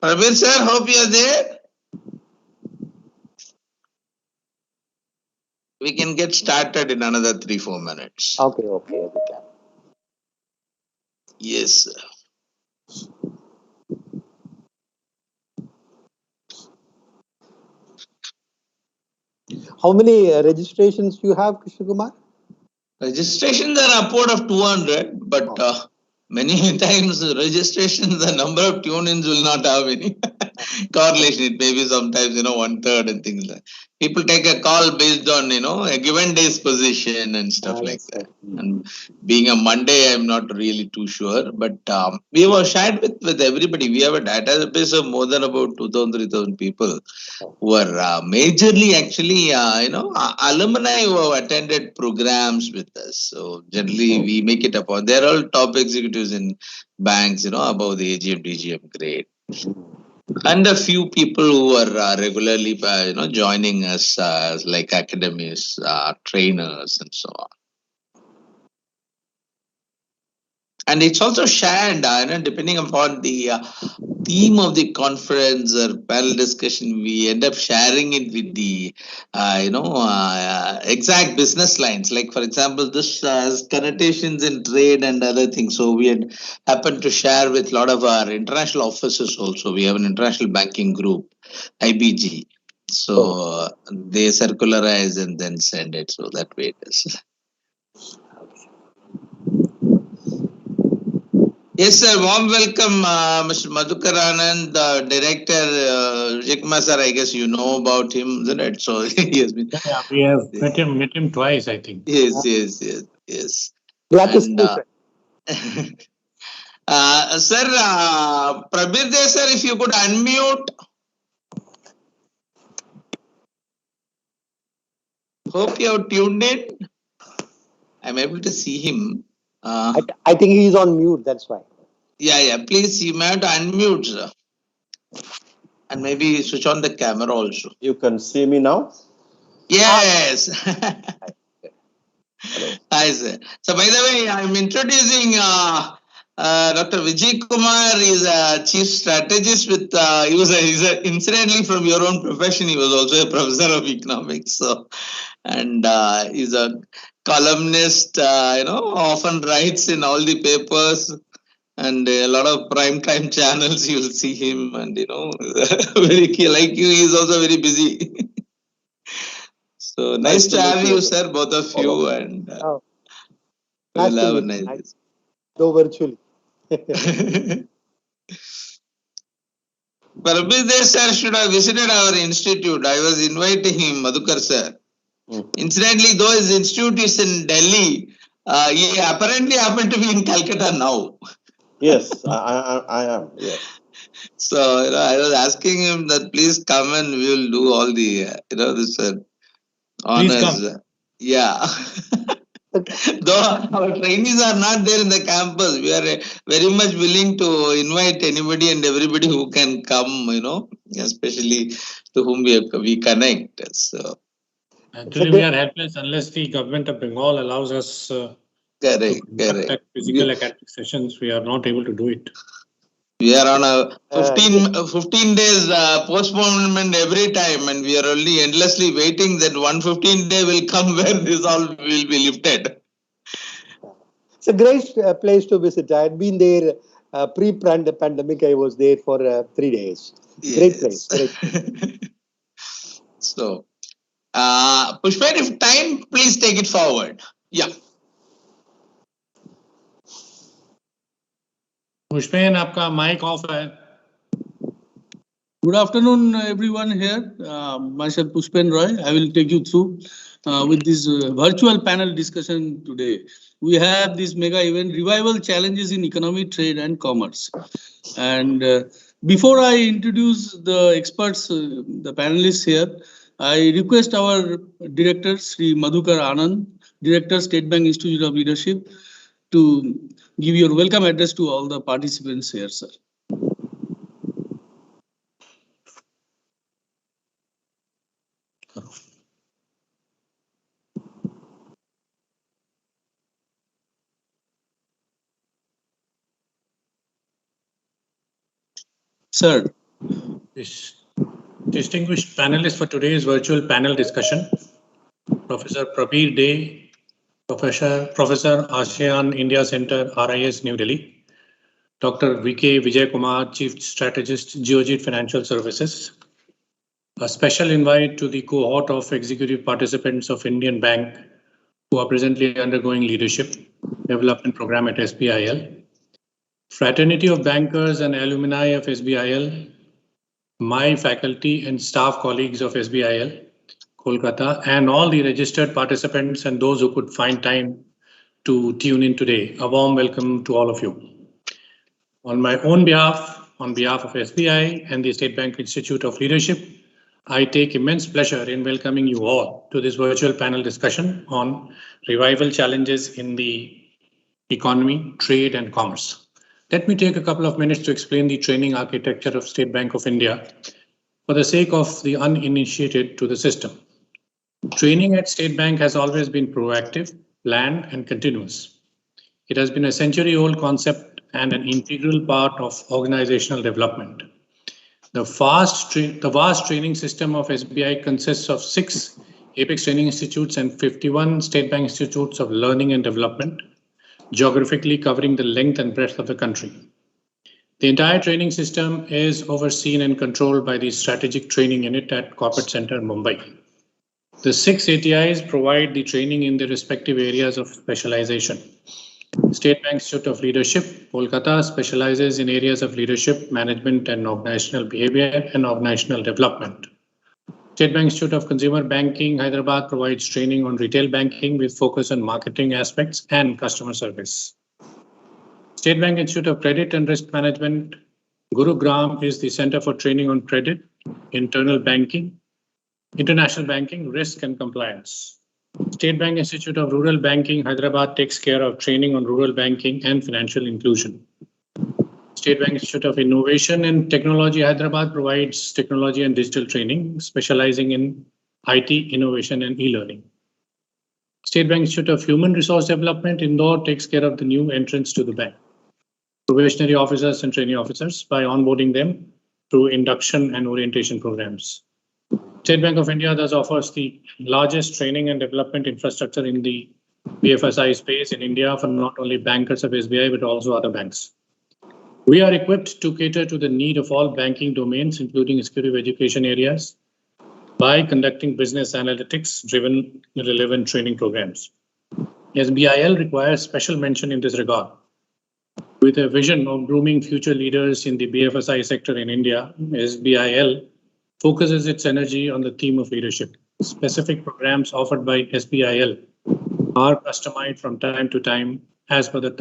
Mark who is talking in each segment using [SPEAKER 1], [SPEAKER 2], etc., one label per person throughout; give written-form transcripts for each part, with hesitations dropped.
[SPEAKER 1] Prabir sir, hope you are there. We can get started in another 3-4 minutes.
[SPEAKER 2] Okay, we can.
[SPEAKER 1] Yes, sir.
[SPEAKER 2] How many registrations you have, Krishna Kumar?
[SPEAKER 1] Registrations are upward of 200, but many times registrations, the number of tune-ins will not have any correlation. It may be sometimes, 1/3 and things like that. People take a call based on, a given day's position and stuff like that. And being a Monday, I'm not really too sure, but we were shared with everybody. We have a database of more than about 2,000, 3,000 people who are majorly actually, alumni who have attended programs with us. So generally we make it upon. They're all top executives in banks, above the AGM, DGM grade. And a few people who are regularly, joining us like academies, trainers and so on. And it's also shared, depending upon the theme of the conference or panel discussion, we end up sharing it with the, exact business lines. Like, for example, this has connotations in trade and other things. So we had happened to share with a lot of our international officers also. We have an international banking group, IBG. So they circularize and then send it. So that way it is. Yes, sir. Warm welcome, Mr. Madhukar Anand, the director, Vijay Kumar sir. I guess you know about him, isn't it? So he has been.
[SPEAKER 3] Yeah, we have met him twice, I think.
[SPEAKER 1] Yes.
[SPEAKER 2] Glad to see you, sir.
[SPEAKER 1] Sir, Prabir Dey, sir, if you could unmute. Hope you have tuned in. I'm able to see him.
[SPEAKER 2] I think he's on mute, that's why.
[SPEAKER 1] Yeah. Please, you may have to unmute, sir. And maybe switch on the camera also.
[SPEAKER 4] You can see me now?
[SPEAKER 1] Yes. Hi, sir. So, by the way, I'm introducing Dr. Vijay Kumar. He's a chief strategist with, he's incidentally from your own profession. He was also a professor of economics. So, and he's a columnist, often writes in all the papers. And a lot of prime time channels, you'll see him, and very like you, he's also very busy. So nice to have you, sir, both of you, and we'll have a nice.
[SPEAKER 2] Though virtually.
[SPEAKER 1] Prabir Dey sir should have visited our institute. I was inviting him, Madhukar sir. Incidentally, though his institute is in Delhi, he apparently happened to be in Calcutta now.
[SPEAKER 4] Yes, I am. Yes.
[SPEAKER 1] So I was asking him that please come and we will do all the this honors. Yeah. Though our trainees are not there in the campus, we are very much willing to invite anybody and everybody who can come. Especially to whom we connect. So
[SPEAKER 3] actually, we are helpless unless the government of Bengal allows us.
[SPEAKER 1] Correct.
[SPEAKER 3] Physical academic sessions, we are not able to do it.
[SPEAKER 1] We are on a 15 days postponement every time, and we are only endlessly waiting that 115 day will come where this all will be lifted.
[SPEAKER 2] It's a great place to visit. I had been there pre-pandemic. I was there for 3 days.
[SPEAKER 1] Yes.
[SPEAKER 2] Great place.
[SPEAKER 1] So, Pushpen, if time, please take it forward. Yeah.
[SPEAKER 3] Pushpen, आपका mic off है.
[SPEAKER 5] Good afternoon, everyone here. Myself Pushpen Roy. I will take you through with this virtual panel discussion today. We have this mega event, Revival Challenges in Economy, Trade and Commerce. And before I introduce the experts, the panelists here, I request our director, Sri Madhukar Anand, Director, State Bank Institute of Leadership, to give your welcome address to all the participants here, sir. Sir.
[SPEAKER 3] Distinguished panelists for today's virtual panel discussion, Professor Prabir Dey, Professor ASEAN India Center, RIS, New Delhi, Dr. Vk Vijay Kumar, Chief Strategist, Geojit Financial Services. A special invite to the cohort of executive participants of Indian Bank who are presently undergoing leadership development program at SBIL. Fraternity of bankers and alumni of SBIL, my faculty and staff colleagues of SBIL, Kolkata, and all the registered participants and those who could find time to tune in today. A warm welcome to all of you. On my own behalf, on behalf of SBI and the State Bank Institute of Leadership, I take immense pleasure in welcoming you all to this virtual panel discussion on revival challenges in the economy, trade, and commerce. Let me take a couple of minutes to explain the training architecture of State Bank of India for the sake of the uninitiated to the system. Training at State Bank has always been proactive, planned, and continuous. It has been a century-old concept and an integral part of organizational development. The vast training system of SBI consists of 6 Apex Training Institutes and 51 State Bank Institutes of Learning and Development, geographically covering the length and breadth of the country. The entire training system is overseen and controlled by the Strategic Training Unit at Corporate Center, Mumbai. The 6 ATIs provide the training in their respective areas of specialization. State Bank Institute of Leadership, Kolkata, specializes in areas of leadership, management, and organizational behavior and organizational development. State Bank Institute of Consumer Banking, Hyderabad, provides training on retail banking with focus on marketing aspects and customer service. State Bank Institute of Credit and Risk Management, Gurugram, is the Center for Training on Credit, Internal Banking, International Banking, Risk and Compliance. State Bank Institute of Rural Banking, Hyderabad, takes care of training on rural banking and financial inclusion. State Bank Institute of Innovation and Technology, Hyderabad, provides technology and digital training, specializing in IT, innovation, and e-learning. State Bank Institute of Human Resource Development, Indore, takes care of the new entrants to the bank, probationary officers and trainee officers, by onboarding them through induction and orientation programs. State Bank of India thus offers the largest training and development infrastructure in the BFSI space in India for not only bankers of SBI, but also other banks. We are equipped to cater to the need of all banking domains, including executive education areas, by conducting business analytics-driven relevant training programs. SBIL requires special mention in this regard. With a vision of grooming future leaders in the BFSI sector in India, SBIL focuses its energy on the theme of leadership. Specific programs offered by SBIL are customized from time to time as per the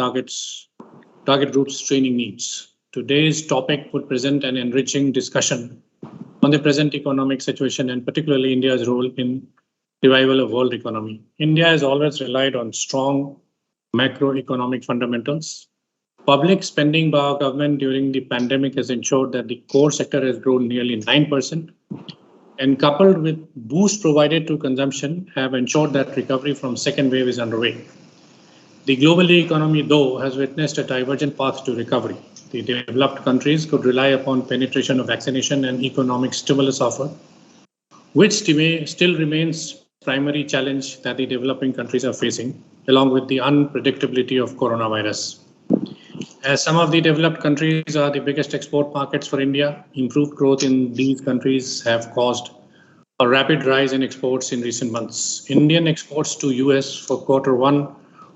[SPEAKER 3] target group's training needs. Today's topic would present an enriching discussion on the present economic situation and particularly India's role in revival of world economy. India has always relied on strong macroeconomic fundamentals. Public spending by our government during the pandemic has ensured that the core sector has grown nearly 9%, and coupled with boost provided to consumption have ensured that recovery from second wave is underway. The global economy, though, has witnessed a divergent path to recovery. The developed countries could rely upon penetration of vaccination and economic stimulus offer, which still remains primary challenge that the developing countries are facing, along with the unpredictability of coronavirus. As some of the developed countries are the biggest export markets for India, improved growth in these countries have caused a rapid rise in exports in recent months. Indian exports to US for Q1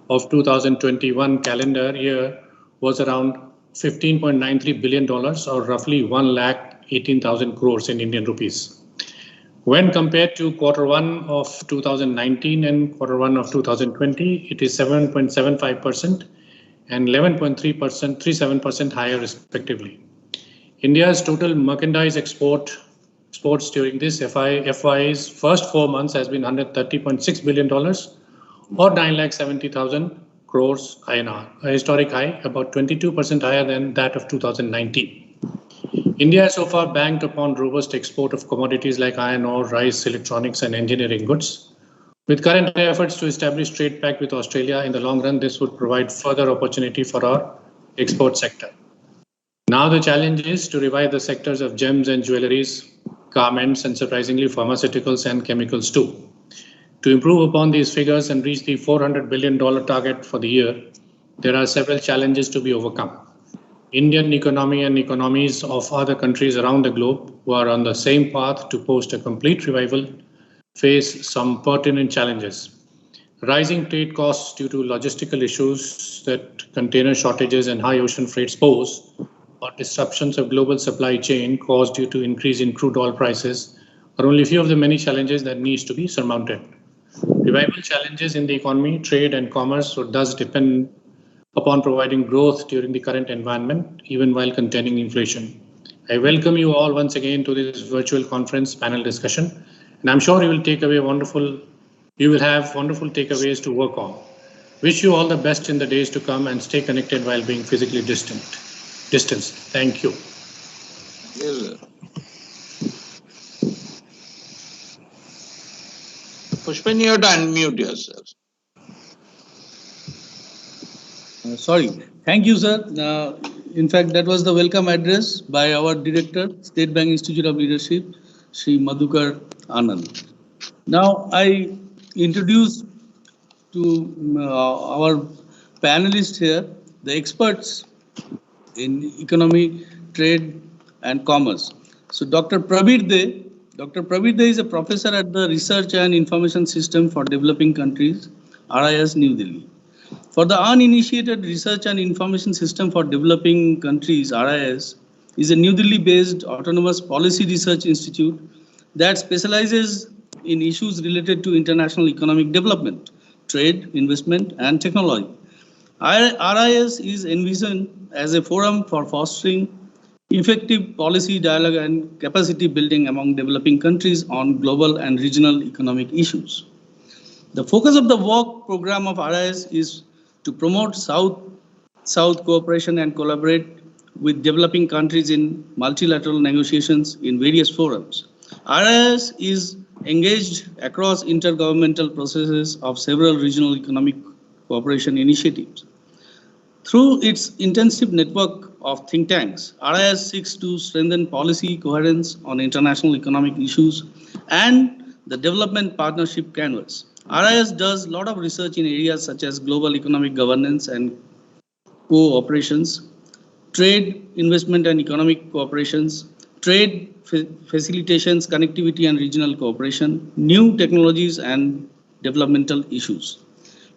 [SPEAKER 3] of 2021 calendar year was around $15.93 billion, or roughly 1,18,000 crores in Indian rupees. When compared to Q1 of 2019 and Q1 of 2020, it is 7.75% and 11.37% higher respectively. India's total merchandise exports during this FY's first 4 months has been $130.6 billion, or 9,70,000 crores INR, a historic high, about 22% higher than that of 2019. India has so far banked upon robust export of commodities like iron ore, rice, electronics, and engineering goods. With current efforts to establish trade pact with Australia, in the long run, this would provide further opportunity for our export sector. Now the challenge is to revive the sectors of gems and jewelries, garments, and surprisingly pharmaceuticals and chemicals too. To improve upon these figures and reach the $400 billion target for the year, there are several challenges to be overcome. Indian economy and economies of other countries around the globe who are on the same path to post a complete revival face some pertinent challenges. Rising trade costs due to logistical issues that container shortages and high ocean freights pose, or disruptions of global supply chain caused due to increase in crude oil prices, are only a few of the many challenges that needs to be surmounted. Revival challenges in the economy, trade and commerce would thus depend upon providing growth during the current environment, even while containing inflation. I welcome you all once again to this virtual conference panel discussion, and I'm sure you will have wonderful takeaways to work on. Wish you all the best in the days to come and stay connected while being physically distanced. Thank you.
[SPEAKER 1] Yes. Pushpan, you have to unmute yourself.
[SPEAKER 5] Sorry. Thank you, sir. In fact, that was the welcome address by our director, State Bank Institute of Leadership, Sri Madhukar Anand. Now, I introduce to our panelists here, the experts in economy, trade, and commerce. So, Dr. Prabir Dey is a professor at the Research and Information System for Developing Countries, RIS, New Delhi. For the uninitiated, Research and Information System for Developing Countries, RIS, is a New Delhi-based autonomous policy research institute that specializes in issues related to international economic development, trade, investment, and technology. RIS is envisioned as a forum for fostering effective policy dialogue and capacity building among developing countries on global and regional economic issues. The focus of the work program of RIS is to promote South cooperation and collaborate with developing countries in multilateral negotiations in various forums. RIS is engaged across intergovernmental processes of several regional economic cooperation initiatives. Through its intensive network of think tanks, RIS seeks to strengthen policy coherence on international economic issues and the development partnership canvas. RIS does a lot of research in areas such as global economic governance and cooperations, trade, investment and economic cooperations, trade facilitations, connectivity and regional cooperation, new technologies and developmental issues.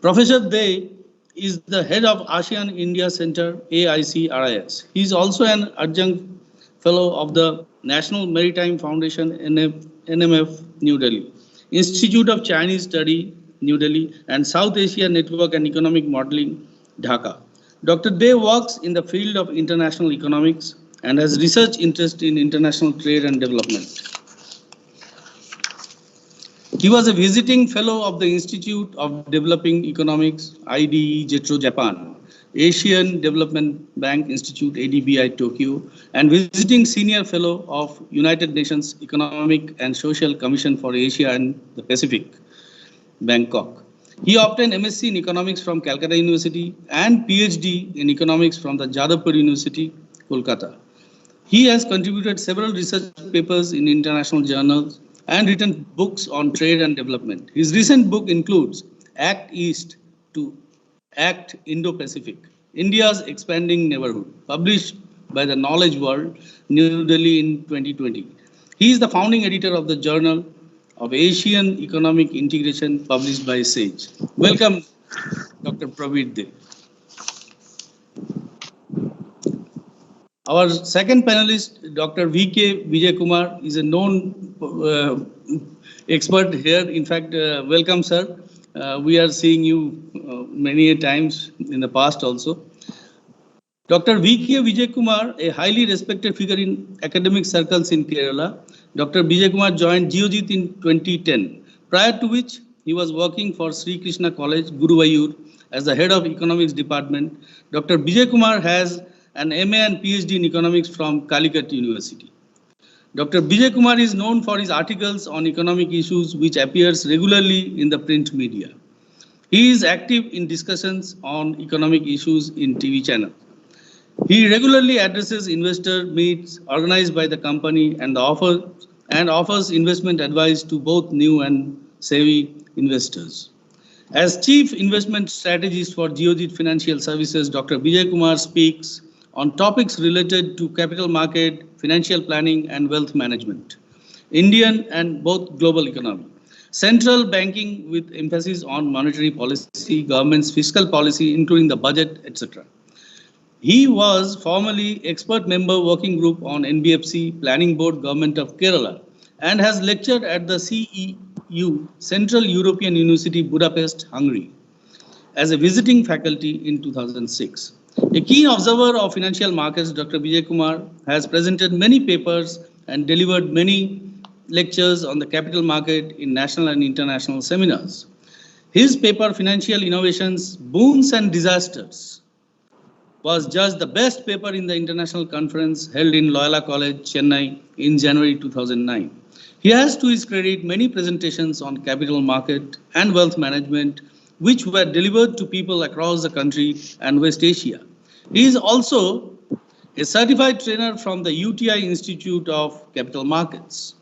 [SPEAKER 5] Professor Dey is the head of ASEAN India Center, AICRIS. He is also an adjunct fellow of the National Maritime Foundation, NMF, New Delhi, Institute of Chinese Study, New Delhi, and South Asia Network and Economic Modeling, Dhaka. Dr. Dey works in the field of international economics and has research interest in international trade and development. He was a visiting fellow of the Institute of Developing Economics, IDE, JETRO, Japan, Asian Development Bank Institute, ADBI, Tokyo, and visiting senior fellow of United Nations Economic and Social Commission for Asia and the Pacific, Bangkok. He obtained MSc in Economics from Calcutta University and PhD in Economics from the Jadavpur University, Kolkata. He has contributed several research papers in international journals and written books on trade and development. His recent book includes Act East to Act Indo-Pacific, India's Expanding Neighborhood, published by the Knowledge World, New Delhi in 2020. He is the founding editor of the Journal of Asian Economic Integration, published by SAGE. Welcome, Dr. Prabir Dey. Our second panelist, Dr. Vk Vijay Kumar, is a known expert here. In fact, welcome, sir. We are seeing you many times in the past also. Dr. Vk Vijay Kumar, a highly respected figure in academic circles in Kerala. Dr. Vijay Kumar joined Geojit in 2010, prior to which he was working for Sri Krishna College, Guruvayur, as the head of economics department. Dr. Vijay Kumar has an MA and PhD in economics from Calicut University. Dr. Vijay Kumar is known for his articles on economic issues, which appears regularly in the print media. He is active in discussions on economic issues in TV channels. He regularly addresses investor meets organized by the company and offers investment advice to both new and savvy investors. As Chief Investment Strategist for Geojit Financial Services, Dr. Vijay Kumar speaks on topics related to capital market, financial planning, and wealth management, Indian and both global economy, central banking with emphasis on monetary policy, government's fiscal policy, including the budget, etc. He was formerly expert member working group on NBFC Planning Board Government of Kerala and has lectured at the CEU Central European University Budapest, Hungary as a visiting faculty in 2006. A keen observer of financial markets, Dr. Vijay Kumar has presented many papers and delivered many lectures on the capital market in national and international seminars. His paper, Financial Innovations, Boons and Disasters, was judged the best paper in the international conference held in Loyola College, Chennai in January 2009. He has to his credit many presentations on capital market and wealth management which were delivered to people across the country and West Asia. He is also a certified trainer from the UTI Institute of Capital Markets.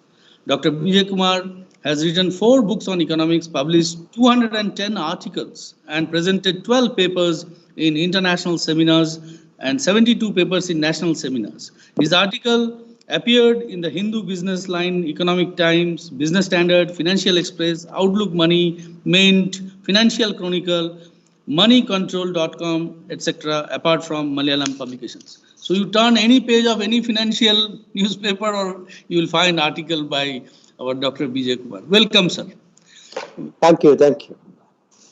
[SPEAKER 5] Dr. Vijay Kumar has written 4 books on economics, published 210 articles, and presented 12 papers in international seminars and 72 papers in national seminars. His article appeared in the Hindu Business Line, Economic Times, Business Standard, Financial Express, Outlook Money, Mint, Financial Chronicle, moneycontrol.com, etc., apart from Malayalam publications. So you turn any page of any financial newspaper or you will find article by our Dr. Vijay Kumar. Welcome, sir.
[SPEAKER 2] Thank you. Thank you.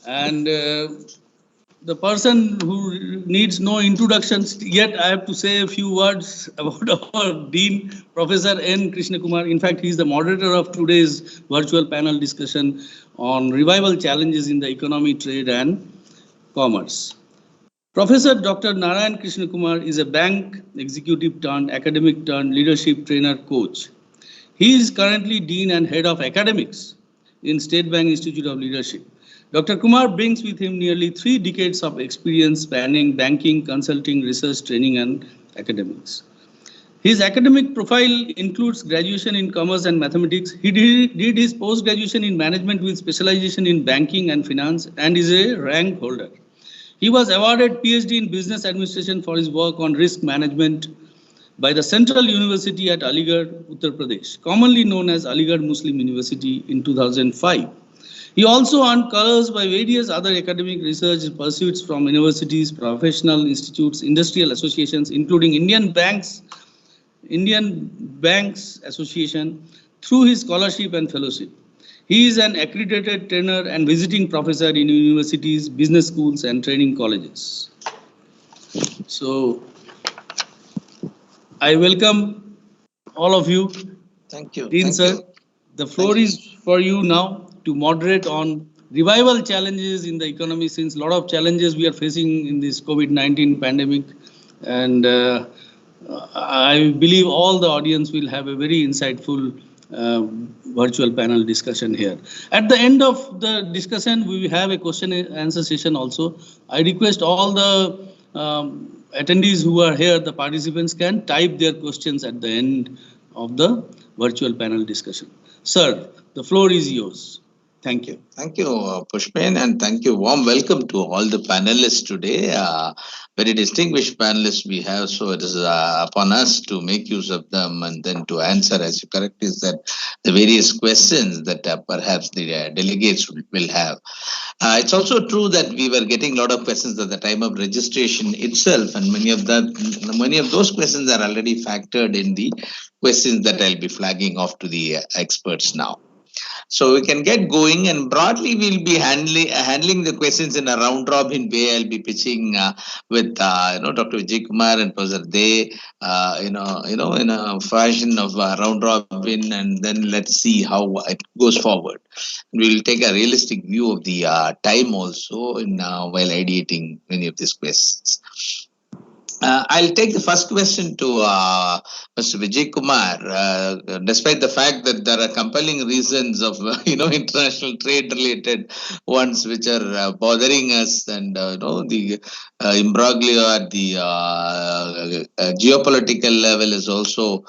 [SPEAKER 5] And the person who needs no introductions, yet I have to say a few words about our Dean, Professor N. Krishna Kumar. In fact, he is the moderator of today's virtual panel discussion on revival challenges in the economy, trade and commerce. Professor Dr. Narayan Krishna Kumar is a bank executive turned academic turned leadership trainer coach. He is currently Dean and Head of Academics in State Bank Institute of Leadership. Dr. Kumar brings with him nearly 3 decades of experience spanning banking, consulting, research, training, and academics. His academic profile includes graduation in commerce and mathematics. He did his post-graduation in management with specialization in banking and finance and is a rank holder. He was awarded PhD in business administration for his work on risk management by the Central University at Aligarh, Uttar Pradesh, commonly known as Aligarh Muslim University in 2005. He also earned colors by various other academic research pursuits from universities, professional institutes, industrial associations, including Indian Banks Association, through his scholarship and fellowship. He is an accredited trainer and visiting professor in universities, business schools, and training colleges. So, I welcome all of you.
[SPEAKER 1] Thank you.
[SPEAKER 5] Dean,
[SPEAKER 1] Thank
[SPEAKER 5] sir,
[SPEAKER 1] you.
[SPEAKER 5] the floor is for you now to moderate on revival challenges in the economy, since a lot of challenges we are facing in this COVID-19 pandemic. And I believe all the audience will have a very insightful virtual panel discussion here. At the end of the discussion, we will have a question and answer session also. I request all the attendees who are here, the participants can type their questions at the end of the virtual panel discussion. Sir, the floor is yours. Thank you.
[SPEAKER 1] Thank you, Pushpen, and thank you. Warm welcome to all the panelists today. Very distinguished panelists we have, so it is upon us to make use of them and then to answer, as you correctly said, the various questions that perhaps the delegates will have. It's also true that we were getting a lot of questions at the time of registration itself, and many of those questions are already factored in the questions that I'll be flagging off to the experts now. So we can get going, and broadly we'll be handling the questions in a round robin way. I'll be pitching with Dr. Vijay Kumar and Professor Dey, in a fashion of round robin, and then let's see how it goes forward. We'll take a realistic view of the time also in while ideating many of these questions. I'll take the first question to Mr. Vijay Kumar. Despite the fact that there are compelling reasons of international trade related ones which are bothering us, and the imbroglio at the geopolitical level is also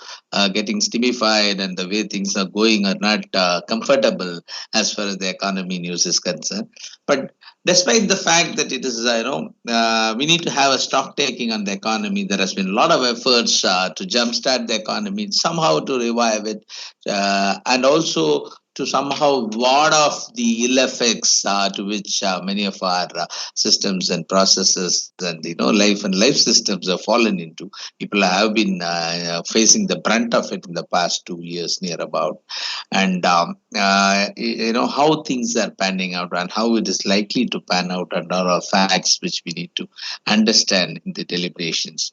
[SPEAKER 1] getting stymified, and the way things are going are not comfortable as far as the economy news is concerned. But despite the fact that it is, we need to have a stock taking on the economy. There has been a lot of efforts to jumpstart the economy, somehow to revive it, and also to somehow ward off the ill effects to which many of our systems and processes and life systems have fallen into. People have been facing the brunt of it in the past 2 years near about, and how things are panning out and how it is likely to pan out, and are all facts which we need to understand in the deliberations.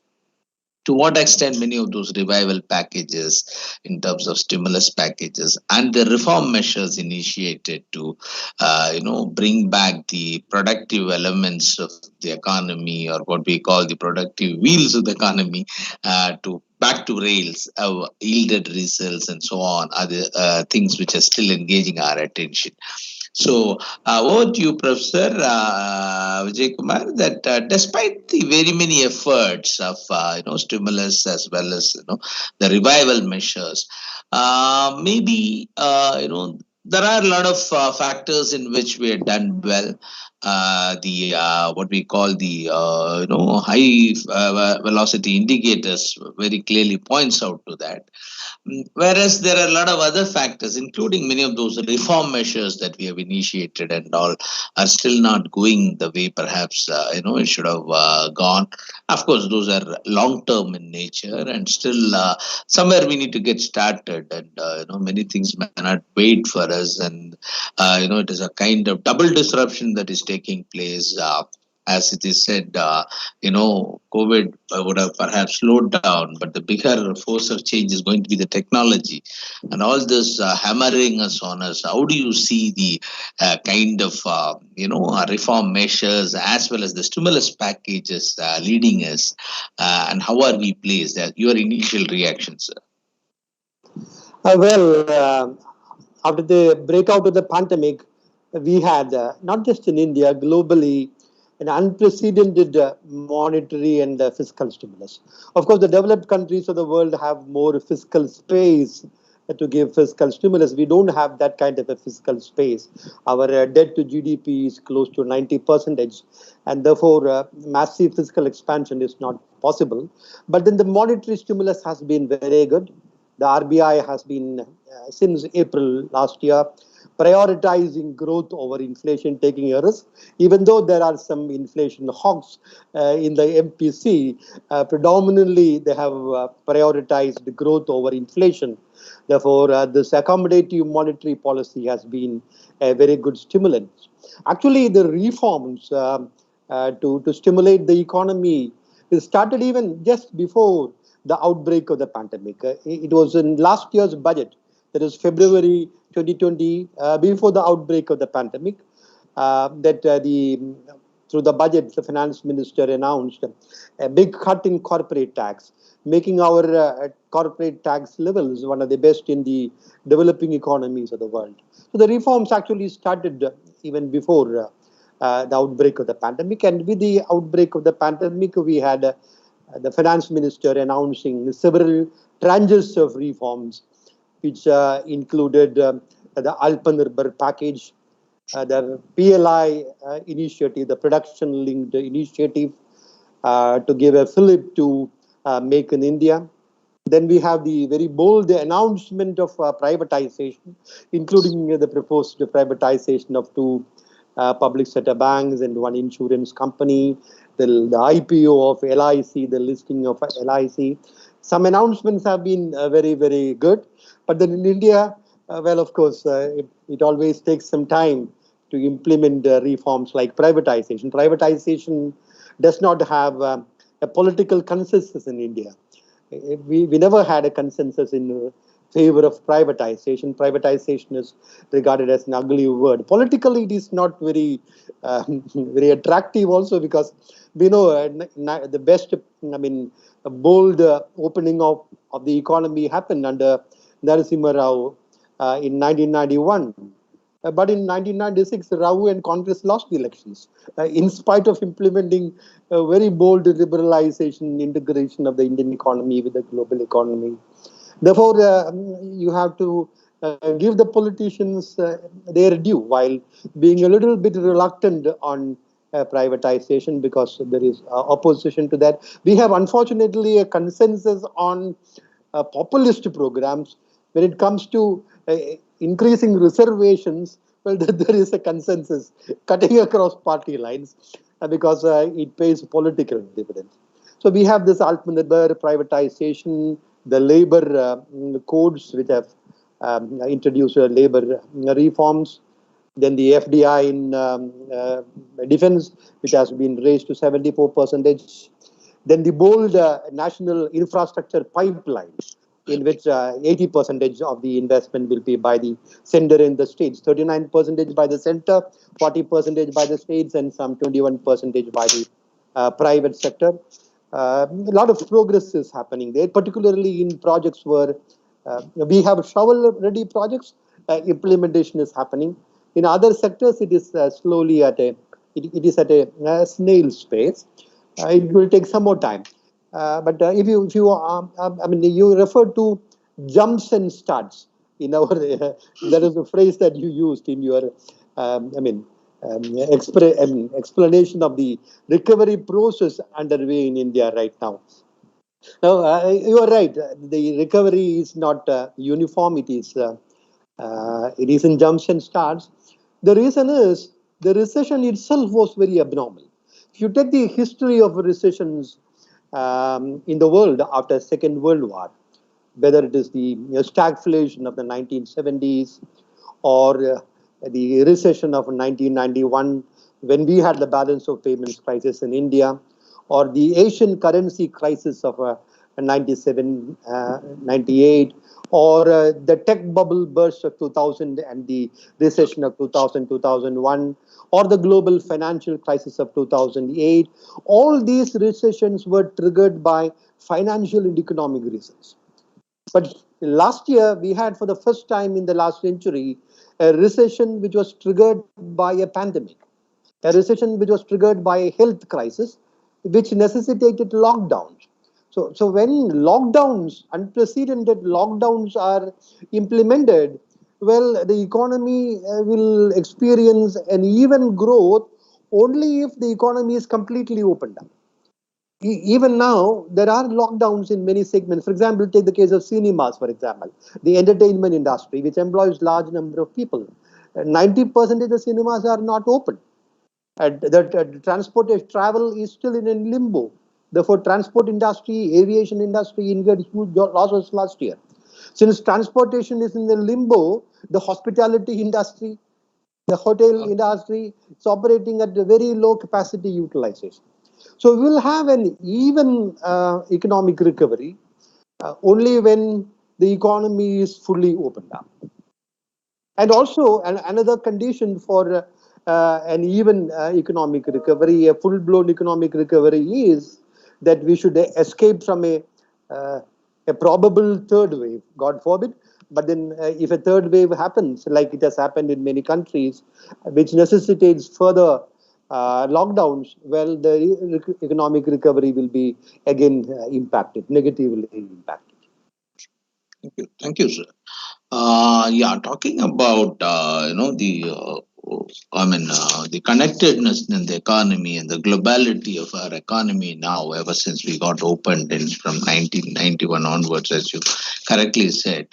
[SPEAKER 1] To what extent many of those revival packages in terms of stimulus packages and the reform measures initiated to bring back the productive elements of the economy, or what we call the productive wheels of the economy, to back to rails, yielded results and so on, are the things which are still engaging our attention. So, over to you, Professor Vijay Kumar. That despite the very many efforts of stimulus as well as the revival measures, maybe there are a lot of factors in which we have done well. The what we call the high velocity indicators very clearly points out to that. Whereas there are a lot of other factors, including many of those reform measures that we have initiated and all, are still not going the way perhaps it should have gone. Of course, those are long term in nature, and still somewhere we need to get started. And many things may not wait for us, and it is a kind of double disruption that is taking place. As it is said, COVID would have perhaps slowed down, but the bigger force of change is going to be the technology. And all this hammering us on us. How do you see the kind of, reform measures as well as the stimulus packages leading us? And how are we placed? Your initial reactions, sir?
[SPEAKER 2] After the breakout of the pandemic, we had, not just in India, globally, an unprecedented monetary and fiscal stimulus. Of course, the developed countries of the world have more fiscal space to give fiscal stimulus. We don't have that kind of a fiscal space. Our debt to GDP is close to 90%, and therefore massive fiscal expansion is not possible. But then the monetary stimulus has been very good. The RBI has been, since April last year, prioritizing growth over inflation, taking a risk. Even though there are some inflation hawks in the MPC, predominantly they have prioritized growth over inflation. Therefore, this accommodative monetary policy has been a very good stimulant. Actually, the reforms to stimulate the economy started even just before the outbreak of the pandemic. It was in last year's budget, that is February 2020, before the outbreak of the pandemic, that through the budget, the finance minister announced a big cut in corporate tax, making our corporate tax levels one of the best in the developing economies of the world. So the reforms actually started even before the outbreak of the pandemic. And with the outbreak of the pandemic, we had the finance minister announcing several tranches of reforms, which included the Alpanirbhar package, the PLI initiative, the production-linked initiative to give a fillip to Make in India. Then we have the very bold announcement of privatization, including the proposed privatization of two public sector banks and one insurance company, the IPO of LIC, the listing of LIC. Some announcements have been very, very good. But then in India, of course, it always takes some time to implement reforms like privatization. Privatization does not have a political consensus in India. We never had a consensus in favor of privatization. Privatization is regarded as an ugly word. Politically, it is not very very attractive also, because we know the best, I mean, a bold opening of the economy happened under Narasimha Rao in 1991. But in 1996, Rao and Congress lost the elections, in spite of implementing a very bold liberalization, integration of the Indian economy with the global economy. Therefore, you have to give the politicians their due, while being a little bit reluctant on privatization, because there is opposition to that. We have, unfortunately, a consensus on populist programs. When it comes to increasing reservations, well, there is a consensus cutting across party lines, because it pays political dividends. So we have this Atmanirbhar privatization, the labor codes which have introduced labor reforms, then the FDI in defense, which has been raised to 74%. Then the bold national infrastructure pipeline, in which 80% of the investment will be by the center in the states, 39% by the center, 40% by the states, and some 21% by the private sector. A lot of progress is happening there, particularly in projects where we have shovel-ready projects. Implementation is happening. In other sectors, it is slowly at it is at a snail's pace. It will take some more time. But if you I mean, you refer to jumps and starts in our that is a phrase that you used in your I mean, explanation of the recovery process underway in India right now. Now, you are right. The recovery is not uniform. It is in jumps and starts. The reason is the recession itself was very abnormal. If you take the history of recessions in the world after Second World War, whether it is the stagflation of the 1970s, or the recession of 1991, when we had the balance of payments crisis in India, or the Asian currency crisis of 97, 98, or the tech bubble burst of 2000 and the recession of 2000, 2001, or the global financial crisis of 2008. All these recessions were triggered by financial and economic reasons. But last year, we had, for the first time in the last century, a recession which was triggered by a pandemic, a recession which was triggered by a health crisis, which necessitated lockdowns. So when lockdowns, unprecedented lockdowns are implemented, well, the economy will experience an even growth only if the economy is completely opened up. Even now, there are lockdowns in many segments. For example, take the case of cinemas, for example, the entertainment industry, which employs large number of people. 90% of the cinemas are not open. The transportation travel is still in a limbo. Therefore, transport industry, aviation industry incurred huge losses last year. Since transportation is in the limbo, the hospitality industry, the hotel industry, is operating at a very low capacity utilization. So we will have an even economic recovery only when the economy is fully opened up. And also, another condition for an even economic recovery, a full-blown economic recovery, is that we should escape from a probable third wave, God forbid. But then if a third wave happens, like it has happened in many countries, which necessitates further lockdowns, well, the economic recovery will be again impacted, negatively impacted.
[SPEAKER 1] Thank you, sir. Yeah, talking about the connectedness in the economy and the globality of our economy now, ever since we got opened from 1991 onwards, as you correctly said.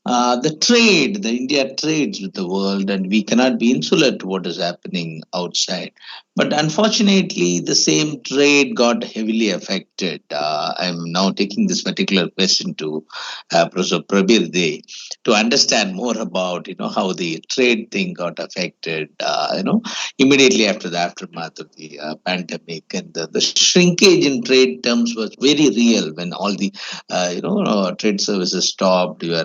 [SPEAKER 1] The India trades with the world, and we cannot be insular to what is happening outside. But unfortunately, the same trade got heavily affected. I'm now taking this particular question to Professor Prabir Dey to understand more about how the trade thing got affected. Immediately after the aftermath of the pandemic, and the shrinkage in trade terms was very real when all the trade services stopped. Your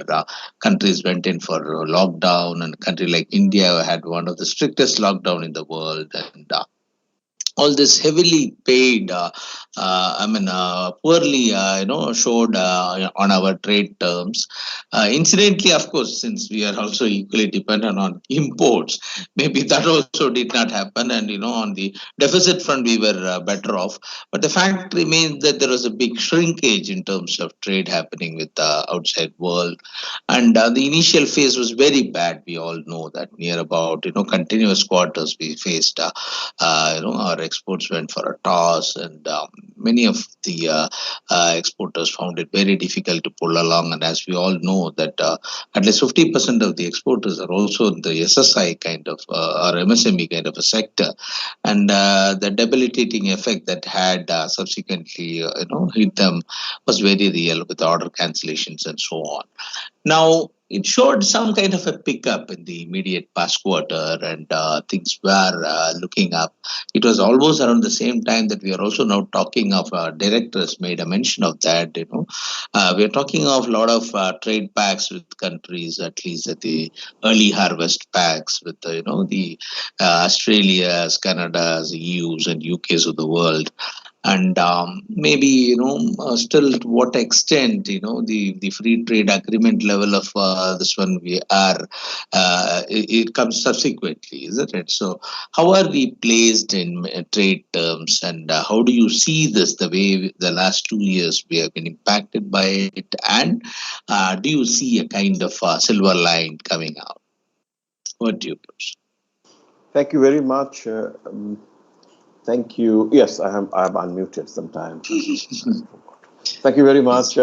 [SPEAKER 1] countries went in for lockdown, and a country like India had one of the strictest lockdown in the world, and all this heavily paid, poorly, showed on our trade terms. Incidentally, of course, since we are also equally dependent on imports, maybe that also did not happen. And, on the deficit front, we were better off. But the fact remains that there was a big shrinkage in terms of trade happening with the outside world. And the initial phase was very bad. We all know that near about, continuous quarters we faced. Our exports went for a toss, and many of the exporters found it very difficult to pull along. And as we all know, that at least 50% of the exporters are also in the SSI kind of or MSME kind of a sector, and the debilitating effect that had subsequently, hit them was very real with order cancellations and so on. Now, it showed some kind of a pickup in the immediate past quarter, and things were looking up. It was almost around the same time that we are also now talking of directors made a mention of that. We are talking of a lot of trade pacts with countries, at least at the early harvest pacts with the Australias, Canadas, EUs, and UKs of the world. And maybe still to what extent the free trade agreement level of this one we are it comes subsequently, isn't it? So how are we placed in trade terms, and how do you see this, the way the last 2 years we have been impacted by it, and do you see a kind of silver line coming out? What do you propose?
[SPEAKER 4] Thank you very much. Thank you. Yes, I'm unmuted sometimes. Thank you very much,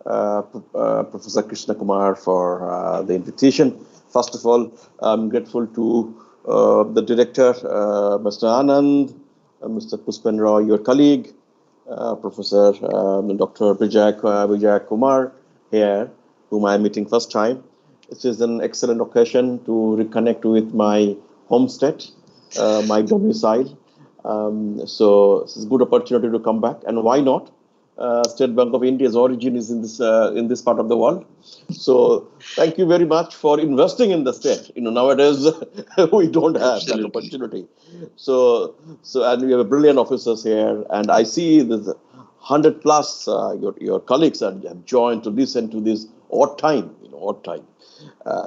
[SPEAKER 4] Professor Krishna Kumar, for the invitation. First of all, I'm grateful to the director, Mr. Anand, Mr. Puspen Roy, your colleague, Professor Dr. Vijay Kumar here, whom I'm meeting first time. It is an excellent occasion to reconnect with my home state, my domicile. So it's a good opportunity to come back, and why not? State Bank of India's origin is in this part of the world. So thank you very much for investing in the state. Nowadays we don't have that opportunity. So and we have brilliant officers here, and I see there's 100 plus your colleagues have joined to listen to this odd time.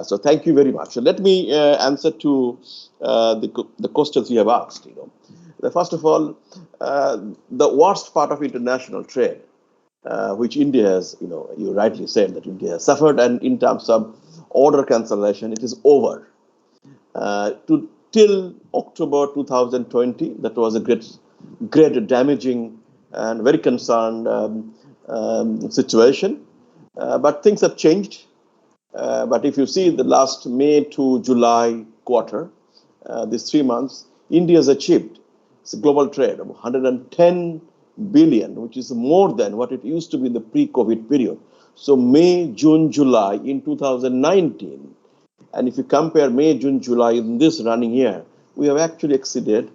[SPEAKER 4] So thank you very much. So let me answer to the questions you have asked. First of all, the worst part of international trade, which India has, you rightly said that India has suffered, and in terms of order cancellation, it is over. Till October 2020, that was a great damaging and very concerned situation. But things have changed. But if you see the last May to July quarter, these 3 months, India has achieved global trade of 110 billion, which is more than what it used to be in the pre-COVID period. So May, June, July in 2019, and if you compare May, June, July in this running year, we have actually exceeded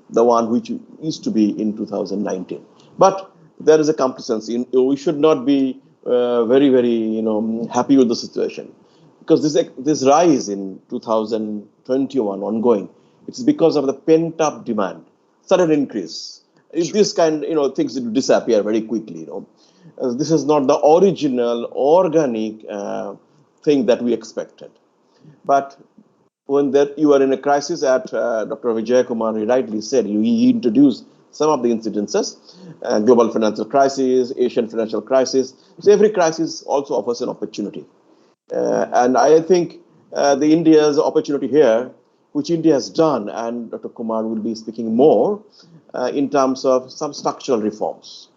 [SPEAKER 4] the one which used to be in 2019. But there is a complacency. We should not be very, very, happy with the situation, because this rise in 2021 ongoing, it's because of the pent-up demand, sudden increase. If this kind, things will disappear very quickly. This is not the original organic thing that we expected. But when you are in a crisis, at Dr. Vijay Kumar rightly said, he introduced some of the incidences, global financial crisis, Asian financial crisis. So every crisis also offers an opportunity. And I think the India's opportunity here, which India has done, and Dr. Kumar will be speaking more, in terms of some structural reforms.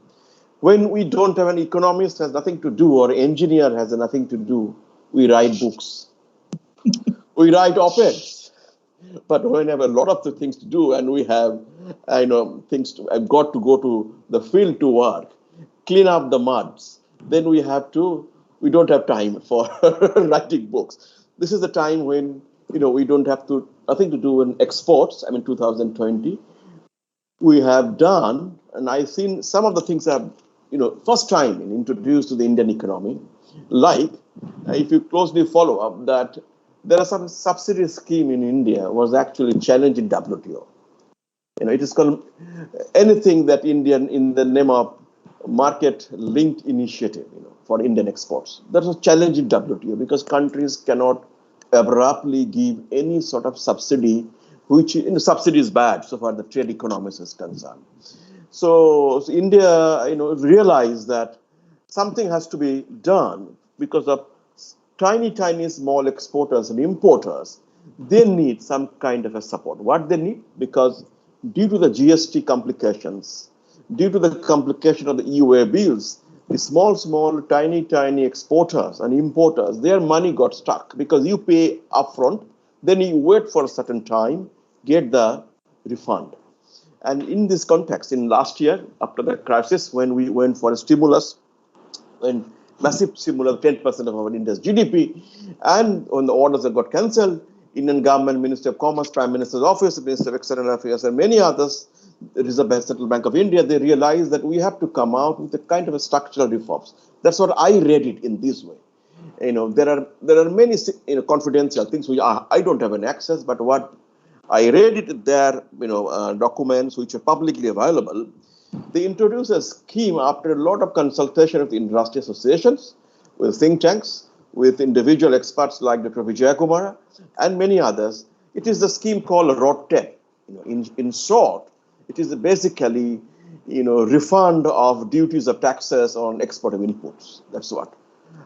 [SPEAKER 4] When we don't have an economist has nothing to do, or engineer has nothing to do, we write books. We write op-eds. But when I have a lot of the things to do, and we have, things to, I've got to go to the field to work, clean up the muds, then we don't have time for writing books. This is the time when, we don't have nothing to do in exports. 2020, we have done, and I've seen some of the things that, first time introduced to the Indian economy, like if you closely follow up that there are some subsidy scheme in India was actually challenging WTO. It is called anything that Indian in the name of market linked initiative, for Indian exports. That was challenging WTO because countries cannot abruptly give any sort of subsidy, which subsidy is bad so far the trade economics is concerned. So India, realized that something has to be done because of tiny small exporters and importers. They need some kind of a support. What they need, because due to the GST complications, due to the complication of the EUA bills, the small, tiny exporters and importers, their money got stuck because you pay upfront, then you wait for a certain time, get the refund. And in this context, in last year, after the crisis, when we went for a stimulus, when massive stimulus, 10% of our India's GDP, and when the orders that got cancelled, Indian government, Minister of Commerce, Prime Minister's Office, Minister of External Affairs, and many others, the Reserve Bank, Central Bank of India, they realized that we have to come out with a kind of a structural reforms. That's what I read it in this way. There are many confidential things which I don't have an access, but what I read it there, documents which are publicly available. They introduced a scheme after a lot of consultation with industry associations, with think tanks, with individual experts like Dr. Vijay Kumar and many others. It is the scheme called ROTTEP. In short, it is basically, refund of duties of taxes on export of inputs. That's what.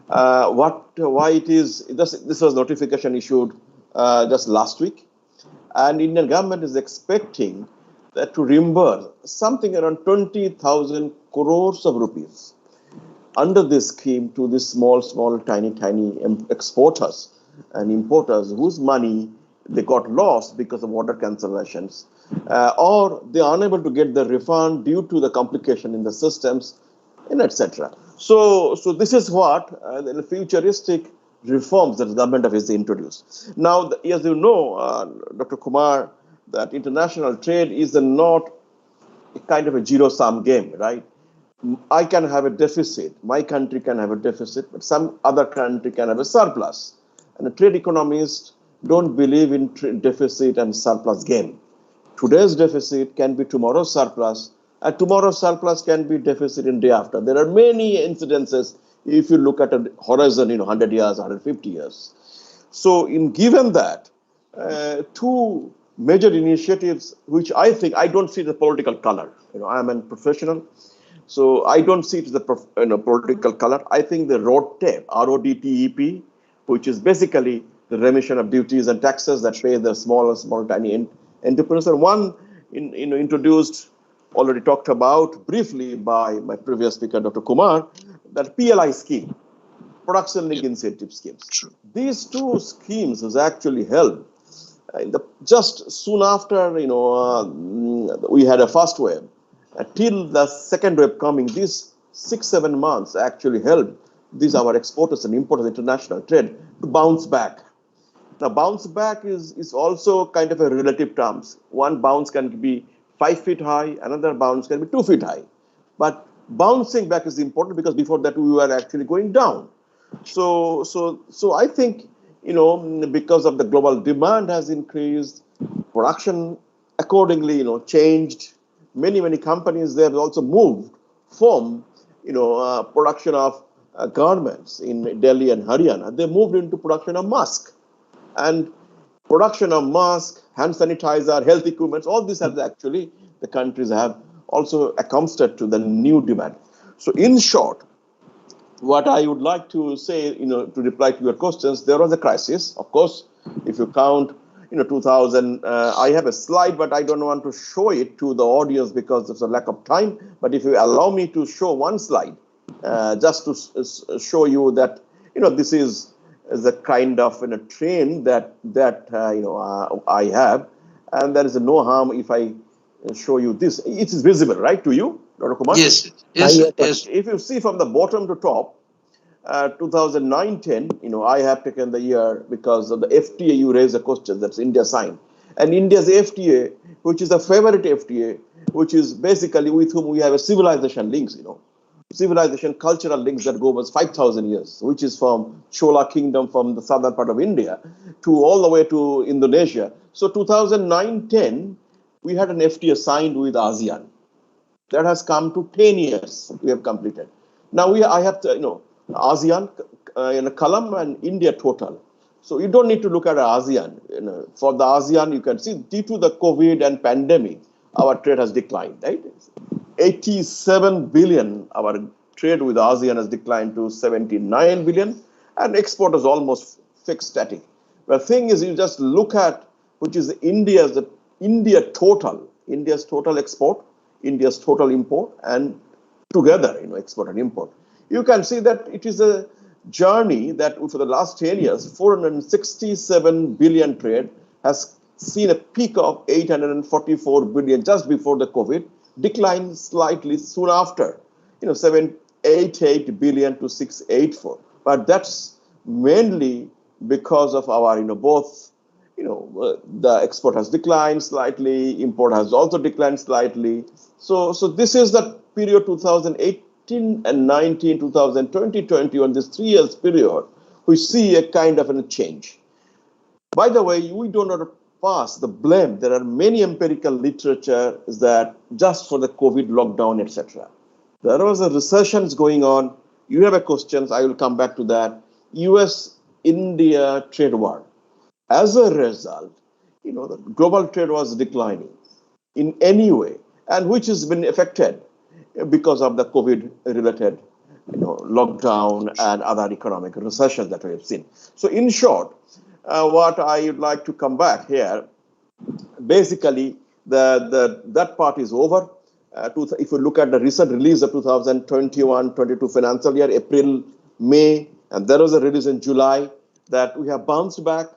[SPEAKER 4] Why it is, this was notification issued just last week. And Indian government is expecting that to reimburse something around 20,000 crores of rupees under this scheme to these small, tiny exporters and importers whose money they got lost because of order cancellations, or they are unable to get the refund due to the complication in the systems, and etc. So this is what the futuristic reforms that the government has introduced. Now, as you know, Dr. Kumar, that international trade is not a kind of a zero-sum game, right? I can have a deficit, my country can have a deficit, but some other country can have a surplus. And the trade economists don't believe in deficit and surplus game. Today's deficit can be tomorrow's surplus, and tomorrow's surplus can be deficit in day after. There are many incidences if you look at a horizon, 100 years, 150 years. So in given that, two major initiatives, which I don't see the political color. I am a professional, so I don't see it as a political color. I think the ROTTEP, RODTEP, which is basically the remission of duties and taxes that pay the small, tiny entrepreneurs. And one, introduced, already talked about briefly by my previous speaker, Dr. Kumar, that PLI scheme, production link incentive schemes. These two schemes has actually helped. Just soon after, we had a first wave, till the second wave coming, these 6-7 months actually helped our exporters and importers, international trade, to bounce back. Now, bounce back is also kind of a relative terms. One bounce can be 5 feet high, another bounce can be 2 feet high. But bouncing back is important because before that we were actually going down. So I think, because of the global demand has increased, production accordingly, changed. Many companies, they have also moved from, production of garments in Delhi and Haryana. They moved into production of masks. And production of masks, hand sanitizer, health equipment, all these have actually, the countries have also accommodated to the new demand. So in short, what I would like to say, to reply to your questions, there was a crisis. Of course, if you count, 2000, I have a slide, but I don't want to show it to the audience because there's a lack of time. But if you allow me to show one slide, just to show you that, this is is a kind of train that I have, and there is no harm if I show you this. It is visible, right, to you, Dr. Kumar?
[SPEAKER 1] Yes, yes,
[SPEAKER 2] Yes,
[SPEAKER 1] yes.
[SPEAKER 4] If you see from the bottom to top, 2009-10, I have taken the year because of the FTA. You raise a question that's India signed, and India's FTA, which is a favorite FTA, which is basically with whom we have a civilization links, civilization cultural links that go over 5,000 years, which is from Chola kingdom from the southern part of India to all the way to Indonesia. So 2009-10, we had an FTA signed with ASEAN. That has come to 10 years we have completed. Now I have to, ASEAN in a column and India total. So you don't need to look at ASEAN. For the ASEAN, you can see due to the COVID and pandemic, our trade has declined, right? 87 billion, our trade with ASEAN has declined to 79 billion, and export is almost fixed static. The thing is, you just look at which is India's total export, India's total import, and together, export and import. You can see that it is a journey that for the last 10 years, 467 billion trade has seen a peak of 844 billion just before the COVID, declined slightly soon after, 788 billion to 684. But that's mainly because of our, both, the export has declined slightly, import has also declined slightly. So this is the period 2018 and 19, 2020, 21, this 3 years period, we see a kind of a change. By the way, we do not pass the blame. There are many empirical literature that just for the COVID lockdown, etc. There was a recession going on. You have a question, I will come back to that. US-India trade war. As a result, the global trade was declining in any way, and which has been affected because of the COVID-related, lockdown and other economic recessions that we have seen. So, in short, what I would like to come back here, basically, that part is over. If you look at the recent release of 2021-22 financial year, April, May, and there was a release in July that we have bounced back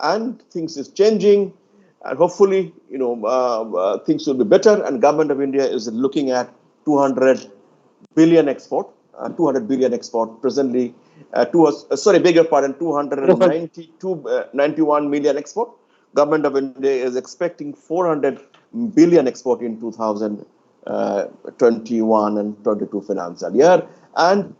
[SPEAKER 4] and things is changing, and hopefully, things will be better. And government of India is looking at 200 billion export, 200 billion export presently. 291 million export. Government of India is expecting 400 billion export in 2021 and 22 financial year, and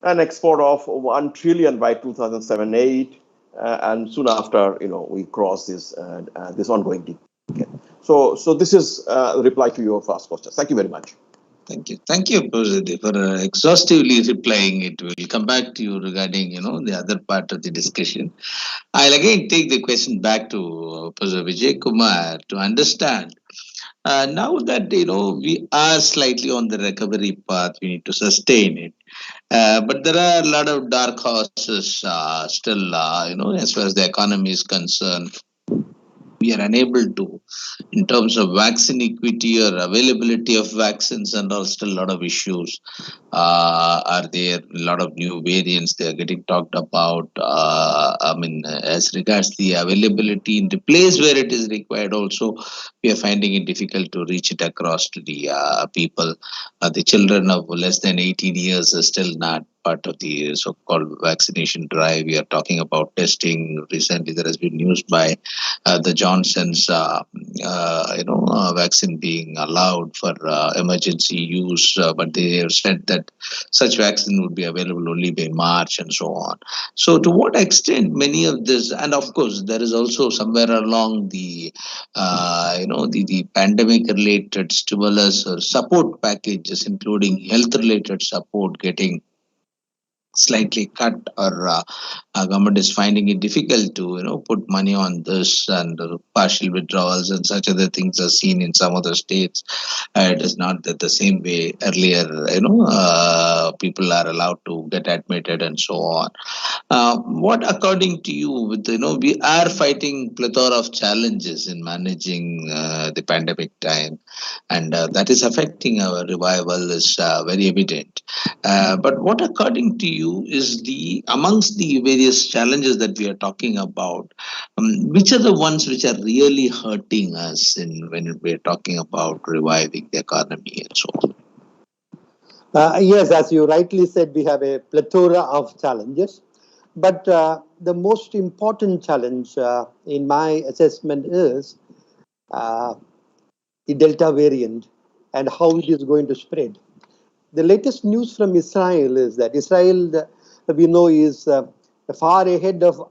[SPEAKER 4] an export of 1 trillion by 2007-8, and soon after, we cross this ongoing decade. So this is a reply to your first question. Thank you very much.
[SPEAKER 1] Thank you, Professor, for exhaustively replying it. We'll come back to you regarding, the other part of the discussion. I'll again take the question back to Professor Vijay Kumar to understand. Now that, we are slightly on the recovery path, we need to sustain it. But there are a lot of dark horses still, as far as the economy is concerned. We are unable to, in terms of vaccine equity or availability of vaccines, and also a lot of issues are there. A lot of new variants they are getting talked about. As regards the availability in the place where it is required, also we are finding it difficult to reach it across to the people. The children of less than 18 years are still not part of the so-called vaccination drive. We are talking about testing. Recently, there has been news by the Johnson's, vaccine being allowed for emergency use, but they have said that such vaccine would be available only by March and so on. So, to what extent many of this, and of course, there is also somewhere along the, the pandemic-related stimulus or support packages, including health-related support, getting slightly cut, or government is finding it difficult to put money on this, and partial withdrawals and such other things are seen in some other states. It is not that the same way earlier people are allowed to get admitted and so on. What, according to you, we are fighting plethora of challenges in managing the pandemic time, and that is affecting our revival is very evident. But what, according to you, is the amongst the various challenges that we are talking about, which are the ones which are really hurting us in when we are talking about reviving the economy and so on?
[SPEAKER 2] Yes, as you rightly said, we have a plethora of challenges. But the most important challenge, in my assessment, is uh, the Delta variant and how it is going to spread. The latest news from Israel is that Israel, we know, is far ahead of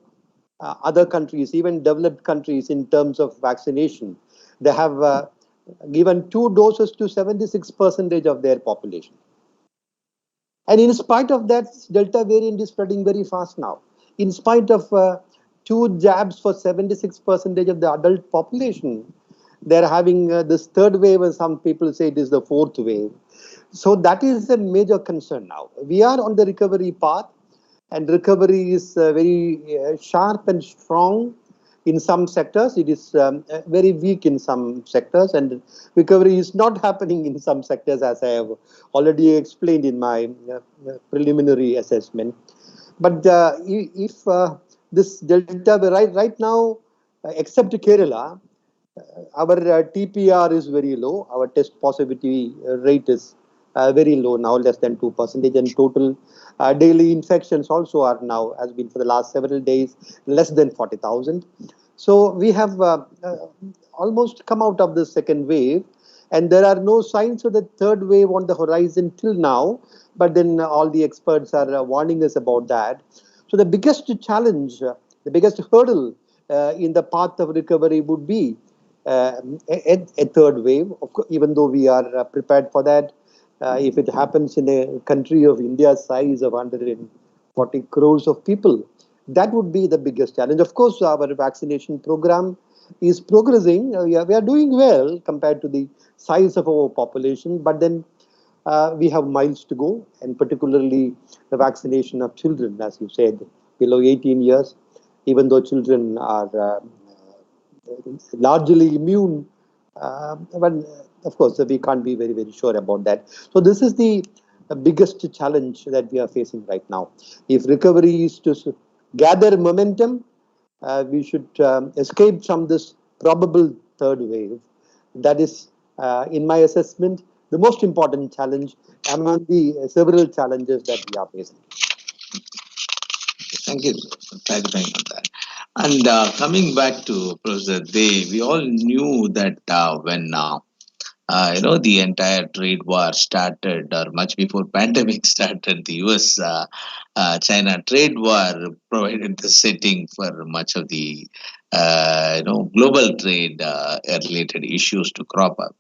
[SPEAKER 2] other countries, even developed countries, in terms of vaccination. They have given 2 doses to 76% of their population. And in spite of that, Delta variant is spreading very fast now. In spite of 2 jabs for 76% of the adult population, they're having this third wave, and some people say it is the fourth wave. So that is a major concern now. We are on the recovery path, and recovery is very sharp and strong in some sectors. It is very weak in some sectors, and recovery is not happening in some sectors, as I have already explained in my preliminary assessment. But if this Delta, right now, except Kerala, our TPR is very low. Our test positivity rate is very low now, less than 2%. And total daily infections also are now, has been for the last several days, less than 40,000. So we have almost come out of the second wave, and there are no signs of the third wave on the horizon till now. But then all the experts are warning us about that. So the biggest challenge, the biggest hurdle in the path of recovery would be a third wave. Of course, even though we are prepared for that, if it happens in a country of India's size of 140 crores of people, that would be the biggest challenge. Of course, our vaccination program is progressing. We are doing well compared to the size of our population, but then we have miles to go, and particularly the vaccination of children, as you said, below 18 years, even though children are largely immune. But of course, we can't be very, very sure about that. So this is the biggest challenge that we are facing right now. If recovery is to gather momentum, we should escape from this probable third wave. That is, in my assessment, the most important challenge among the several challenges that we are facing.
[SPEAKER 1] Thank you for clarifying on that. And coming back to Professor Day, we all knew that when the entire trade war started, or much before pandemic started, the U.S. China trade war provided the setting for much of the global trade related issues to crop up.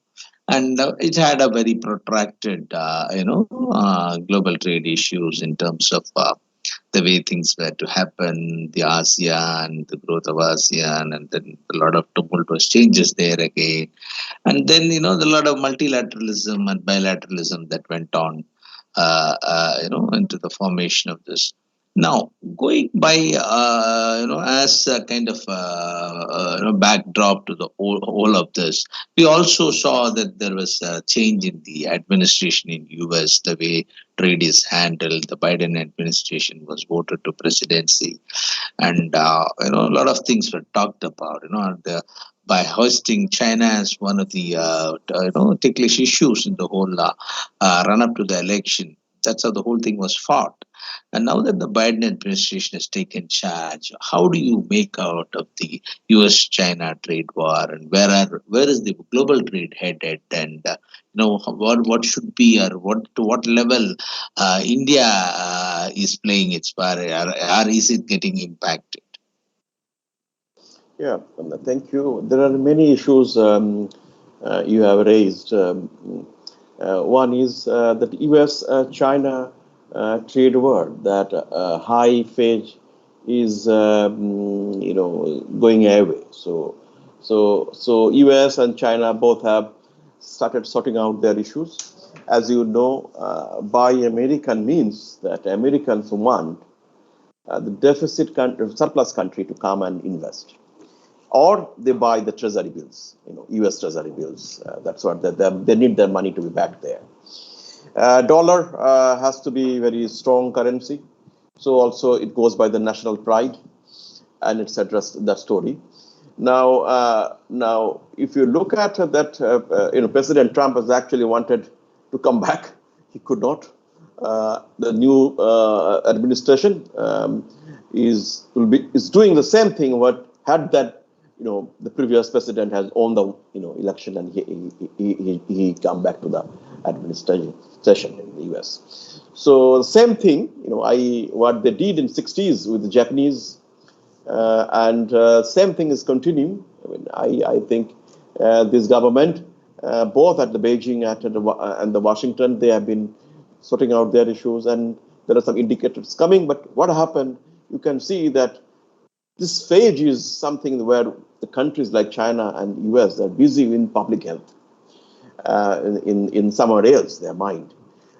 [SPEAKER 1] And it had a very protracted, global trade issues in terms of the way things were to happen, the ASEAN, the growth of ASEAN, and then a lot of tumultuous changes there again. And then, the lot of multilateralism and bilateralism that went on, into the formation of this. Now, going by, as a kind of backdrop to the whole of this, we also saw that there was a change in the administration in US, the way trade is handled. The Biden administration was voted to presidency, and a lot of things were talked about. By hosting China as one of the ticklish issues in the whole run up to the election. That's how the whole thing was fought. And now that the Biden administration has taken charge, how do you make out of the U.S.-China trade war, and where is the global trade headed, and what should be, or to what level India is playing its part, or is it getting impacted?
[SPEAKER 4] Yeah, thank you. There are many issues you have raised. One is that U.S.-China trade war, that high phase is going away. So U.S. and China both have started sorting out their issues. As you know, buy American means that Americans want the deficit country, surplus country to come and invest. Or they buy the treasury bills, U.S. treasury bills. That's what they need their money to be back there. Dollar has to be very strong currency. So also it goes by the national pride, and it's addressed that story. Now, if you look at that, President Trump has actually wanted to come back. He could not. The new administration is doing the same thing. What had that, the previous president has won the election, and he come back to the administration in the U.S. So same thing, what they did in 60s with the Japanese. And same thing is continuing. I think this government, both at the Beijing and the Washington, they have been sorting out their issues, and there are some indicators coming. But what happened? You can see that this phase is something where the countries like China and US are busy in public health, in somewhere else, their mind.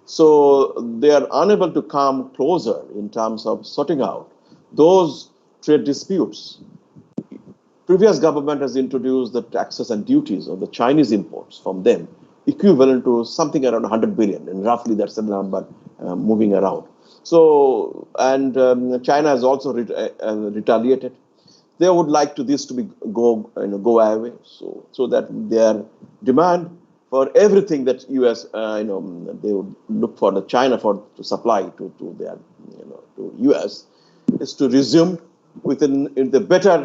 [SPEAKER 4] So they are unable to come closer in terms of sorting out those trade disputes. Previous government has introduced the taxes and duties of the Chinese imports from them, equivalent to something around 100 billion, and roughly that's the number moving around. So, and China has also retaliated. They would like this to go away, so that their demand for everything that U.S. They would look for the China to supply to their to U.S. is to resume with the better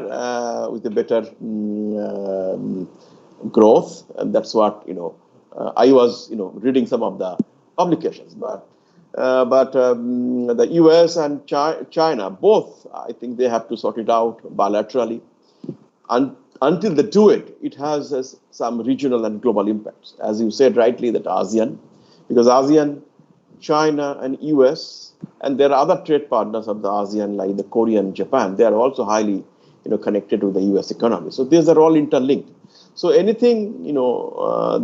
[SPEAKER 4] growth, and that's what I was reading some of the publications, but the U.S. and China both, I think they have to sort it out bilaterally. And until they do it, it has some regional and global impacts. As you said rightly, that ASEAN, because ASEAN, China, and U.S. and there are other trade partners of the ASEAN like the Korea and Japan. They are also highly connected to the U.S. economy. So these are all interlinked. So anything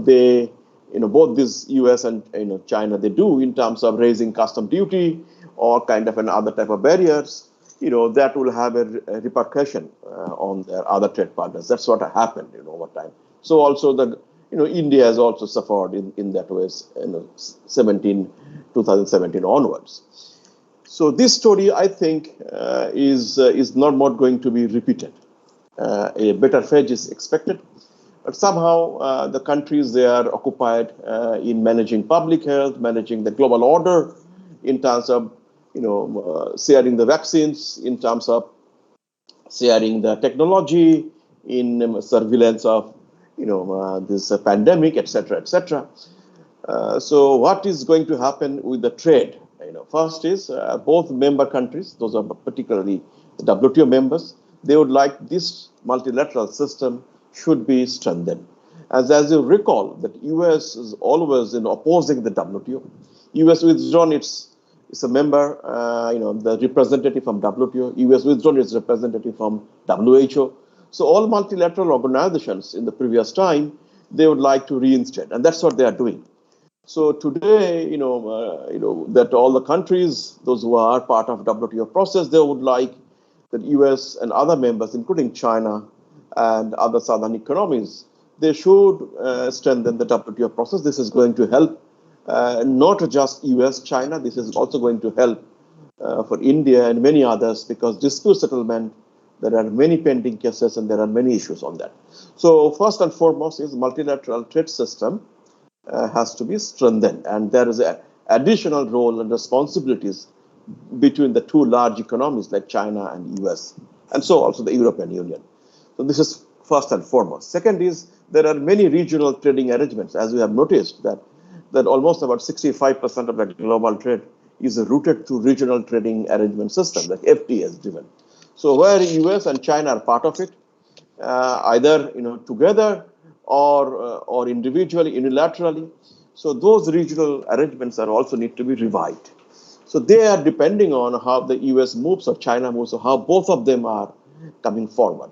[SPEAKER 4] they both this U.S. and China they do in terms of raising custom duty or kind of other type of barriers, that will have a repercussion on their other trade partners. That's what happened over time. So also India has also suffered in that way, 2017 onwards. So this story, I think, is not going to be repeated. A better phase is expected. But somehow the countries, they are occupied in managing public health, managing the global order, in terms of sharing the vaccines, in terms of sharing the technology, in surveillance of this pandemic, etc., etc. So what is going to happen with the trade? First is both member countries, those are particularly the WTO members, they would like this multilateral system should be strengthened. As you recall, that U.S. is always opposing the WTO. U.S. withdrawn its a member, the representative from WTO. U.S. withdrawn its representative from WHO. So all multilateral organizations in the previous time, they would like to reinstate, and that's what they are doing. So today, that all the countries, those who are part of WTO process, they would like that U.S. and other members, including China and other southern economies, they should strengthen the WTO process. This is going to help not just U.S., China. This is also going to help for India and many others, because dispute settlement, there are many pending cases and there are many issues on that. So first and foremost is multilateral trade system has to be strengthened, and there is an additional role and responsibilities between the two large economies like China and US, and so also the European Union. So this is first and foremost. Second is there are many regional trading arrangements, as we have noticed that almost about 65% of the global trade is rooted through regional trading arrangement system, like FTA is driven. So where US and China are part of it, either together or individually, unilaterally. So those regional arrangements are also need to be revived. So they are depending on how the US moves or China moves, or how both of them are coming forward.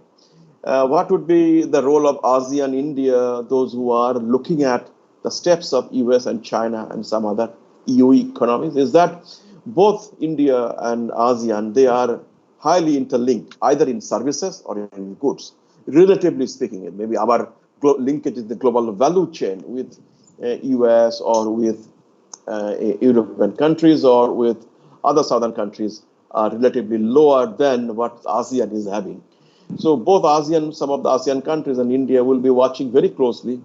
[SPEAKER 4] What would be the role of ASEAN, India, those who are looking at the steps of US and China and some other EU economies, is that both India and ASEAN, they are highly interlinked, either in services or in goods. Relatively speaking, maybe our linkage in the global value chain with US or with European countries or with other southern countries are relatively lower than what ASEAN is having. So both ASEAN, some of the ASEAN countries and India will be watching very closely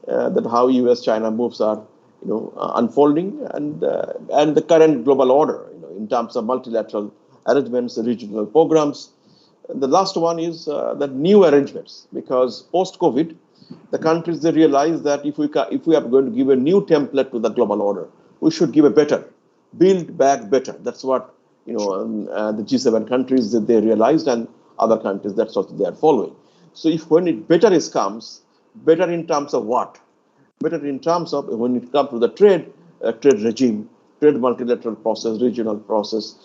[SPEAKER 4] that how US-China moves are, unfolding, and the current global order, in terms of multilateral arrangements, regional programs. The last one is the new arrangements, because post-COVID, the countries, they realize that if we are going to give a new template to the global order, we should give a better, build back better. That's what the G7 countries that they realized, and other countries that's what they are following. So if when it better is comes, better in terms of what? Better in terms of when it comes to the trade regime, trade multilateral process, regional process,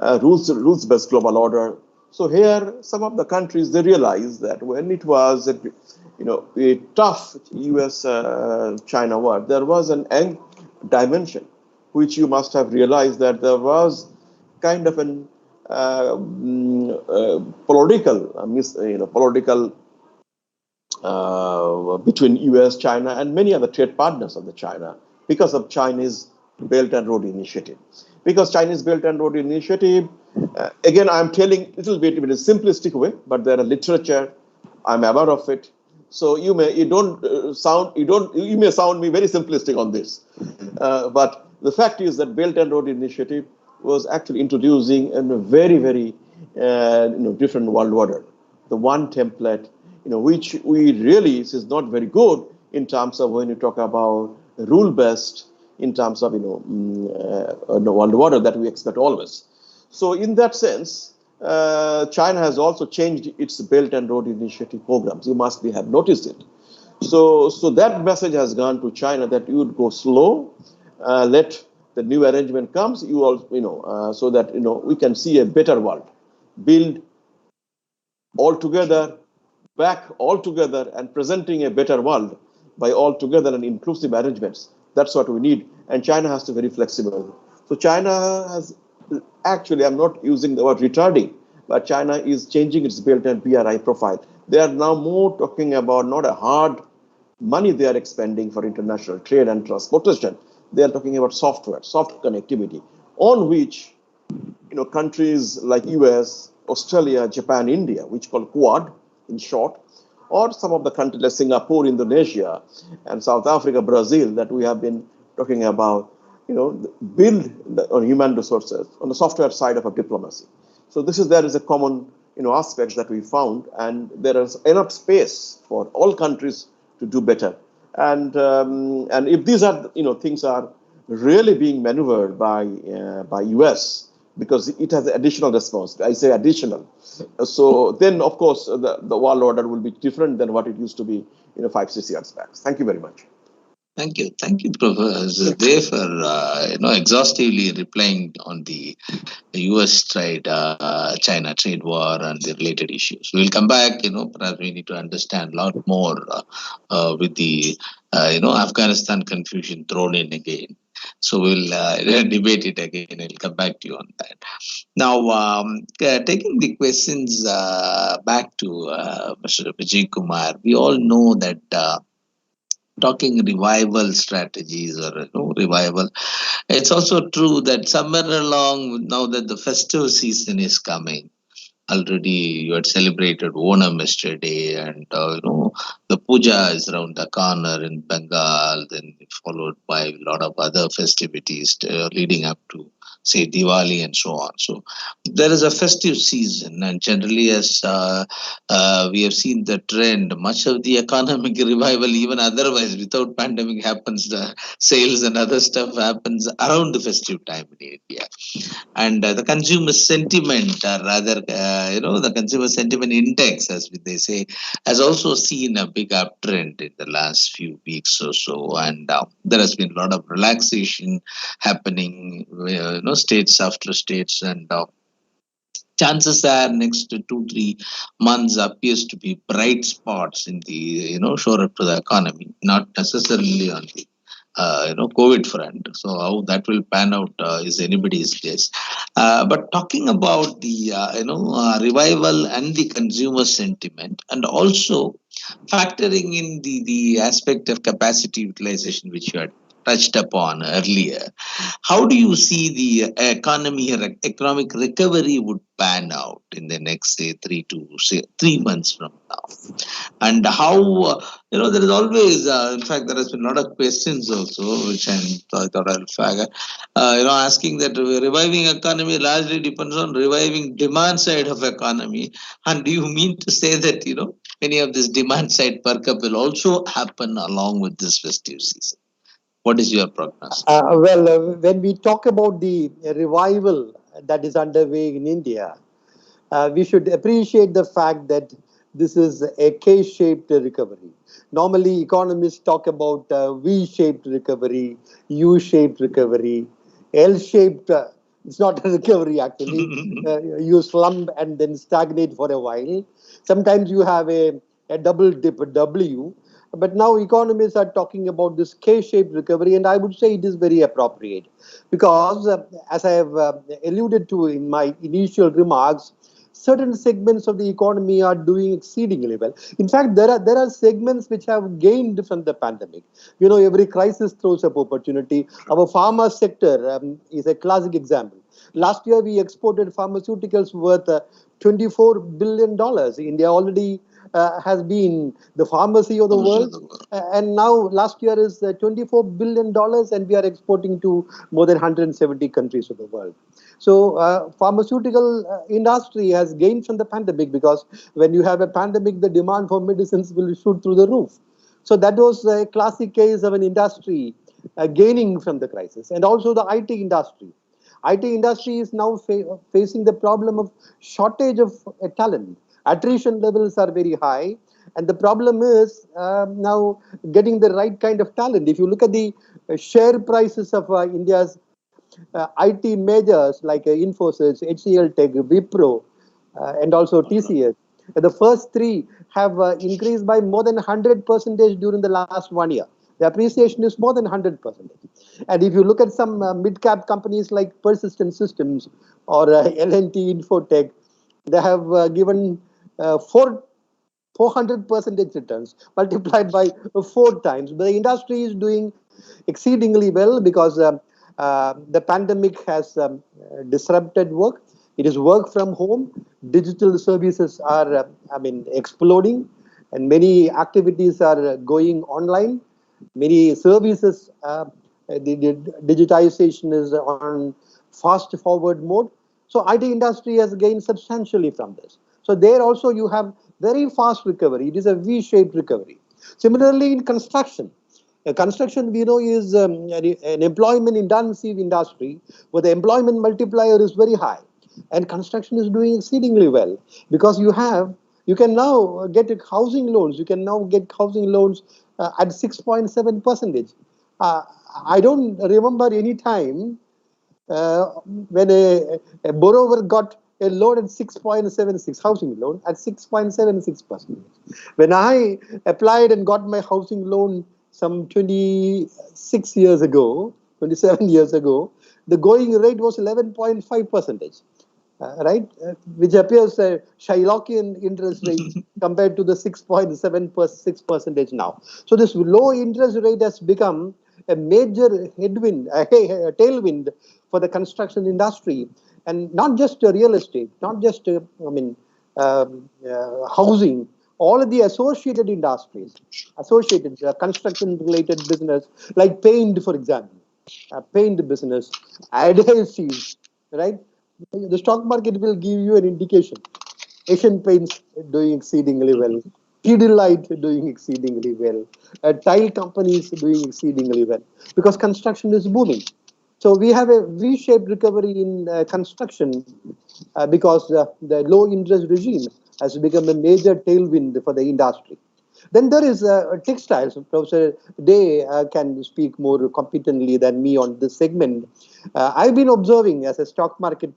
[SPEAKER 4] rules-based global order. So here, some of the countries, they realize that when it was a tough U.S.-China war, there was an dimension which you must have realized that there was kind of an political between US, China, and many other trade partners of the China because of Chinese Belt and Road Initiative. Because Chinese Belt and Road Initiative, again, I'm telling a little bit in a simplistic way, but there are literature, I'm aware of it. So you may sound me very simplistic on this, but the fact is that Belt and Road Initiative was actually introducing a very, very different world order, the one template, which we really is not very good in terms of when you talk about rule-based, in terms of the world order that we expect always. So in that sense, China has also changed its Belt and Road Initiative programs. You must have noticed it. So that message has gone to China that you would go slow, let the new arrangement comes. You all, so that we can see a better world, build all together, back all together, and presenting a better world by all together and inclusive arrangements. That's what we need. And China has to be very flexible. So China has actually, I'm not using the word retarding, but China is changing its Belt and BRI profile. They are now more talking about not a hard money they are expending for international trade and transportation. They are talking about software, soft connectivity, on which countries like US, Australia, Japan, India, which called Quad in short, or some of the countries like Singapore, Indonesia, and South Africa, Brazil, that we have been talking about, build on human resources on the software side of a diplomacy. So there is a common aspect that we found, and there is enough space for all countries to do better. And if these are things are really being maneuvered by US, because it has additional response. I say additional. So then, of course, the world order will be different than what it used to be 5-6 years back. Thank you very much.
[SPEAKER 1] Thank you, Professor Dev, for exhaustively replying on the U.S. trade, China trade war, and the related issues. We'll come back. Perhaps we need to understand a lot more with the Afghanistan confusion thrown in again. So we'll debate it again. I'll come back to you on that. Now, taking the questions back to Mr. Vijay Kumar, we all know that. Talking revival strategies or revival, it's also true that somewhere along, now that the festive season is coming, already you had celebrated Onam yesterday, and the puja is around the corner in Bengal, then followed by a lot of other festivities leading up to, say, Diwali and so on. So there is a festive season, and generally, as we have seen the trend, much of the economic revival, even otherwise, without pandemic happens, the sales and other stuff happens around the festive time in India. And the consumer sentiment, or rather, the consumer sentiment index, as they say, has also seen a big uptrend in the last few weeks or so. And there has been a lot of relaxation happening, states after states, and chances are next 2-3 months appears to be bright spots in the shore up to the economy, not necessarily on the COVID front. So how that will pan out is anybody's guess. But talking about the revival and the consumer sentiment, and also factoring in the aspect of capacity utilization, which you had touched upon earlier, how do you see the economic recovery would pan out in the next, say, 3 months from now? And how, there is always, in fact, there has been a lot of questions also, which I thought I'll flag, asking that reviving economy largely depends on reviving demand side of economy. And do you mean to say that, many of this demand side perk-up will also happen along with this festive season? What is your prognosis?
[SPEAKER 2] When we talk about the revival that is underway in India, we should appreciate the fact that this is a K-shaped recovery. Normally, economists talk about V-shaped recovery, U-shaped recovery, L-shaped. It's not a recovery actually. You slump and then stagnate for a while. Sometimes you have a double dip, a W. But now economists are talking about this K-shaped recovery, and I would say it is very appropriate because, as I have alluded to in my initial remarks, certain segments of the economy are doing exceedingly well. In fact, there are segments which have gained from the pandemic. Every crisis throws up opportunity. Our pharma sector is a classic example. Last year, we exported pharmaceuticals worth $24 billion. India already has been the pharmacy of the world. And now last year is $24 billion and we are exporting to more than 170 countries of the world. So pharmaceutical industry has gained from the pandemic because when you have a pandemic, the demand for medicines will shoot through the roof. So that was a classic case of an industry gaining from the crisis. And also the IT industry. IT industry is now facing the problem of shortage of talent. Attrition levels are very high. And the problem is now getting the right kind of talent. If you look at the share prices of India's IT majors like Infosys, HCL Tech, Wipro, and also TCS, the first three have increased by more than 100% during the last 1 year. The appreciation is more than 100%. And if you look at some mid-cap companies like Persistent Systems or L&T Infotech, they have given 400% returns multiplied by 4 times. But the industry is doing exceedingly well because the pandemic has disrupted work. It is work from home. Digital services are, exploding, and many activities are going online. Many services, the digitization is on fast forward mode. So IT industry has gained substantially from this. So there also you have very fast recovery. It is a V-shaped recovery. Similarly in construction. Construction, we know, is an employment intensive industry where the employment multiplier is very high. And construction is doing exceedingly well because you can now get housing loans. You can now get housing loans at 6.7%. I don't remember any time when a borrower got a loan at 6.76, housing loan at 6.76%. When I applied and got my housing loan some 26 years ago, 27 years ago, the going rate was 11.5%. Right, which appears a Shylockian interest rate compared to the 6.76% now. So this low interest rate has become a major headwind, a tailwind for the construction industry, and not just real estate, not just housing. All of the associated industries, associated construction-related business, like paint, for example, paint business, adhesives, right? The stock market will give you an indication. Asian Paints doing exceedingly well. Pidilite doing exceedingly well. Tile companies doing exceedingly well because construction is booming. So we have a V-shaped recovery in construction because the low interest regime has become a major tailwind for the industry. Then there is textiles. Professor Day can speak more competently than me on this segment. I've been observing as a stock market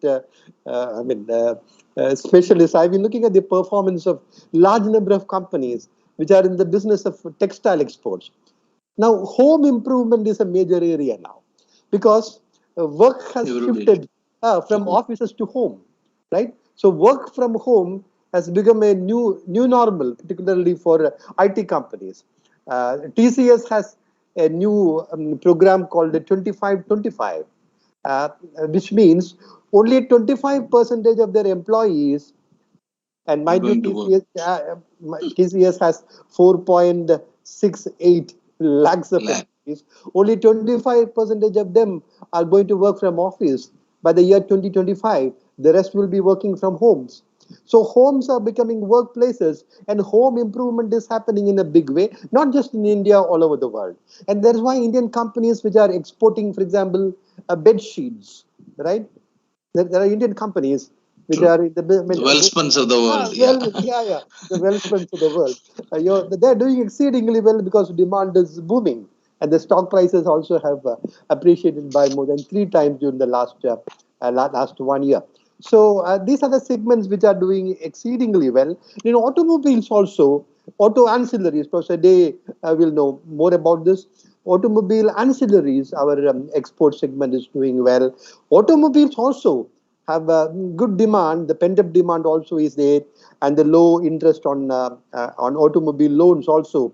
[SPEAKER 2] specialist. I've been looking at the performance of large number of companies which are in the business of textile exports. Now, home improvement is a major area now because work has shifted from offices to home, right? So work from home has become a new normal, particularly for IT companies. TCS has a new program called the 25-25, uh, which means only 25% of their employees, and mind you, TCS has 4.68 lakhs of employees. Only 25% of them are going to work from office by the year 2025. The rest will be working from homes. So homes are becoming workplaces, and home improvement is happening in a big way, not just in India, all over the world. And that is why Indian companies which are exporting, for example, bed sheets, right? There are Indian companies which are in the
[SPEAKER 1] wellspuns of the world.
[SPEAKER 2] the wellspuns of the world. They're doing exceedingly well because demand is booming, and the stock prices also have appreciated by more than 3 times during the last 1 year. So these are the segments which are doing exceedingly well. In automobiles also, auto ancillaries. Professor Day will know more about this. Automobile ancillaries, our export segment is doing well. Automobiles also have good demand. The pent-up demand also is there, and the low interest on automobile loans also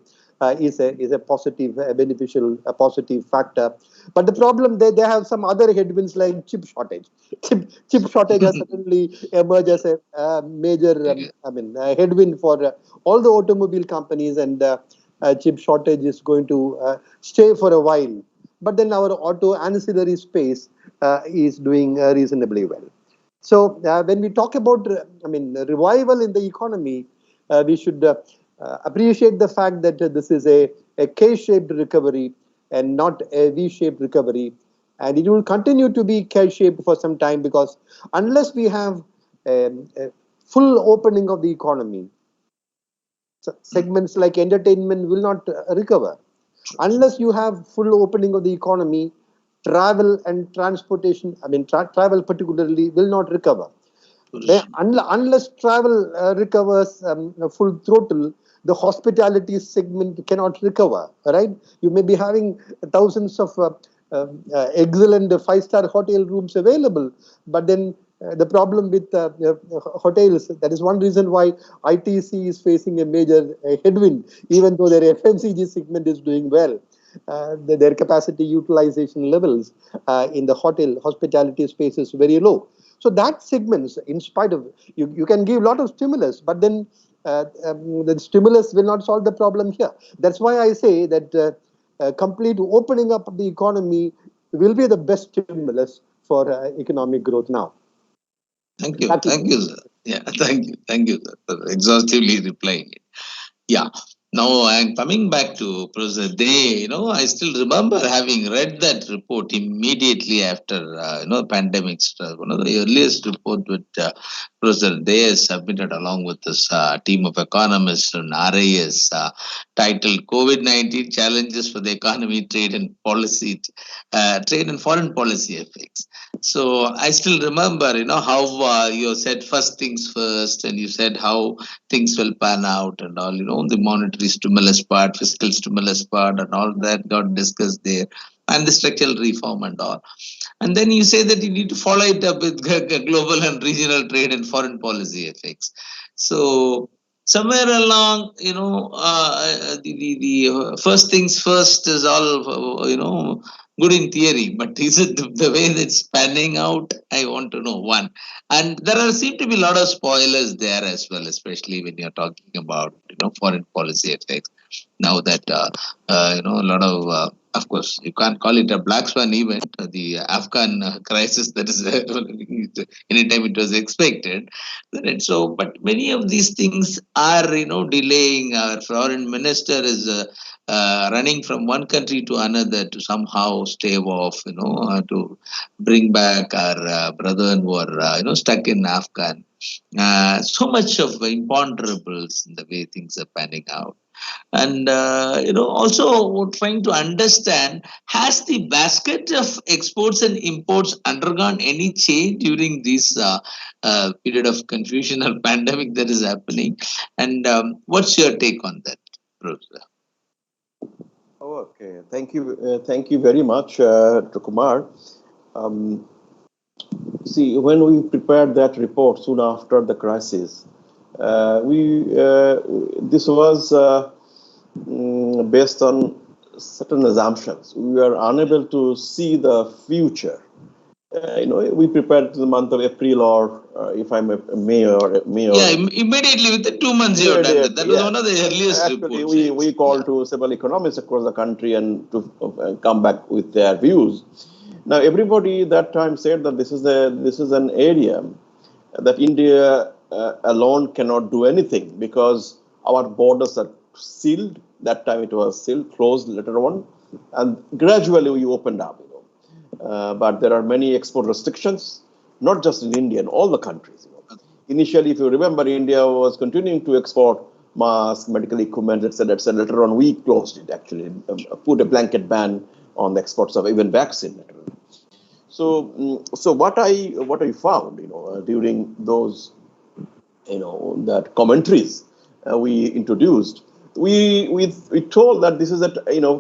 [SPEAKER 2] is a positive, beneficial, a positive factor. But the problem they have some other headwinds like chip shortage. Chip shortage has suddenly emerged as a major, headwind for all the automobile companies, and chip shortage is going to stay for a while. But then our auto ancillary space is doing reasonably well. So when we talk about, revival in the economy, we should appreciate the fact that this is a K-shaped recovery and not a V-shaped recovery. And it will continue to be K-shaped for some time, because unless we have a full opening of the economy, segments like entertainment will not recover. Unless you have full opening of the economy, travel and transportation, travel particularly, will not recover. Unless travel recovers full throttle, the hospitality segment cannot recover, right? You may be having thousands of excellent five-star hotel rooms available, but then the problem with hotels, that is one reason why ITC is facing a major headwind, even though their FMCG segment is doing well. Their capacity utilization levels in the hospitality space is very low. So that segments, in spite of, you can give a lot of stimulus, but then the stimulus will not solve the problem here. That's why I say that complete opening up of the economy will be the best stimulus for economic growth now.
[SPEAKER 1] Thank you, sir. Yeah, thank you, sir, for exhaustively replying. Yeah. Now I'm coming back to Professor Day. I still remember having read that report immediately after, pandemic struck. One of the earliest report which Professor Day has submitted along with this team of economists and RIS, titled COVID-19 Challenges for the Economy, Trade and Foreign Policy Effects. So I still remember, how you said first things first, and you said how things will pan out and all, the monetary stimulus part, fiscal stimulus part, and all that got discussed there, and the structural reform and all. And then you say that you need to follow it up with global and regional trade and foreign policy effects. So somewhere along, the first things first is all, good in theory, but is it the way that's panning out? I want to know, one. And there seem to be a lot of spoilers there as well, especially when you're talking about, foreign policy effects. Now that, a lot of course, you can't call it a black swan event, the Afghan crisis that is anytime it was expected. Right? So, but many of these things are, delaying. Our foreign minister is running from one country to another to somehow stave off, to bring back our brethren who are, stuck in Afghan. So much of imponderables in the way things are panning out. And, also trying to understand, has the basket of exports and imports undergone any change during this period of confusion or pandemic that is happening? And what's your take on that, Professor?
[SPEAKER 4] Okay, thank you very much, Dr. Kumar. Um, See, when we prepared that report soon after the crisis, we this was based on certain assumptions. We were unable to see the future. We prepared to the month of April or if I'm a May or May
[SPEAKER 1] Yeah,
[SPEAKER 4] or
[SPEAKER 1] immediately within 2 months you have done that. That
[SPEAKER 4] immediately,
[SPEAKER 1] was
[SPEAKER 4] yeah.
[SPEAKER 1] one of the earliest
[SPEAKER 4] Actually,
[SPEAKER 1] reports.
[SPEAKER 4] we
[SPEAKER 1] Yeah.
[SPEAKER 4] called to several economists across the country and to come back with their views. Now, everybody that time said that this is an area that India alone cannot do anything because our borders are sealed. That time it was sealed, closed later on, and gradually we opened up. But there are many export restrictions, not just in India, in all the countries. Initially, if you remember, India was continuing to export masks, medical equipment, etc., etc. Later on, we closed it actually, put a blanket ban on the exports of even vaccine. So what I found, during those, that commentaries we introduced, we told that this is that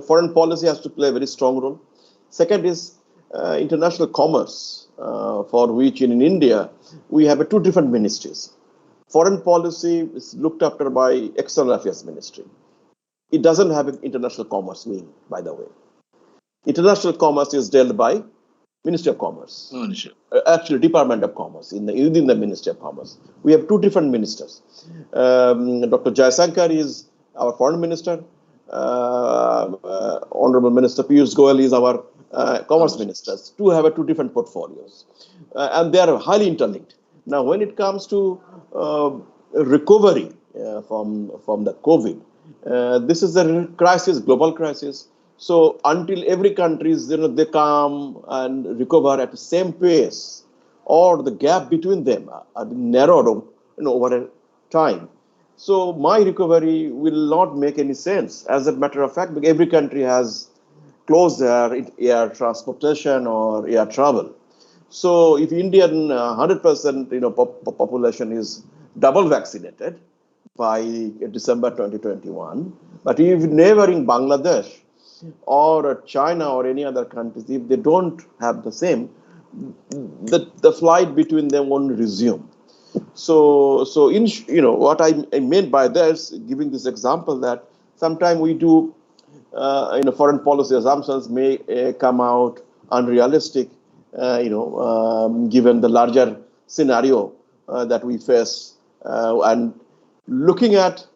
[SPEAKER 4] foreign policy has to play a very strong role. Second is international commerce, for which in India we have two different ministries. Foreign policy is looked after by External Affairs Ministry. It doesn't have an international commerce wing, by the way. International commerce is dealt by Ministry of Commerce.
[SPEAKER 1] No issue.
[SPEAKER 4] Actually, Department of Commerce within the Ministry of Commerce. We have two different ministers. Dr. Jayasankar is our foreign minister. Honorable Minister Piyush Goyal is our commerce ministers. Two have two different portfolios, and they are highly interlinked. Now, when it comes to recovery from the COVID, this is a crisis, global crisis. So until every country is, they come and recover at the same pace, or the gap between them are narrowed, over a time. So my recovery will not make any sense. As a matter of fact, because every country has closed their air transportation or air travel. So if Indian 100% population is double vaccinated by December 2021, but if neighboring Bangladesh or China or any other countries, if they don't have the same, the flight between them won't resume. So in what I meant by this, giving this example, that sometimes we do foreign policy assumptions may come out unrealistic, given the larger scenario that we face, and looking at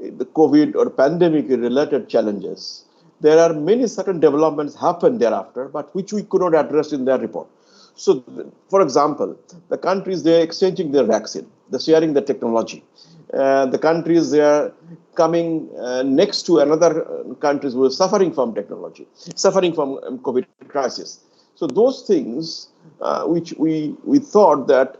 [SPEAKER 4] the COVID or pandemic related challenges. There are many certain developments happened thereafter, but which we could not address in their report. So, for example, the countries, they're exchanging their vaccine, they're sharing the technology. The countries, they are coming next to another countries who are suffering from technology, suffering from COVID crisis. So those things, which we thought that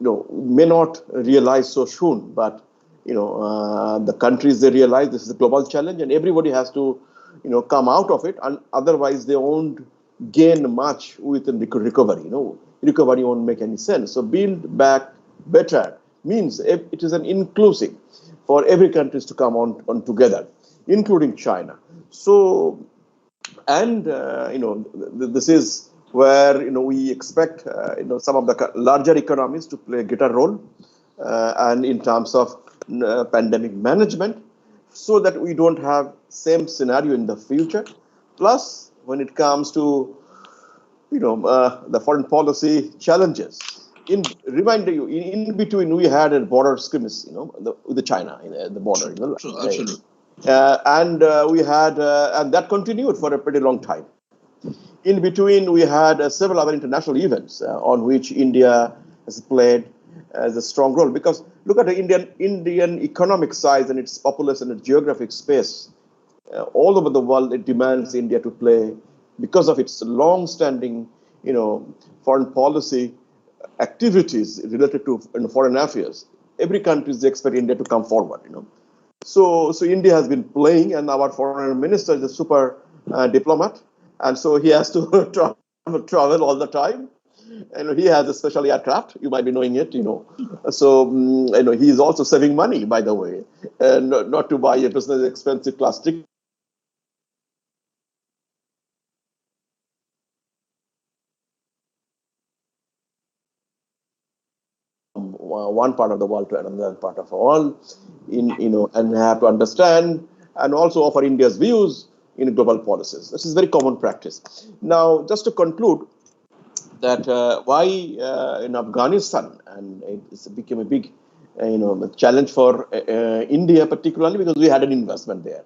[SPEAKER 4] may not realize so soon, but the countries, they realize this is a global challenge, and everybody has to come out of it, and otherwise they won't gain much with the recovery. Recovery won't make any sense. So build back better means it is an inclusive for every countries to come on together, including China. So, and this is where we expect some of the larger economies to play a greater role, and in terms of pandemic management, so that we don't have same scenario in the future. Plus, when it comes to the foreign policy challenges, remind you, in between we had a border skirmish, with the China in the border,
[SPEAKER 1] True, absolutely.
[SPEAKER 4] and we had, and that continued for a pretty long time. In between, we had several other international events on which India has played as a strong role. Because look at the Indian economic size and its population and geographic space. All over the world, it demands India to play, because of its long-standing, foreign policy activities related to foreign affairs. Every country is expect India to come forward. So India has been playing, and our foreign minister is a super diplomat, and so he has to travel all the time. And he has a special aircraft. You might be knowing it, So he is also saving money, by the way, and not to buy a business expensive class ticket. one part of the world to another part of the world, and have to understand and also offer India's views in global policies. This is very common practice. Now, just to conclude, that why in Afghanistan, and it became a big challenge for India particularly because we had an investment there,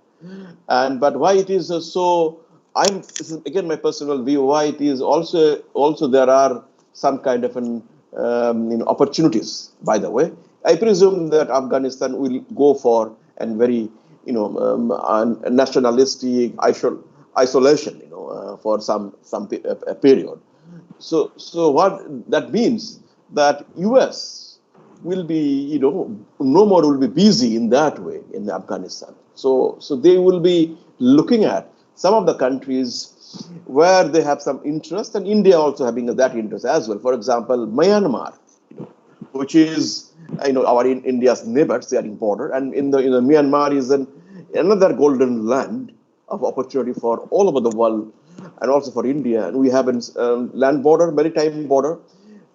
[SPEAKER 4] but why it is so. This is again my personal view. Why it is also there are some kind of an opportunities. By the way, I presume that Afghanistan will go for and very nationalistic isolation for some period. So what that means that US will be, no more will be busy in that way in Afghanistan. So they will be looking at some of the countries where they have some interest, and India also having that interest as well. For example, Myanmar, which is our India's neighbors, they are border, and in the Myanmar is another golden land of opportunity for all over the world, and also for India. And we have a land border, maritime border,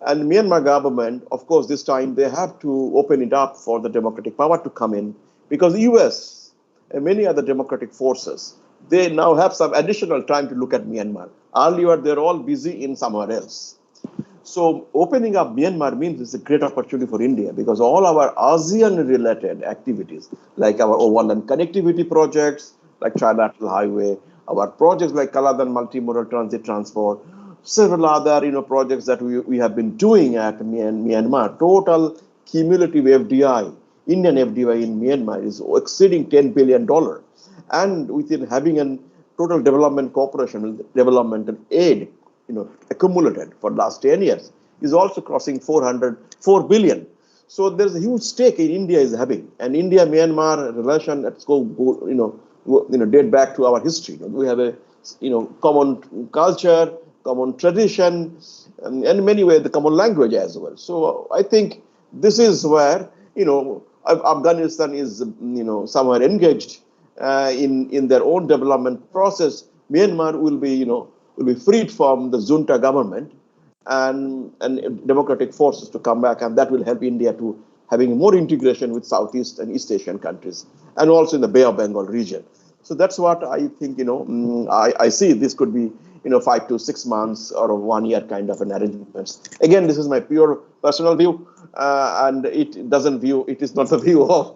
[SPEAKER 4] and Myanmar government, of course, this time they have to open it up for the democratic power to come in, because the US and many other democratic forces, they now have some additional time to look at Myanmar. Earlier, they're all busy in somewhere else. So opening up Myanmar means it's a great opportunity for India, because all our ASEAN-related activities, like our overland connectivity projects, like Trilateral Highway, our projects like Kaladan Multimodal Transit Transport, several other projects that we have been doing at Myanmar. Total cumulative FDI, Indian FDI in Myanmar is exceeding $10 billion. And within having a total development cooperation, developmental aid, accumulated for last 10 years is also crossing 4 billion. So there's a huge stake in India is having, and India-Myanmar relation, let's go, date back to our history. We have a, common culture, common tradition, and in many ways the common language as well. So I think this is where, Afghanistan is, somewhere engaged in their own development process. Myanmar will be freed from the junta government and democratic forces to come back, and that will help India to having more integration with Southeast and East Asian countries, and also in the Bay of Bengal region. So that's what I think. I see this could be 5 to 6 months or a 1 year kind of an arrangement. Again, this is my pure personal view, and it is not the view of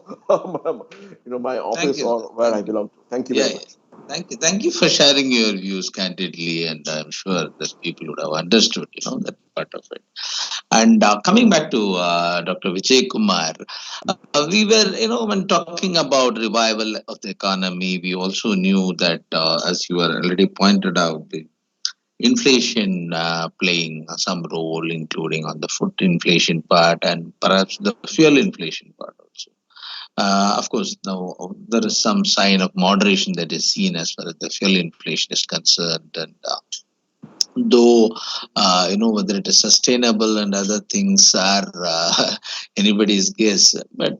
[SPEAKER 4] my office or where I belong to. Thank you very much.
[SPEAKER 1] Thank you for sharing your views candidly, and I'm sure that people would have understood, that part of it. And coming back to Dr. Vijay Kumar, we were, when talking about revival of the economy, we also knew that, as you were already pointed out, the inflation playing some role, including on the food inflation part and perhaps the fuel inflation part also. Of course, now there is some sign of moderation that is seen as far as the fuel inflation is concerned, and though whether it is sustainable and other things are anybody's guess, but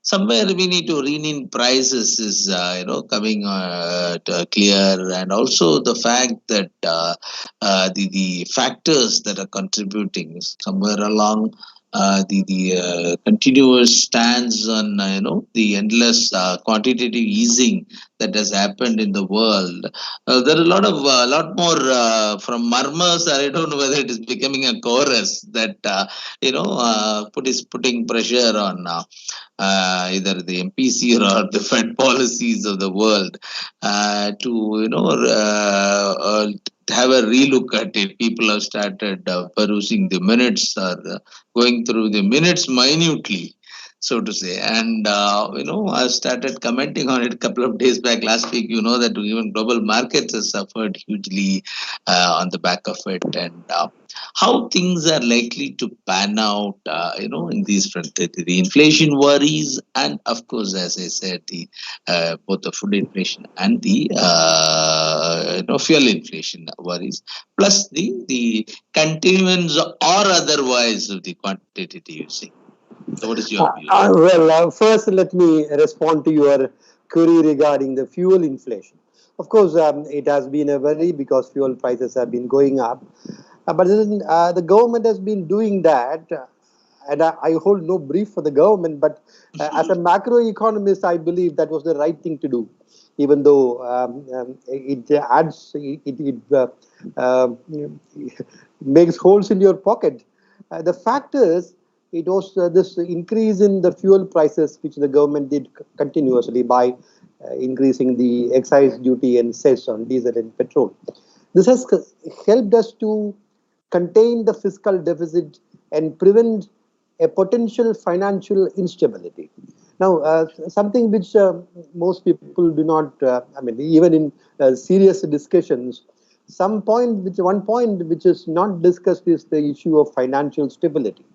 [SPEAKER 1] somewhere we need to rein in prices is coming clear, and also the fact that the factors that are contributing somewhere along the continuous stance on the endless quantitative easing that has happened in the world. There are a lot more from murmurs. I don't know whether it is becoming a chorus that is putting pressure on either the MPC or the Fed policies of the world to have a relook at it. People have started perusing the minutes or going through the minutes minutely, so to say. And, I started commenting on it a couple of days back last week. That even global markets have suffered hugely on the back of it. And how things are likely to pan out, in these fronts, the inflation worries, and of course, as I said, the both the food inflation and the fuel inflation worries, plus the continuance or otherwise of the quantitative easing. So what is your view?
[SPEAKER 2] First, let me respond to your query regarding the fuel inflation. Of course, it has been a worry because fuel prices have been going up. But then, the government has been doing that and I hold no brief for the government, but as a macroeconomist, I believe that was the right thing to do, even though it adds, uh, makes holes in your pocket. The fact is, it was this increase in the fuel prices, which the government did continuously by increasing the excise duty and cess on diesel and petrol. This has helped us to contain the fiscal deficit and prevent a potential financial instability. Now, something which most people do not, I mean, even in serious discussions, one point which is not discussed is the issue of financial stability.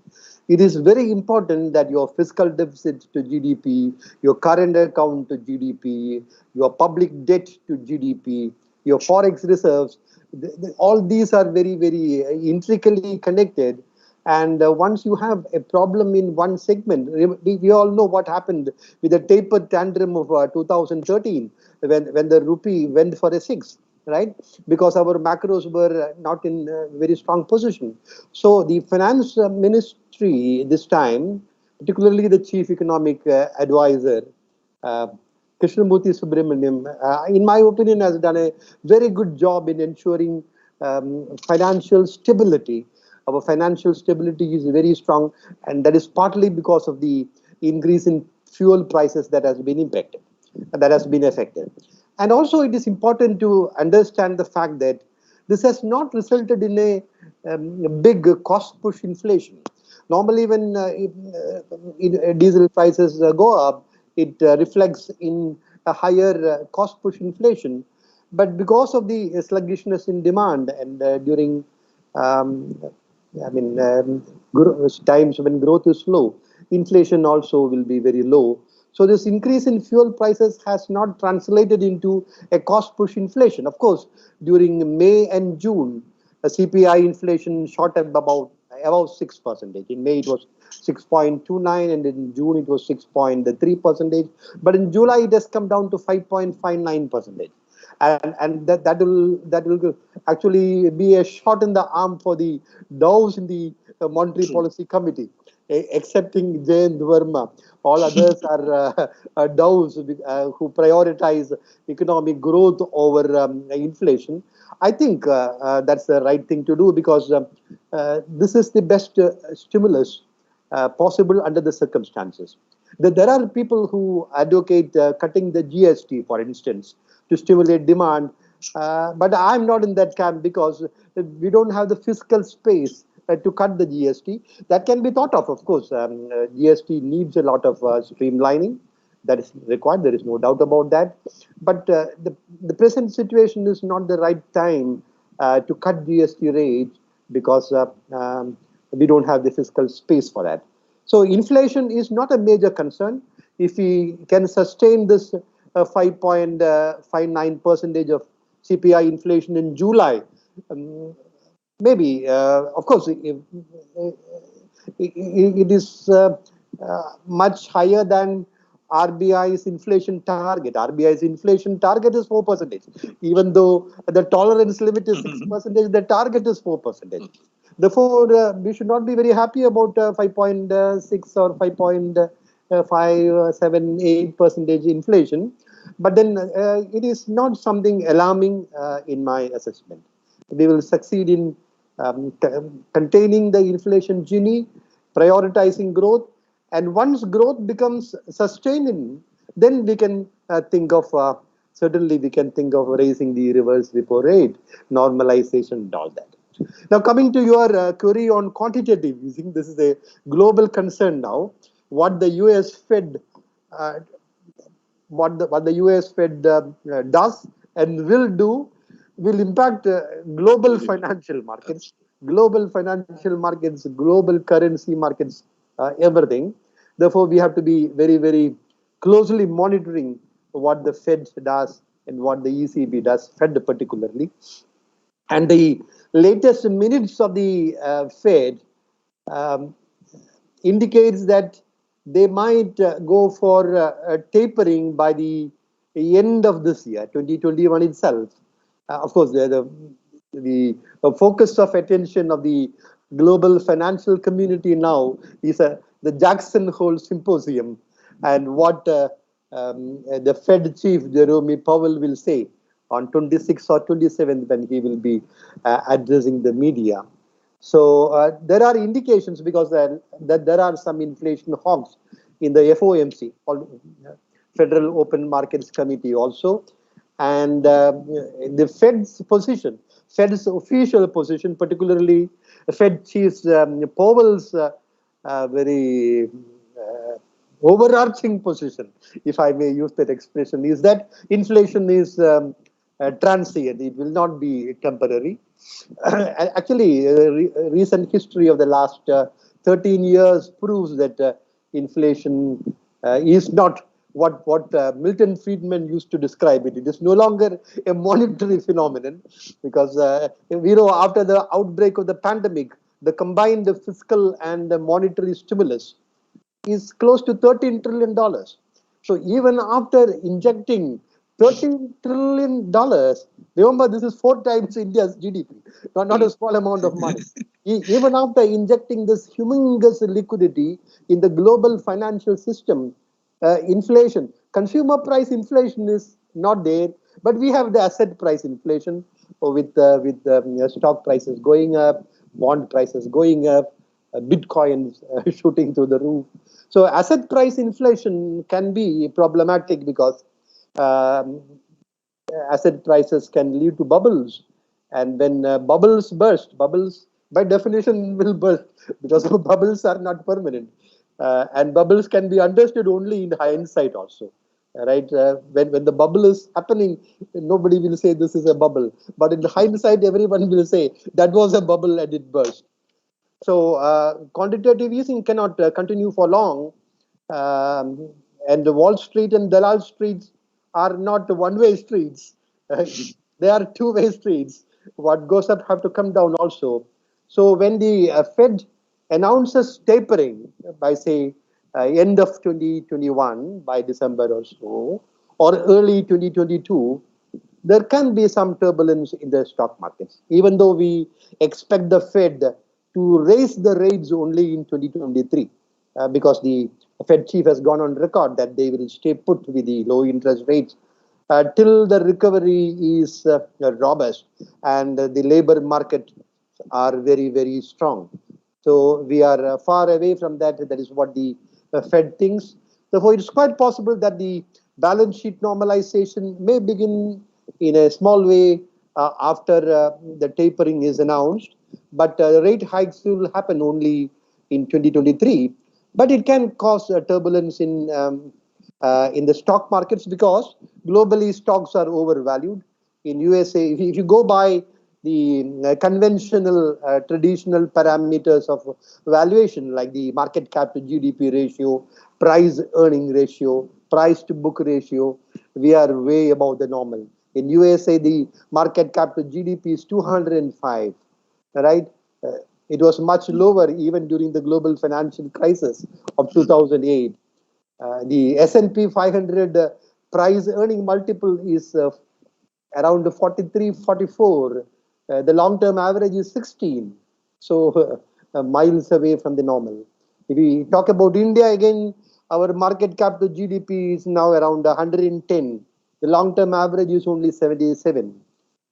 [SPEAKER 2] It is very important that your fiscal deficit to GDP, your current account to GDP, your public debt to GDP, your forex reserves, all these are very, very intricately connected. And once you have a problem in one segment, we all know what happened with the taper tantrum of 2013 when the rupee went for a 6, right? Because our macros were not in a very strong position. So the finance ministry this time, particularly the chief economic advisor, uh, Krishnamurthy Subramaniam, in my opinion, has done a very good job in ensuring financial stability. Our financial stability is very strong, and that is partly because of the increase in fuel prices that has been impacted, that has been affected. And also, it is important to understand the fact that this has not resulted in a big cost push inflation. Normally, when diesel prices go up, it reflects in a higher cost push inflation. But because of the sluggishness in demand and during um, I mean, times when growth is low, inflation also will be very low. So this increase in fuel prices has not translated into a cost push inflation. Of course, during May and June, CPI inflation shot up about 6%. In May it was 6.29, and in June it was 6.3%. But in July it has come down to 5.59%. And that will actually be a shot in the arm for the doves in the Monetary Policy Committee, excepting Jayant Verma. All others are doves who prioritize economic growth over inflation. I think that's the right thing to do, because this is the best stimulus possible under the circumstances. There are people who advocate cutting the GST, for instance, to stimulate demand. But I'm not in that camp, because we don't have the fiscal space to cut the GST. That can be thought of course. GST needs a lot of streamlining. That is required. There is no doubt about that. But the present situation is not the right time to cut GST rates, because we don't have the fiscal space for that. So inflation is not a major concern. If we can sustain this 5.59% of CPI inflation in July, maybe, of course, it is much higher than RBI's inflation target. RBI's inflation target is 4%. Even though the tolerance limit is 6%, the target is 4%. Therefore, we should not be very happy about 5.6 or 5.578% inflation. But then it is not something alarming in my assessment. We will succeed in containing the inflation genie, prioritizing growth, and once growth becomes sustaining, then we can certainly we can think of raising the reverse repo rate, normalization, and all that. Now, coming to your query on quantitative easing, this is a global concern now. What the US Fed what the US Fed does and will do will impact global financial markets, global currency markets, everything. Therefore, we have to be very, very closely monitoring what the Fed does and what the ECB does, Fed particularly. And the latest minutes of the Fed um, indicates that they might go for tapering by the end of this year, 2021 itself. Of course, the focus of attention of the global financial community now is the Jackson Hole Symposium, and what the Fed chief Jerome Powell will say on 26th or 27th when he will be addressing the media. So there are indications because that there are some inflation hawks in the FOMC, Federal Open Markets Committee also, and the Fed's position, Fed's official position, particularly Fed Chief Powell's very overarching position, if I may use that expression, is that inflation is transient. It will not be temporary. Actually, recent history of the last 13 years proves that inflation is not what Milton Friedman used to describe it. It is no longer a monetary phenomenon because we know after the outbreak of the pandemic, the combined fiscal and monetary stimulus is close to $13 trillion. So even after injecting $13 trillion, remember this is 4 times India's GDP, not a small amount of money. Even after injecting this humongous liquidity in the global financial system, inflation, consumer price inflation is not there, but we have the asset price inflation with stock prices going up, bond prices going up, Bitcoin shooting through the roof. So asset price inflation can be problematic because um, asset prices can lead to bubbles. And when bubbles burst, bubbles by definition will burst because bubbles are not permanent. And bubbles can be understood only in hindsight also. Right? When the bubble is happening, nobody will say this is a bubble. But in hindsight, everyone will say that was a bubble and it burst. So quantitative easing cannot continue for long. Um, and the Wall Street and Dalal Streets are not one-way streets. They are two-way streets. What goes up have to come down also. So when the Fed announces tapering by say end of 2021 by December or so, or early 2022, there can be some turbulence in the stock markets, even though we expect the Fed to raise the rates only in 2023, because the Fed chief has gone on record that they will stay put with the low interest rates till the recovery is robust and the labor market are very, very strong. So we are far away from that. That is what the Fed thinks. Therefore, it's quite possible that the balance sheet normalization may begin in a small way after the tapering is announced, but rate hikes will happen only in 2023. But it can cause turbulence in the stock markets because globally stocks are overvalued. In USA, if you go by the conventional, traditional parameters of valuation, like the market cap to GDP ratio, price earning ratio, price to book ratio, we are way above the normal. In USA, the market cap to GDP is 205, right? It was much lower even during the global financial crisis of 2008. The S&P 500 price earning multiple is around 43, 44. The long-term average is 16. So miles away from the normal. If we talk about India again, our market cap to GDP is now around 110. The long-term average is only 77.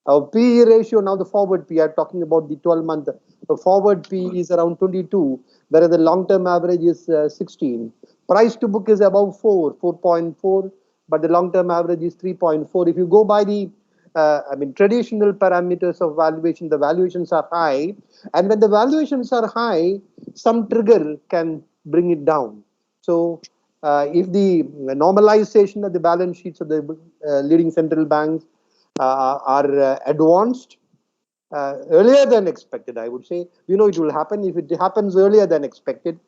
[SPEAKER 2] Our PE ratio, now the forward PE, I'm talking about the 12-month, the forward PE is around 22, whereas the long-term average is 16. Price to book is above 4, 4.4, but the long-term average is 3.4. If you go by the traditional parameters of valuation, the valuations are high. And when the valuations are high, some trigger can bring it down. So if the normalization of the balance sheets of the leading central banks are advanced earlier than expected, I would say, it will happen. If it happens earlier than expected,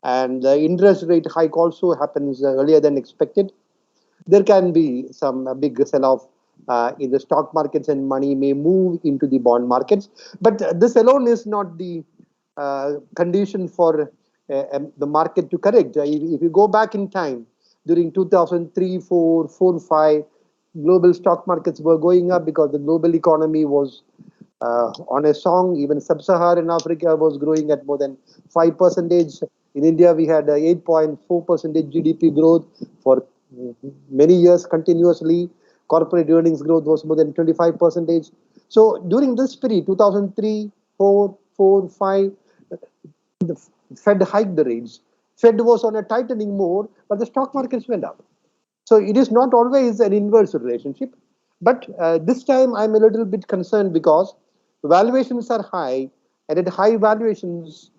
[SPEAKER 2] and the interest rate hike also happens earlier than expected, there can be some big sell-off in the stock markets and money may move into the bond markets. But this alone is not the condition for the market to correct. If you go back in time, during 2003, 4, 4, 5, global stock markets were going up because the global economy was on a song. Even sub-Saharan Africa was growing at more than 5%. In India, we had 8.4% GDP growth for many years continuously. Corporate earnings growth was more than 25%. So during this period, 2003, 4, 4, 5, the Fed hiked the rates. Fed was on a tightening mode, but the stock markets went up. So it is not always an inverse relationship. But this time I'm a little bit concerned because valuations are high, and at high valuations,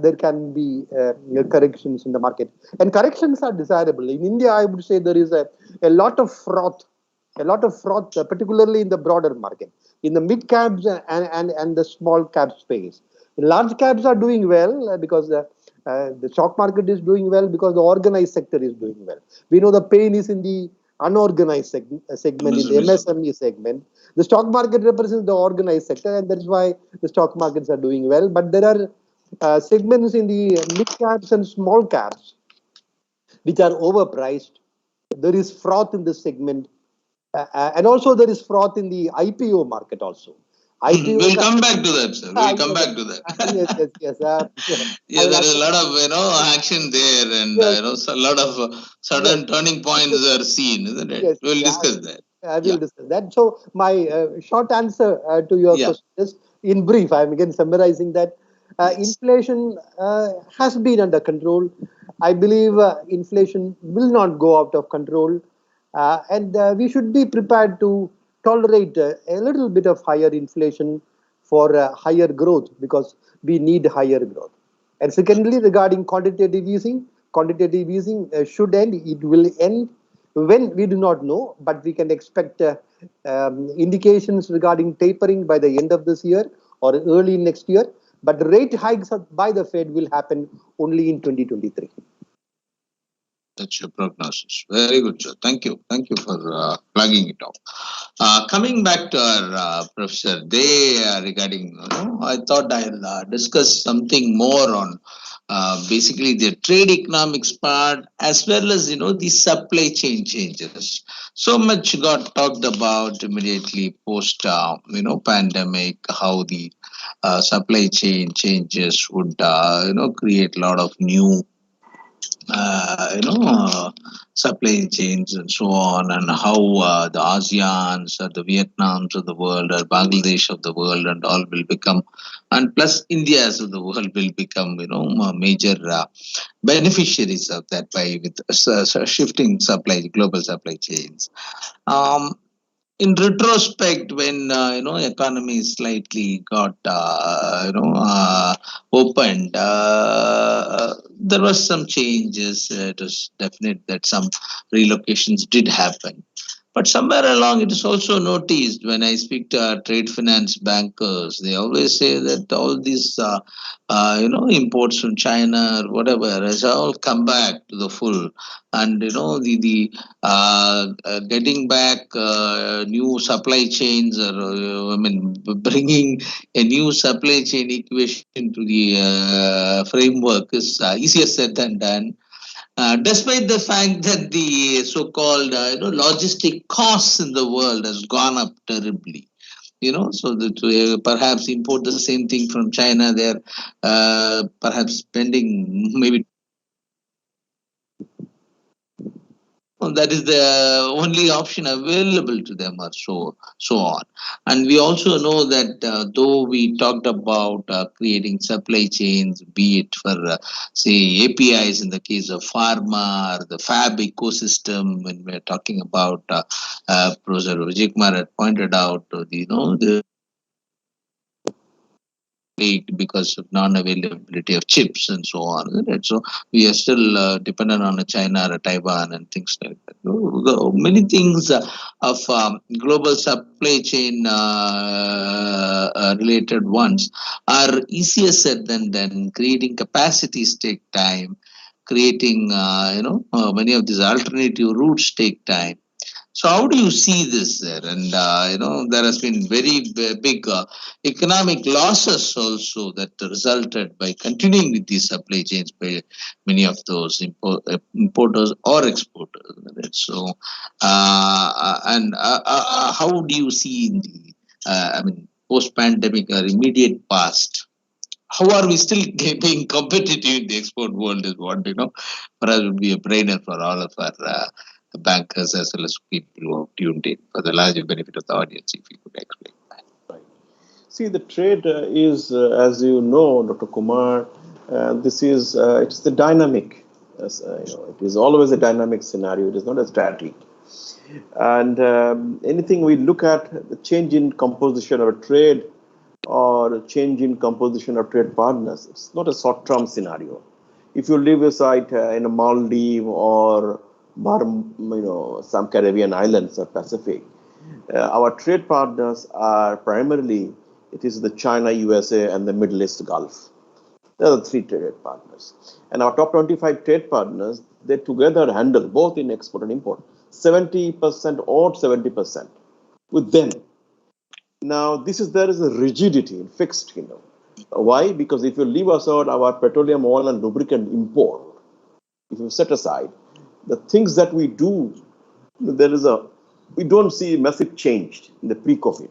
[SPEAKER 2] there can be corrections in the market. And corrections are desirable. In India, I would say there is a lot of froth, particularly in the broader market, in the mid caps and the small cap space. The large caps are doing well because the stock market is doing well because the organized sector is doing well. We know the pain is in the unorganized segment, in the MSME segment. The stock market represents the organized sector, and that's why the stock markets are doing well. But there are segments in the mid caps and small caps which are overpriced. There is froth in this segment, and also there is froth in the IPO market also.
[SPEAKER 1] We'll come back to that, sir. We'll come back to that.
[SPEAKER 2] Yes.
[SPEAKER 1] Yeah, there is a lot of action there, and a lot of sudden turning points are seen, isn't it?
[SPEAKER 2] Yes,
[SPEAKER 1] We'll discuss that.
[SPEAKER 2] I will discuss that. So my short answer to your question is, in brief, I'm again summarizing that inflation has been under control. I believe inflation will not go out of control, and we should be prepared to tolerate a little bit of higher inflation for higher growth, because we need higher growth. And secondly, regarding quantitative easing should end. It will end when we do not know, but we can expect indications regarding tapering by the end of this year or early next year. But rate hikes by the Fed will happen only in 2023.
[SPEAKER 1] That's your prognosis. Very good, sir. Thank you. Thank you for plugging it off. Coming back to our Professor Day regarding, I thought I'll discuss something more on basically the trade economics part, as well as, the supply chain changes. So much got talked about immediately post, pandemic, how the supply chain changes would, create a lot of new supply chains and so on, and how the ASEANs or the Vietnams of the world or Bangladesh of the world and all will become, and plus India's of the world will become, major beneficiaries of that by with shifting global supply chains. In retrospect, when economy slightly got opened, there was some changes. It was definite that some relocations did happen. But somewhere along, it is also noticed when I speak to our trade finance bankers, they always say that all these, imports from China or whatever has all come back to the full, and getting back new supply chains, or bringing a new supply chain equation to the framework is easier said than done. Despite the fact that the so-called logistic costs in the world has gone up terribly, so that perhaps import the same thing from China, they're perhaps spending maybe. That is the only option available to them, or so on. And we also know that though we talked about creating supply chains, be it for say APIs in the case of pharma, or the fab ecosystem, when we're talking about Professor Vijay Kumar had pointed out the because of non-availability of chips and so on. Right? So we are still dependent on a China or a Taiwan and things like that. Many things of global supply chain related ones are easier said than done. Creating capacities take time. Creating many of these alternative routes take time. So how do you see this there? And, there has been very big economic losses also that resulted by continuing with these supply chains by many of those importers or exporters. Right? So, how do you see in the, post-pandemic or immediate past, how are we still being competitive in the export world is what, perhaps would be a brainer for all of our bankers as well as people who have tuned in for the larger benefit of the audience, if you could explain that.
[SPEAKER 4] Right. See, the trade is, as you know, Dr. Kumar, it's the dynamic. It is always a dynamic scenario. It is not a static. And anything we look at, the change in composition of trade or a change in composition of trade partners, it's not a short-term scenario. If you live aside in a Maldives or some Caribbean islands or Pacific, our trade partners are primarily, it is the China, USA, and the Middle East Gulf. There are the three trade partners. And our top 25 trade partners, they together handle both in export and import 70% or 70% with them. Now, there is a rigidity, fixed. Why? Because if you leave aside our petroleum, oil, and lubricant import, if you set aside the things that we do, we don't see massive change in the pre-COVID.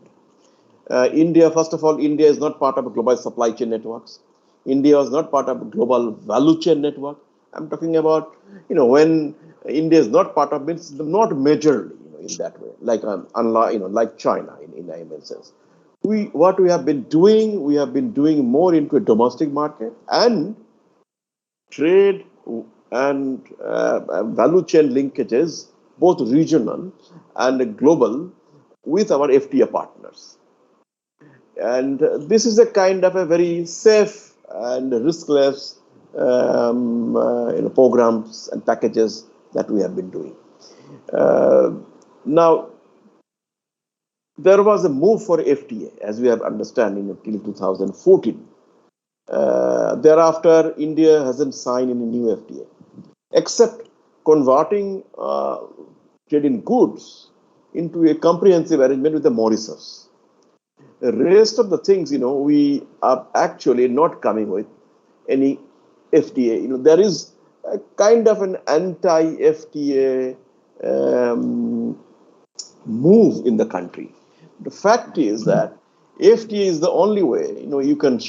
[SPEAKER 4] India, first of all, India is not part of global supply chain networks. India is not part of global value chain network. I'm talking about, when India is not part of it, it's not majorly, in that way, like China in a sense. What we have been doing more into a domestic market and trade and value chain linkages, both regional and global, with our FTA partners. And this is a kind of a very safe and riskless programs and packages that we have been doing. Now, there was a move for FTA, as we have understanding, until 2014. Thereafter, India hasn't signed any new FTA, except converting trade in goods into a comprehensive arrangement with the Mauritius. The rest of the things, we are actually not coming with any FTA. There is a kind of an anti-FTA move in the country. The fact is that FTA is the only way, you can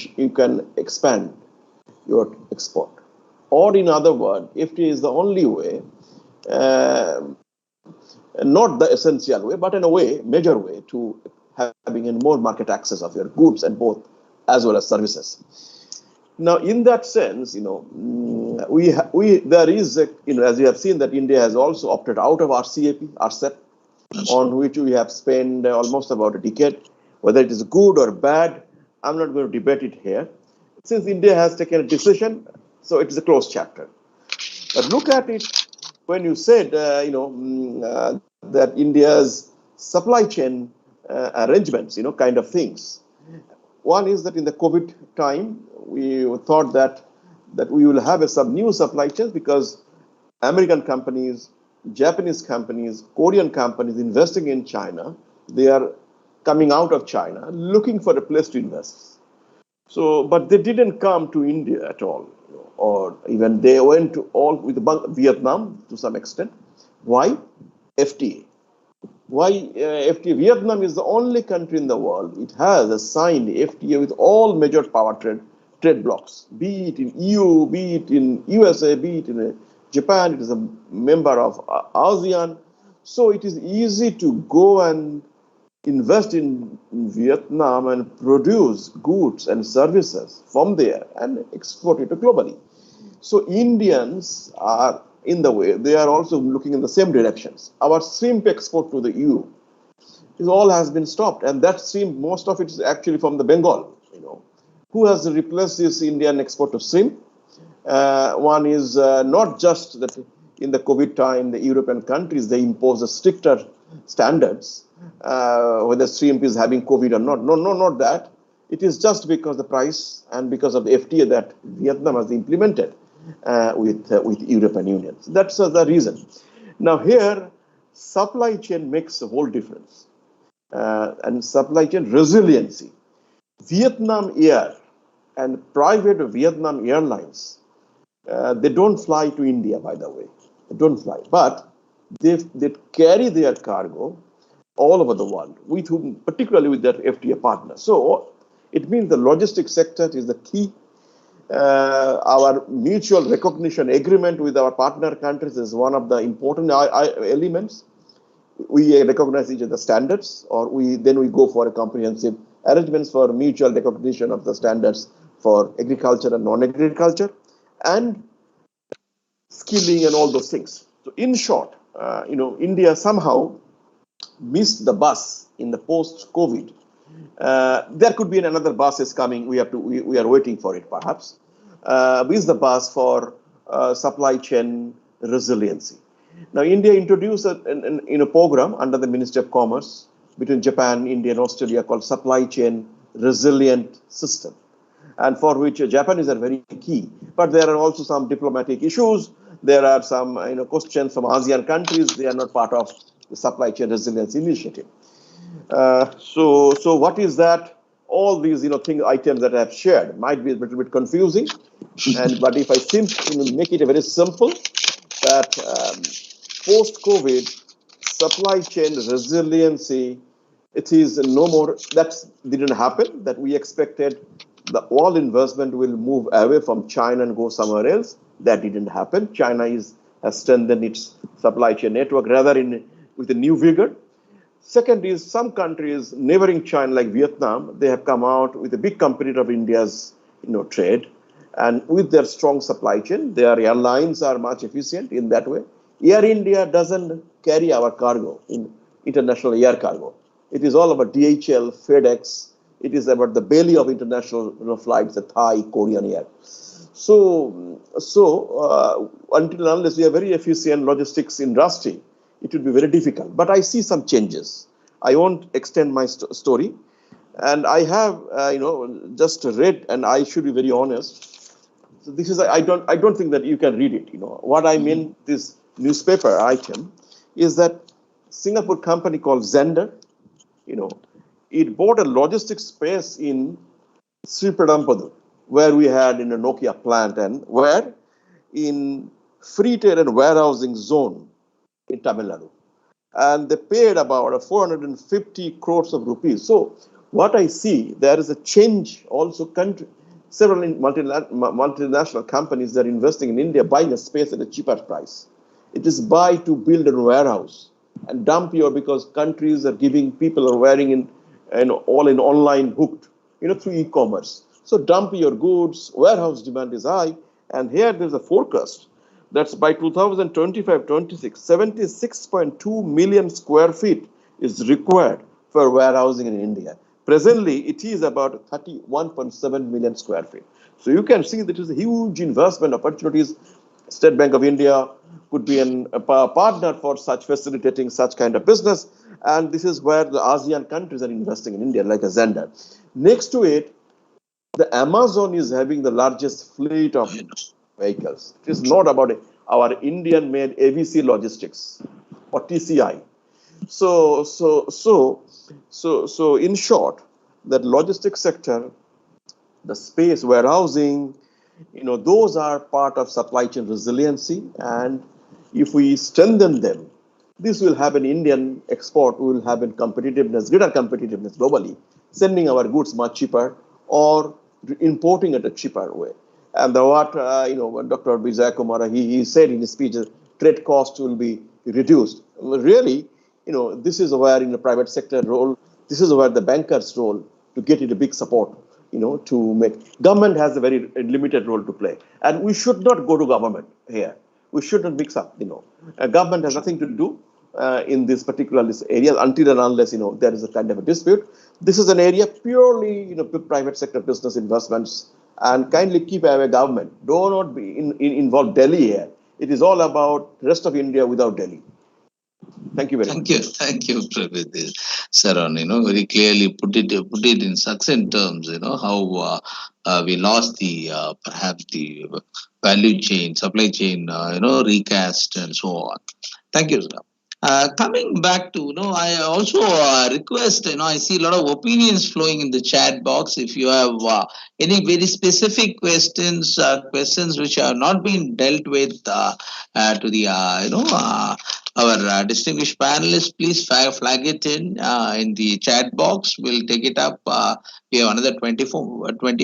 [SPEAKER 4] expand your export. Or in other words, FTA is the only way, not the essential way, but in a way, major way to having a more market access of your goods and both as well as services. Now, in that sense, there is, as you have seen, that India has also opted out of RCEP, on which we have spent almost about a decade. Whether it is good or bad, I'm not going to debate it here. Since India has taken a decision, so it is a closed chapter. But look at it when you said, that India's supply chain arrangements, kind of things. One is that in the COVID time, we thought that we will have some new supply chains because American companies, Japanese companies, Korean companies investing in China, they are coming out of China, looking for a place to invest. So, but they didn't come to India at all, or even they went to all with Vietnam to some extent. Why? FTA. Why FTA? Vietnam is the only country in the world. It has a signed FTA with all major power trade blocs, be it in EU, be it in USA, be it in Japan. It is a member of ASEAN. So it is easy to go and invest in Vietnam and produce goods and services from there and export it globally. So Indians are in the way. They are also looking in the same directions. Our shrimp export to the EU, it all has been stopped. And that shrimp, most of it is actually from the Bengal. Who has replaced this Indian export of shrimp? One is not just that in the COVID time, the European countries, they impose stricter standards, whether shrimp is having COVID or not. No, not that. It is just because the price and because of the FTA that Vietnam has implemented with European Union. So that's the reason. Now here, supply chain makes a whole difference. And supply chain resiliency. Vietnam Air and private Vietnam Airlines, they don't fly to India, by the way. They don't fly. But they carry their cargo all over the world, with whom, particularly with their FTA partners. So it means the logistics sector is the key. Our mutual recognition agreement with our partner countries is one of the important elements. We recognize each other's standards, or we go for a comprehensive arrangements for mutual recognition of the standards for agriculture and non-agriculture, and skilling and all those things. So in short, India somehow missed the bus in the post-COVID. There could be another bus is coming. We are waiting for it, perhaps. Missed the bus for supply chain resiliency. Now, India introduced a program under the Ministry of Commerce between Japan, India, and Australia called Supply Chain Resilient System, and for which Japanese are very key. But there are also some diplomatic issues. There are some questions from ASEAN countries. They are not part of the Supply Chain Resilience Initiative. So what is that? All these items that I have shared might be a little bit confusing, but if I make it very simple, that post-COVID supply chain resiliency, it is no more. That didn't happen. That we expected all investment will move away from China and go somewhere else. That didn't happen. China has strengthened its supply chain network rather with a new vigor. Second is some countries neighboring China, like Vietnam, they have come out with a big competitor of India's trade, and with their strong supply chain, their airlines are much efficient in that way. Air India doesn't carry our cargo in international air cargo. It is all about DHL, FedEx. It is about the belly of international flights, the Thai, Korean air. So until unless we have very efficient logistics industry, it will be very difficult. But I see some changes. I won't extend my story, and I have just read, and I should be very honest. So this is I don't think that you can read it. What I mean, this newspaper item is that Singapore company called Zender, it bought a logistics space in Sriperumbudur, where we had in a Nokia plant, and where in free trade and warehousing zone in Tamil Nadu. And they paid about 450 crores of rupees. So what I see, there is a change also. Several multinational companies that are investing in India, buying a space at a cheaper price. It is buy to build a warehouse and dump because countries are giving, people are wearing all in online hooked, through e-commerce. So dump your goods, warehouse demand is high, and here there's a forecast that's by 2025-26, 76.2 million square feet is required for warehousing in India. Presently, it is about 31.7 million square feet. So you can see that is a huge investment opportunities. State Bank of India could be a partner for such facilitating such kind of business. And this is where the ASEAN countries are investing in India, like a Zender. Next to it, the Amazon is having the largest fleet of vehicles. It is not about our Indian-made AVC Logistics or TCI. So in short, that logistics sector, the space, warehousing, those are part of supply chain resiliency. And if we strengthen them, this will have an Indian export, we will have a competitiveness, greater competitiveness globally, sending our goods much cheaper or importing at a cheaper way. And what Dr. Vijay Kumar, he said in his speech, trade cost will be reduced. Really, this is where in the private sector role, this is where the bankers' role to get it a big support, to make. Government has a very limited role to play. And we should not go to government here. We should not mix up, Government has nothing to do in this particular area until and unless, there is a kind of a dispute. This is an area purely, private sector business investments, and kindly keep away government. Do not be involve Delhi here. It is all about rest of India without Delhi. Thank you very much.
[SPEAKER 1] Thank you, Prabir. Saran, very clearly put it in succinct terms, how we lost perhaps the value chain, supply chain, recast and so on. Thank you, sir. Coming back to, I also request, I see a lot of opinions flowing in the chat box. If you have any very specific questions which have not been dealt with to the, our distinguished panelists, please flag it in the chat box. We'll take it up. We have another 20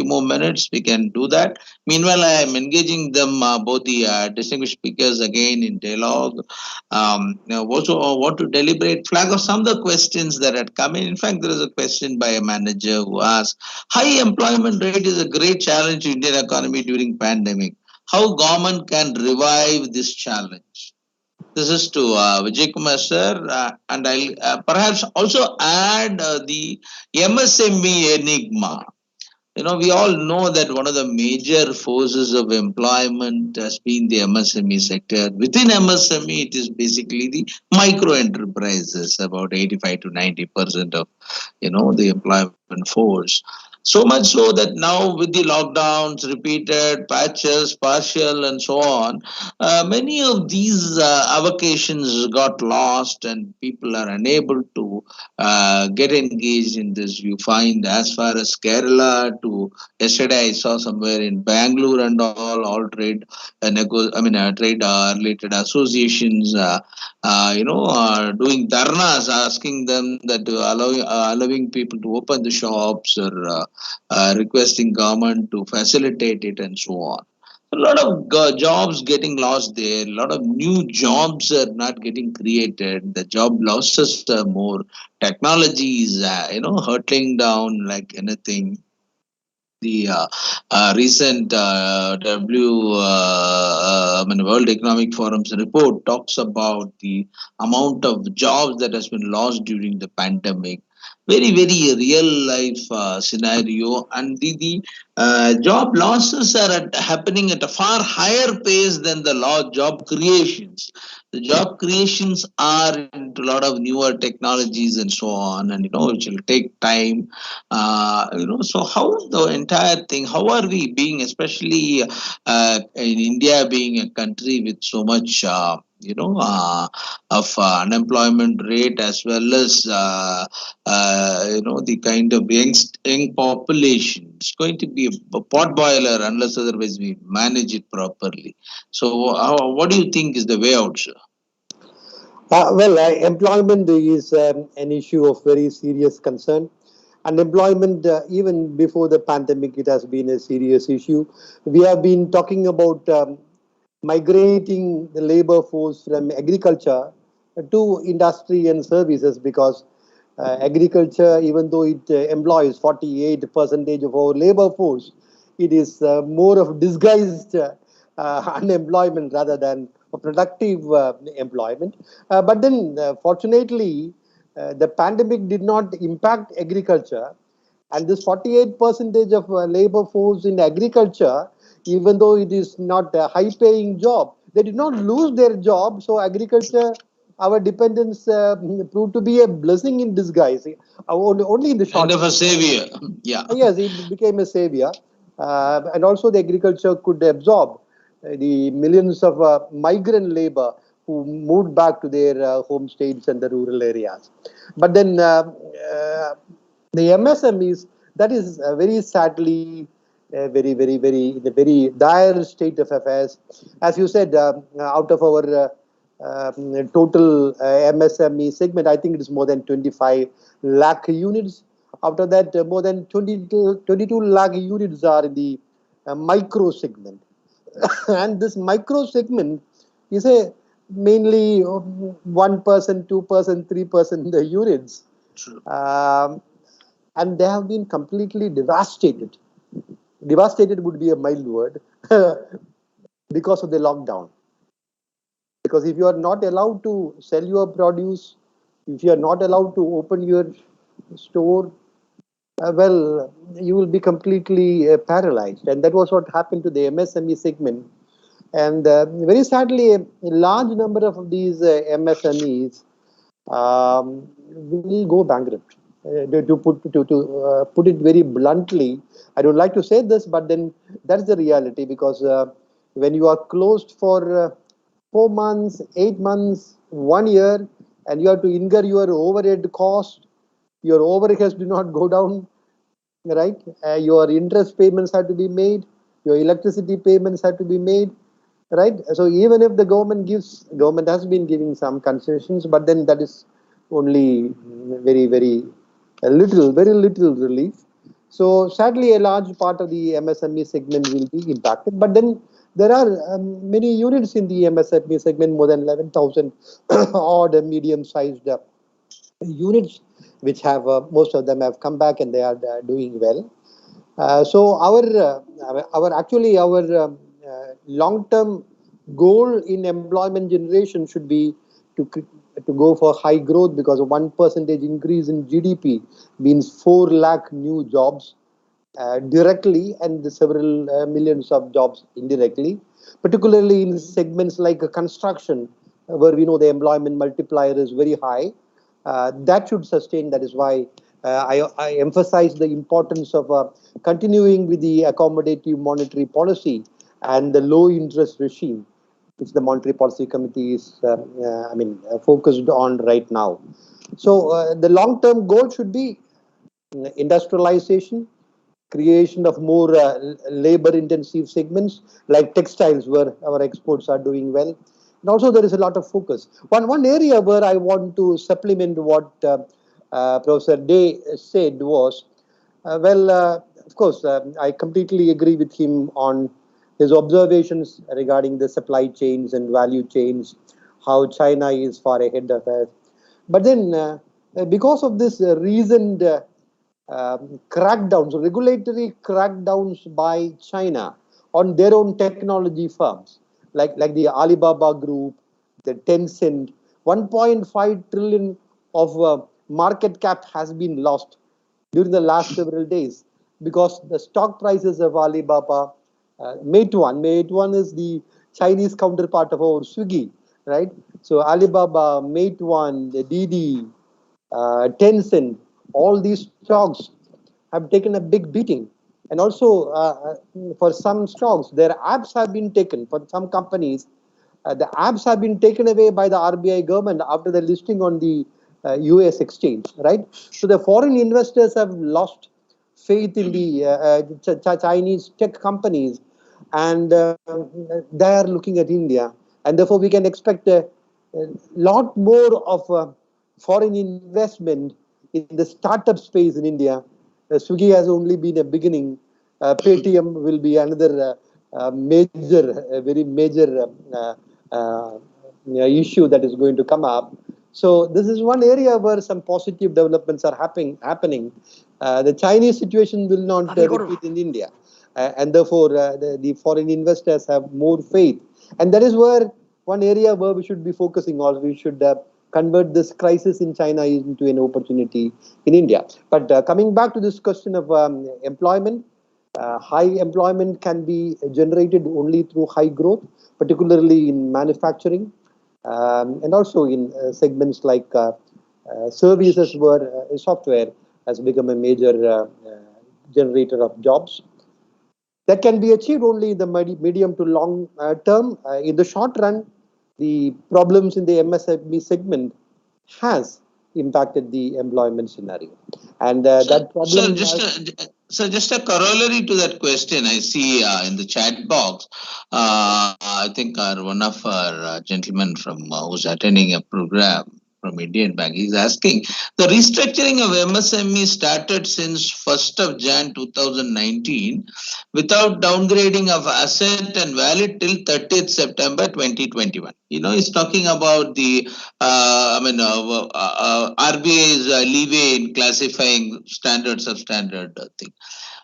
[SPEAKER 1] more minutes. We can do that. Meanwhile, I am engaging them, both the distinguished speakers, again in dialogue. Also, want to deliberate, flag of some of the questions that had come in. In fact, there is a question by a manager who asked, high employment rate is a great challenge to Indian economy during pandemic. How government can revive this challenge? This is to Vijay Kumar sir, and I'll perhaps also add the MSME enigma. We all know that one of the major forces of employment has been the MSME sector. Within MSME, it is basically the micro enterprises, about 85 to 90% of the employment force. So much so that now, with the lockdowns, repeated patches, partial, and so on, many of these avocations got lost, and people are unable to get engaged in this. You find, as far as Kerala to yesterday, I saw somewhere in Bangalore and all trade, trade related associations, doing dharnas, asking them that allowing people to open the shops, or requesting government to facilitate it, and so on. A lot of jobs getting lost there. A lot of new jobs are not getting created. The job losses are more. Technology is, hurtling down like anything. The recent World Economic Forum's report talks about the amount of jobs that has been lost during the pandemic. Very, very real life scenario, and the job losses are happening at a far higher pace than the job creations. The job creations are into a lot of newer technologies and so on, and which will take time. So how the entire thing, how are we being, especially in India, being a country with so much of unemployment rate, as well as the kind of young population. It's going to be a pot boiler unless otherwise we manage it properly. So what do you think is the way out, sir?
[SPEAKER 2] Employment is an issue of very serious concern. Unemployment, even before the pandemic, it has been a serious issue. We have been talking about migrating the labor force from agriculture to industry and services, because agriculture, even though it employs 48% of our labor force, it is more of disguised unemployment rather than a productive employment. But then, fortunately, the pandemic did not impact agriculture, and this 48% of labor force in agriculture, even though it is not a high paying job, they did not lose their job. So agriculture, our dependence proved to be a blessing in disguise, only in the short
[SPEAKER 1] Kind of a savior. Yeah.
[SPEAKER 2] Yes, it became a savior. And also the agriculture could absorb the millions of migrant labor who moved back to their home states and the rural areas. But then the MSMEs, that is very sadly in a very dire state of affairs. As you said, out of our total MSME segment, I think it is more than 25 lakh units. After that, more than 22 lakh units are in the micro segment. And this micro segment is a mainly 1%, 2%, 3% the units. And they have been completely devastated. Devastated would be a mild word because of the lockdown. Because if you are not allowed to sell your produce, if you are not allowed to open your store, you will be completely paralyzed. And that was what happened to the MSME segment. And very sadly, a large number of these MSMEs will go bankrupt. To put it very bluntly, I don't like to say this, but then that's the reality, because when you are closed for 4 months, 8 months, 1 year, and you have to incur your overhead cost, your overheads do not go down, right? Your interest payments have to be made, your electricity payments have to be made. right? So even if the government has been giving some concessions, but then that is only very very little relief. So sadly, a large part of the MSME segment will be impacted. But then there are many units in the MSME segment, more than 11,000 odd medium-sized units, which have most of them have come back and they are doing well. So our long-term goal in employment generation should be to to go for high growth, because a 1% increase in GDP means 4 lakh new jobs directly, and the several millions of jobs indirectly, particularly in segments like construction, where we know the employment multiplier is very high. That should sustain. That is why I emphasize the importance of continuing with the accommodative monetary policy and the low interest regime, which the Monetary Policy Committee is, focused on right now. So the long-term goal should be industrialization, creation of more labor-intensive segments like textiles, where our exports are doing well. And also, there is a lot of focus. One area where I want to supplement what Professor Day said was, of course, I completely agree with him on his observations regarding the supply chains and value chains, how China is far ahead of us. But then, because of this recent crackdowns, regulatory crackdowns by China on their own technology firms, like the Alibaba Group, the Tencent, 1.5 trillion of market cap has been lost during the last several days, because the stock prices of Alibaba, Meituan is the Chinese counterpart of our Swiggy, right? So Alibaba, Meituan, Didi, Tencent, all these stocks have taken a big beating. And also, for some stocks, their apps have been taken. For some companies, the apps have been taken away by the RBI government after the listing on the US exchange, right? So the foreign investors have lost faith in the Chinese tech companies, and they are looking at India. And therefore, we can expect a lot more of foreign investment in the startup space in India. Swiggy has only been a beginning. Paytm will be another very major issue that is going to come up. So this is one area where some positive developments are happening. The Chinese situation will not repeat in India, and therefore the foreign investors have more faith. And that is where one area where we should be focusing on. We should convert this crisis in China into an opportunity in India. But coming back to this question of employment, high employment can be generated only through high growth, particularly in manufacturing, and also in segments like services, where software has become a major generator of jobs. That can be achieved only in the medium to long term. In the short run, the problems in the MSME segment has impacted the employment scenario, and that problem.
[SPEAKER 1] Just a corollary to that question, I see in the chat box. I think one of our gentlemen from who's attending a program from Indian Bank, he's asking, the restructuring of MSME started since 1st of Jan 2019 without downgrading of asset and valid till 30th September 2021. He's talking about the RBI's leeway in classifying standard, substandard thing.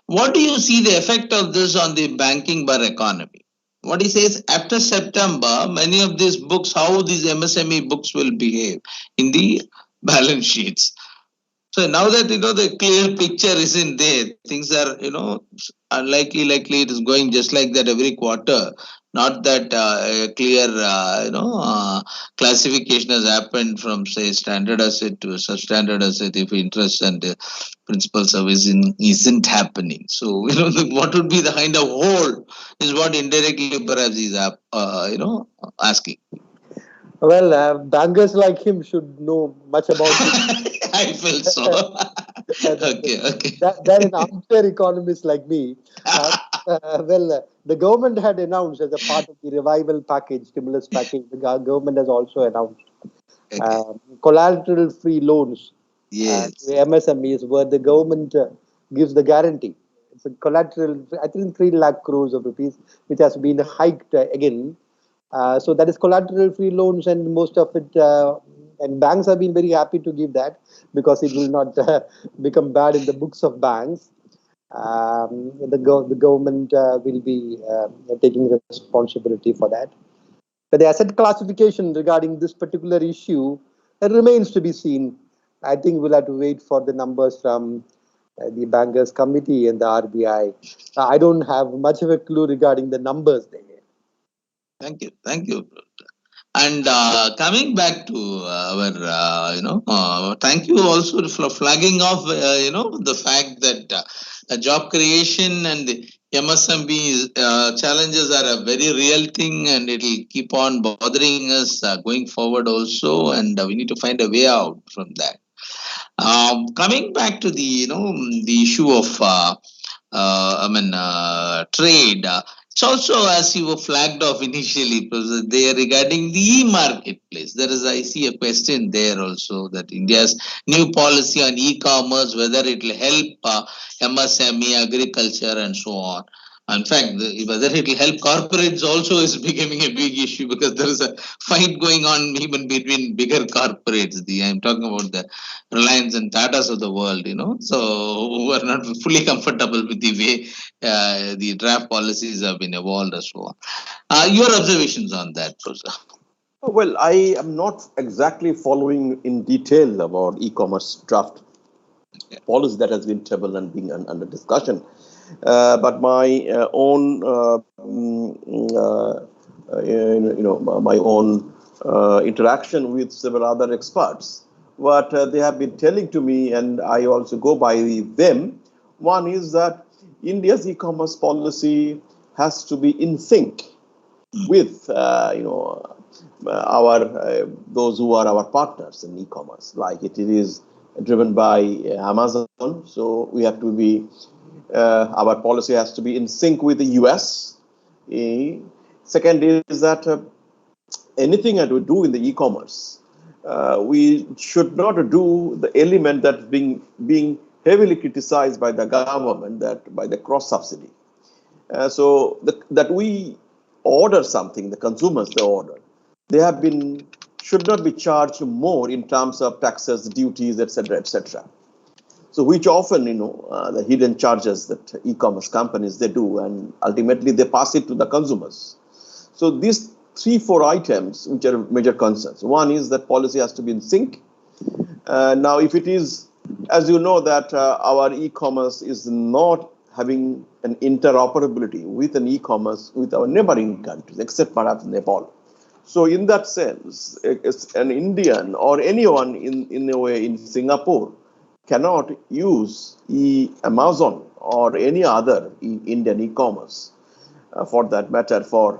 [SPEAKER 1] What do you see the effect of this on the banking bar economy? What he says, after September, many of these books, how these MSME books will behave in the balance sheets. So now that the clear picture isn't there, things are unlikely it is going just like that every quarter. Not that clear classification has happened from, say, standard asset to substandard asset if interest and principal service isn't happening. So what would be the kind of hole is what indirectly perhaps he's asking.
[SPEAKER 2] Well, bankers like him should know much about it.
[SPEAKER 1] I feel so. Okay.
[SPEAKER 2] Than an armchair economist like me. The government had announced as a part of the revival package, stimulus package, the government has also announced
[SPEAKER 1] Okay.
[SPEAKER 2] collateral-free loans to
[SPEAKER 1] Yes.
[SPEAKER 2] MSMEs where the government gives the guarantee. It's a collateral, I think 3 lakh crores of rupees, which has been hiked again. So that is collateral-free loans, and most of it, and banks have been very happy to give that because it will not become bad in the books of banks. The government will be taking responsibility for that. But the asset classification regarding this particular issue remains to be seen. I think we'll have to wait for the numbers from the bankers committee and the RBI. I don't have much of a clue regarding the numbers there.
[SPEAKER 1] Thank you. Thank you. And coming back to our, thank you also for flagging off, the fact that job creation and the MSMB challenges are a very real thing, and it will keep on bothering us going forward also, and we need to find a way out from that. Coming back to the, the issue of, trade. It's also, as you were flagged off initially, there regarding the e-marketplace. There is, I see a question there also, that India's new policy on e-commerce, whether it will help MSME, agriculture, and so on. In fact, whether it will help corporates also is becoming a big issue, because there is a fight going on even between bigger corporates. I'm talking about the Reliance and Tatas of the world, so who are not fully comfortable with the way the draft policies have been evolved and so on. Your observations on that, Professor?
[SPEAKER 4] Well, I am not exactly following in detail about e-commerce draft policy that has been tabled and being under discussion. But my own, my own interaction with several other experts, what they have been telling to me, and I also go by them. One is that India's e-commerce policy has to be in sync with, our those who are our partners in e-commerce, like it is driven by Amazon. So we have to be, our policy has to be in sync with the US. Second is that anything that we do in the e-commerce, we should not do the element that's being heavily criticized by the government, that by the cross subsidy. That we order something, the consumers they order, they have been should not be charged more in terms of taxes, duties, etc., etc. So which often, the hidden charges that e-commerce companies they do, and ultimately they pass it to the consumers. So these 3-4 items which are major concerns. One is that policy has to be in sync. Now, if it is, as you know, that our e-commerce is not having an interoperability with an e-commerce with our neighboring countries, except perhaps Nepal. So in that sense, an Indian or anyone in a way in Singapore cannot use Amazon or any other Indian e-commerce for that matter for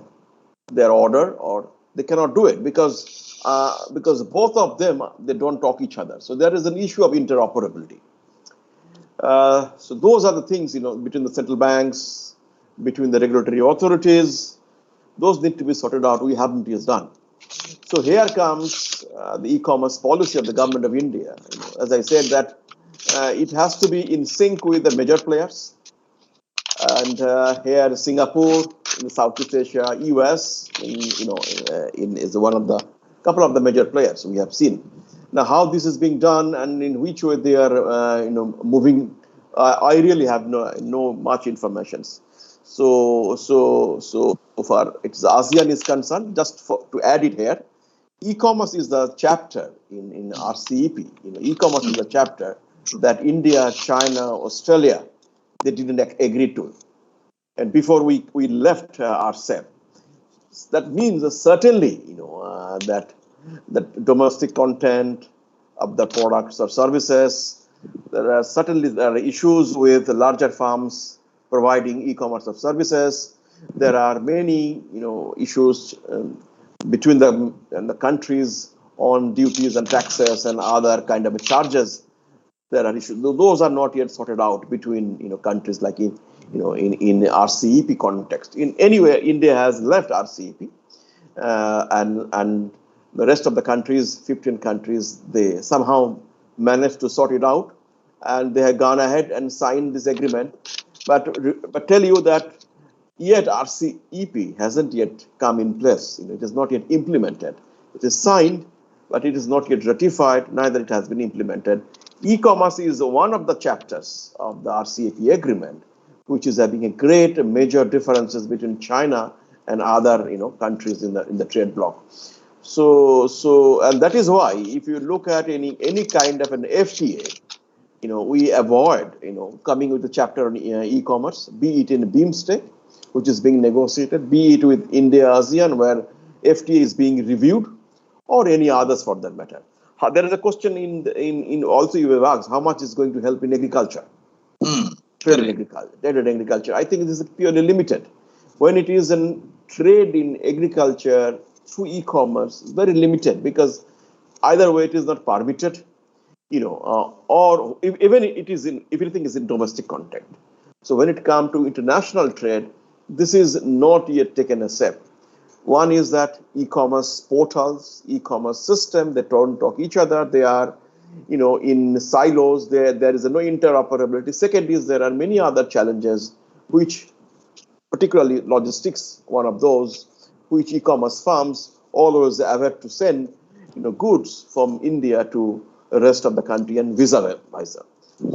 [SPEAKER 4] their order, or they cannot do it because both of them, they don't talk each other. So there is an issue of interoperability. So those are the things, between the central banks, between the regulatory authorities, those need to be sorted out. We haven't yet done. So here comes the e-commerce policy of the government of India. As I said, that it has to be in sync with the major players. And here, Singapore, in Southeast Asia, US, is one of the couple of the major players we have seen. Now, how this is being done and in which way they are, moving, I really have no much information. So far, it's ASEAN is concerned. Just to add it here, e-commerce is the chapter in RCEP. E-commerce is the chapter that India, China, Australia, they didn't agree to. And before we left ourselves, that means certainly, that domestic content of the products or services, there are issues with larger firms providing e-commerce of services. There are many, issues between them and the countries on duties and taxes and other kind of charges. There are issues. Those are not yet sorted out between, countries like in RCEP context. In anywhere, India has left RCEP, and the rest of the countries, 15 countries, they somehow managed to sort it out, and they have gone ahead and signed this agreement. But tell you that yet RCEP hasn't yet come in place. It is not yet implemented. It is signed, but it is not yet ratified. Neither it has been implemented. E-commerce is one of the chapters of the RCEP agreement, which is having a great major differences between China and other countries in the trade bloc. So and that is why if you look at any kind of an FTA, we avoid coming with a chapter on e-commerce, be it in BIMSTEC, which is being negotiated, be it with India ASEAN, where FTA is being reviewed, or any others for that matter. There is a question in also you have asked, how much is going to help in agriculture? Trade in agriculture. I think this is purely limited. When it is a trade in agriculture through e-commerce, very limited, because either way it is not permitted, or even if anything is in domestic context. So when it comes to international trade, this is not yet taken a step. One is that e-commerce portals, e-commerce system, they don't talk each other. They are, in silos. There is no interoperability. Second is there are many other challenges, which particularly logistics, one of those, which e-commerce firms always have to send, goods from India to the rest of the country and vice versa.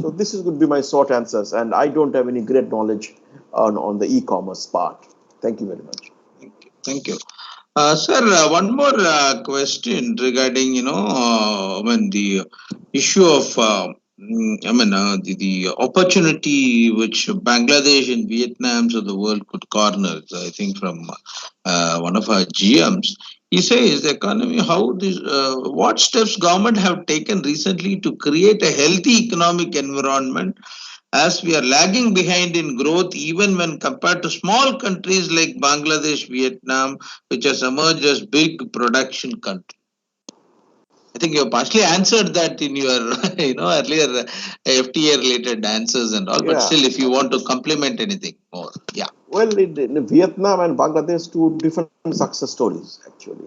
[SPEAKER 4] So this would be my short answers, and I don't have any great knowledge on the e-commerce part. Thank you very much.
[SPEAKER 1] Thank you. Sir, one more question regarding, the issue of, the opportunity which Bangladesh and Vietnam of the world could corner. I think from one of our GMs, he says the economy, what steps government have taken recently to create a healthy economic environment, as we are lagging behind in growth even when compared to small countries like Bangladesh, Vietnam, which has emerged as big production countries. I think you partially answered that in your earlier FTA related answers and all, but still if you want to complement anything more. Yeah.
[SPEAKER 4] Well, in Vietnam and Bangladesh, two different success stories actually.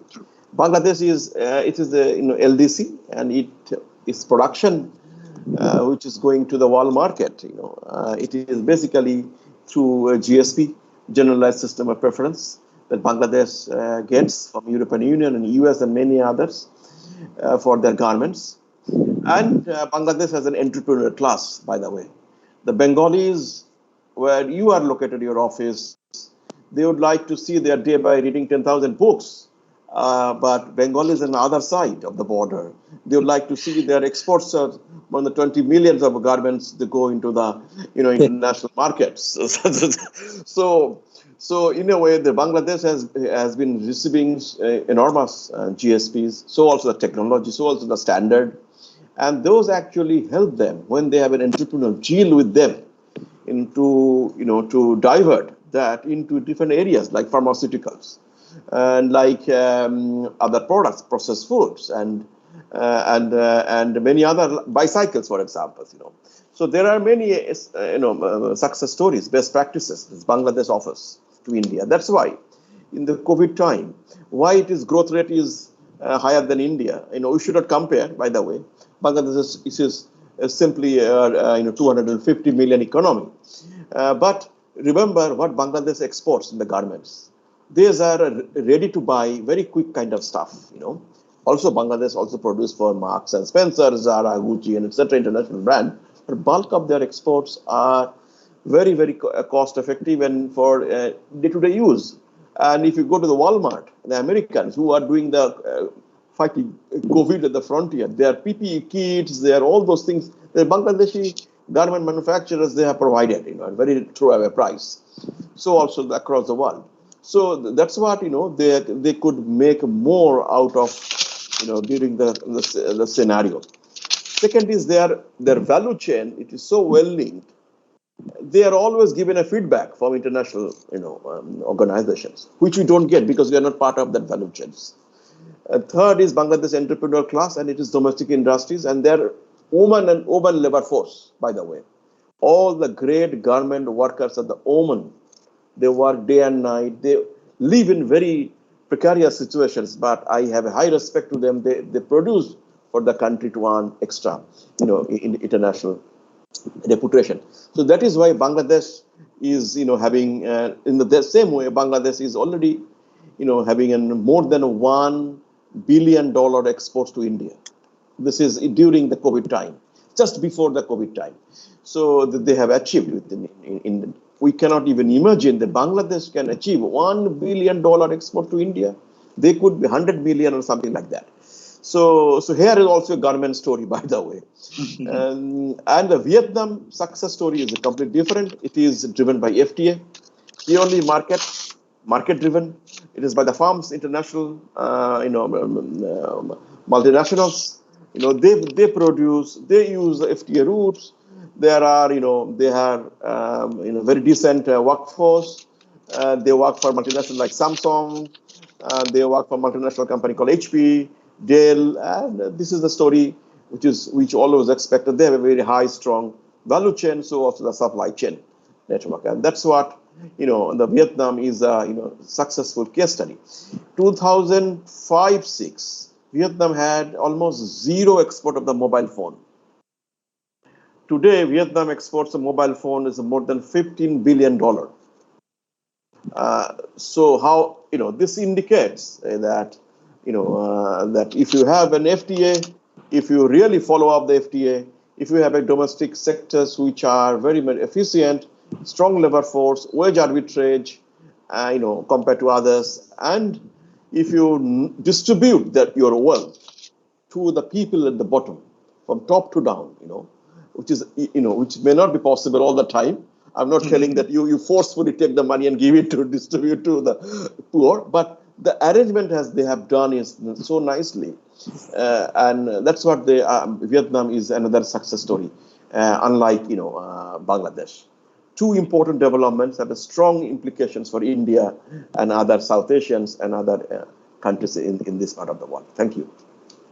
[SPEAKER 4] Bangladesh is LDC, and its production which is going to the world market. It is basically through GSP, Generalized System of Preference, that Bangladesh gets from European Union and US and many others for their garments. And Bangladesh has an entrepreneur class, by the way. The Bengalis, where you are located, your office, they would like to see their day by reading 10,000 books. But Bengalis on the other side of the border, they would like to see their exports of more than 20 millions of garments that go into the international markets. So in a way, the Bangladesh has been receiving enormous GSPs. So also the technology, so also the standard, and those actually help them when they have an entrepreneurial deal with them to divert that into different areas like pharmaceuticals and like other products, processed foods, and many other bicycles, for example. So there are many success stories, best practices this Bangladesh offers to India. That's why in the COVID time, why its growth rate is higher than India. We should not compare, by the way. Bangladesh is simply 250 million economy. But remember what Bangladesh exports in the garments. These are ready to buy, very quick kind of stuff. Also, Bangladesh also produce for Marks and Spencer, Zara, Gucci, and etc. international brand. But bulk of their exports are very, very cost effective and for day-to-day use. And if you go to the Walmart, the Americans who are doing the fighting COVID at the frontier, they are PPE kits, they are all those things. The Bangladeshi garment manufacturers, they have provided, at very throwaway price. So also across the world. So that's what, they could make more out of, during the scenario. Second is their value chain. It is so well linked. They are always given a feedback from international, organizations, which we don't get because we are not part of that value chains. Third is Bangladesh entrepreneurial class, and it is domestic industries, and their woman labor force, by the way. all the great government workers at the Oman. They work day and night. They live in very precarious situations, but I have a high respect to them. They produce for the country to earn extra, in international reputation. So that is why Bangladesh is, having, in the same way, Bangladesh is already, having more than $1 billion exports to India. This is during the COVID time, just before the COVID time. So that they have achieved we cannot even imagine that Bangladesh can achieve $1 billion export to India. They could be 100 million or something like that. So here is also a government story, by the way. And the Vietnam success story is completely different. It is driven by FTA, purely market driven. It is by the firms, international, multinationals. They produce, they use the FTA routes. There are, they have, very decent workforce. They work for multinational like Samsung. They work for multinational company called HP, Dell, and this is the story which always expected. They have a very high, strong value chain, so also the supply chain network, and that's what the Vietnam is a successful case study. 2005-6, Vietnam had almost zero export of the mobile phone. Today, Vietnam exports a mobile phone is more than $15 billion. So how, this indicates that, that if you have an FTA, if you really follow up the FTA, if you have a domestic sectors which are very efficient, strong labor force, wage arbitrage, compared to others, and if you distribute your wealth to the people at the bottom, from top to down, which may not be possible all the time. I'm not telling that you forcefully take the money and give it to distribute to the poor, but the arrangement they have done is so nicely, and that's what Vietnam is another success story, unlike Bangladesh. Two important developments have strong implications for India and other South Asians and other countries in this part of the world. Thank you.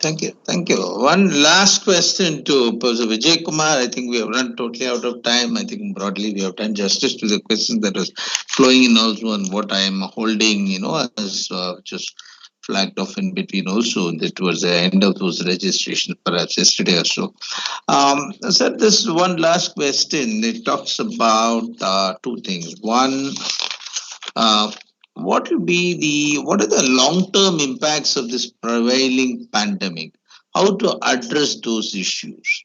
[SPEAKER 1] Thank you. Thank you. One last question to Professor Vijay Kumar. I think we have run totally out of time. I think broadly we have done justice to the question that was flowing in also on what I am holding, as just flagged off in between also that towards the end of those registrations, perhaps yesterday or so. Sir, this one last question. It talks about two things. One, what are the long-term impacts of this prevailing pandemic? How to address those issues?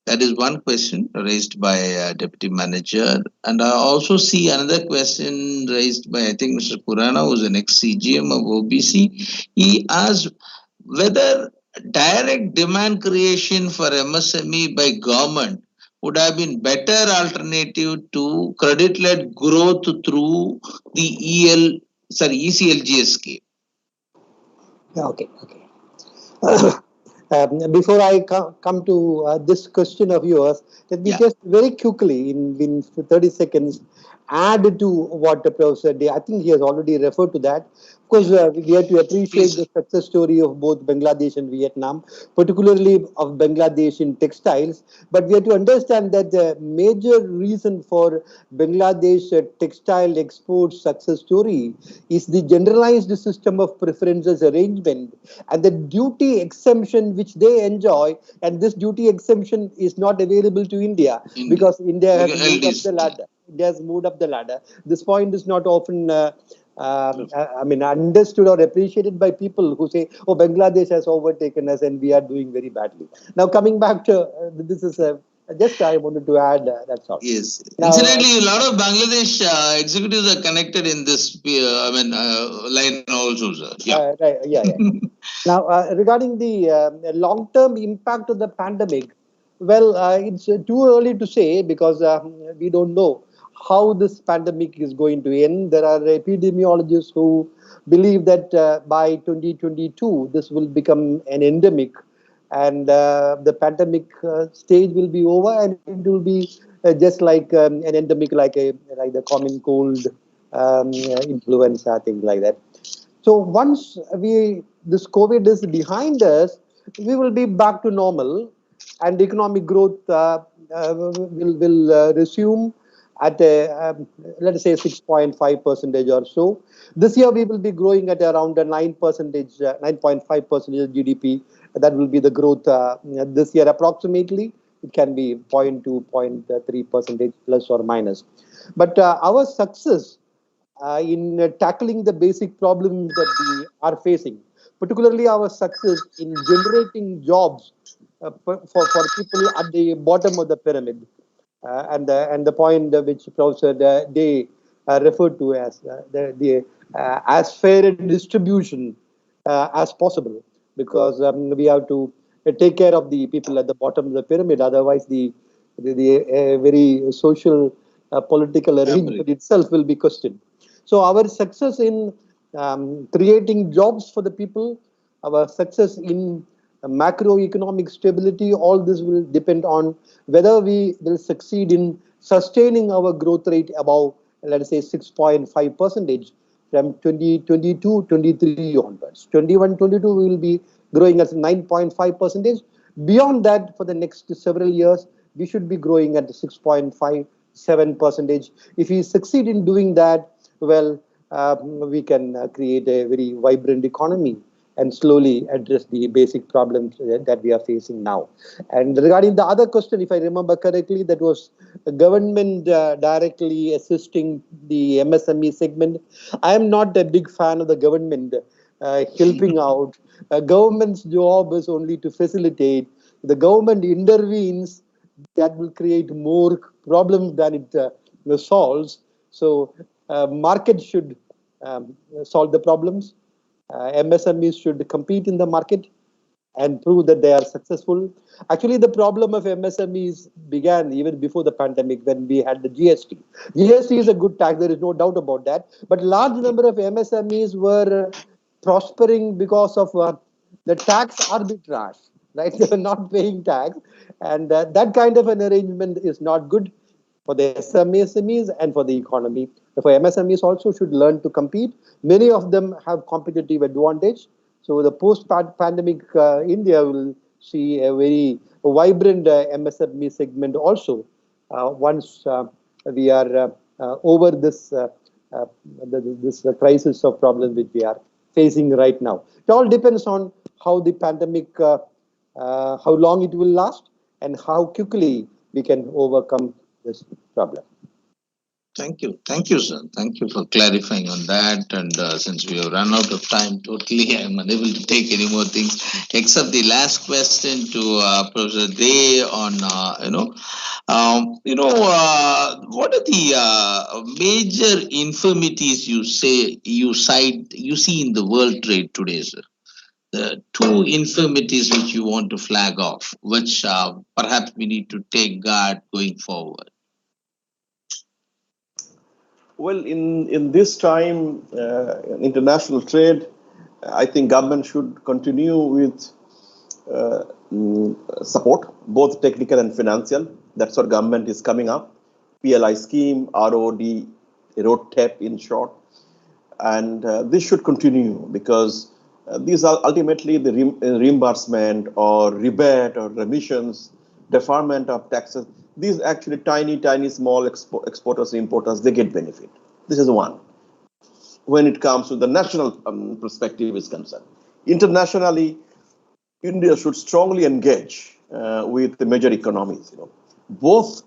[SPEAKER 1] That is one question raised by Deputy Manager. And I also see another question raised by, I think, Mr. Kurana, who's an ex-CGM of OBC. He asked whether direct demand creation for MSME by government would have been better alternative to credit-led growth through the ECLGS scheme.
[SPEAKER 2] Okay. Before I come to this question of yours, let me just very quickly, in 30 seconds, add to what the Professor did. I think he has already referred to that. Of course, we have to appreciate the success story of both Bangladesh and Vietnam, particularly of Bangladesh in textiles. But we have to understand that the major reason for Bangladesh textile export success story is the generalized system of preferences arrangement and the duty exemption which they enjoy. And this duty exemption is not available to India because India has moved up the ladder. India has moved up the ladder. This point is not often understood or appreciated by people who say, oh, Bangladesh has overtaken us and we are doing very badly. Now, coming back to this is just I wanted to add that's all.
[SPEAKER 1] Yes. Now, incidentally, a lot of Bangladesh executives are connected in this line also, sir. Yeah.
[SPEAKER 2] Right. Now, regarding the long-term impact of the pandemic, well, it's too early to say because we don't know how this pandemic is going to end. There are epidemiologists who believe that by 2022, this will become an endemic and the pandemic stage will be over and it will be just like an endemic, like the common cold, influenza, things like that. So once this COVID is behind us, we will be back to normal and economic growth will resume at a, let us say 6.5 percentage or so. This year we will be growing at around a 9 percentage, 9.5 percentage GDP. That will be the growth this year approximately. It can be 0.2, 0.3 percentage plus or minus. But our success in tackling the basic problems that we are facing, particularly our success in generating jobs for people at the bottom of the pyramid, and the point which Professor Day referred to as the as fair a distribution as possible, because we have to take care of the people at the bottom of the pyramid. Otherwise, the very social political arrangement itself will be questioned. So our success in creating jobs for the people, our success in macroeconomic stability, all this will depend on whether we will succeed in sustaining our growth rate above, let us say, 6.5 percentage from 2022, 23 onwards. 21, 22 we will be growing at 9.5 percentage. Beyond that, for the next several years, we should be growing at 6.5, 7 percentage. If we succeed in doing that, well, we can create a very vibrant economy and slowly address the basic problems that we are facing now. And regarding the other question, if I remember correctly, that was government directly assisting the MSME segment. I am not a big fan of the government helping out. Government's job is only to facilitate. The government intervenes, that will create more problems than it solves. So market should solve the problems. MSMEs should compete in the market and prove that they are successful. Actually, the problem of MSMEs began even before the pandemic when we had the GST. GST is a good tax, there is no doubt about that. But large number of MSMEs were prospering because of the tax arbitrage, right? They were not paying tax. And that kind of an arrangement is not good for the SMEs and for the economy. For MSMEs also should learn to compete. Many of them have competitive advantage. So the post-pandemic India will see a very vibrant MSME segment also once we are over this this crisis of problems which we are facing right now. It all depends on how the pandemic, how long it will last, and how quickly we can overcome this problem.
[SPEAKER 1] Thank you, sir. Thank you for clarifying on that. And since we have run out of time, totally, I'm unable to take any more things except the last question to Professor Day on, what are the major infirmities you see in the world trade today, sir? The two infirmities which you want to flag off, which perhaps we need to take guard going forward.
[SPEAKER 4] Well, in this time, international trade, I think government should continue with support, both technical and financial. That's what government is coming up. PLI scheme, ROD, road TAP in short. And this should continue because these are ultimately the reimbursement or rebate or remissions, deferment of taxes. These actually tiny, small exporters, importers, they get benefit. This is one. When it comes to the national perspective is concerned. Internationally, India should strongly engage with the major economies. Both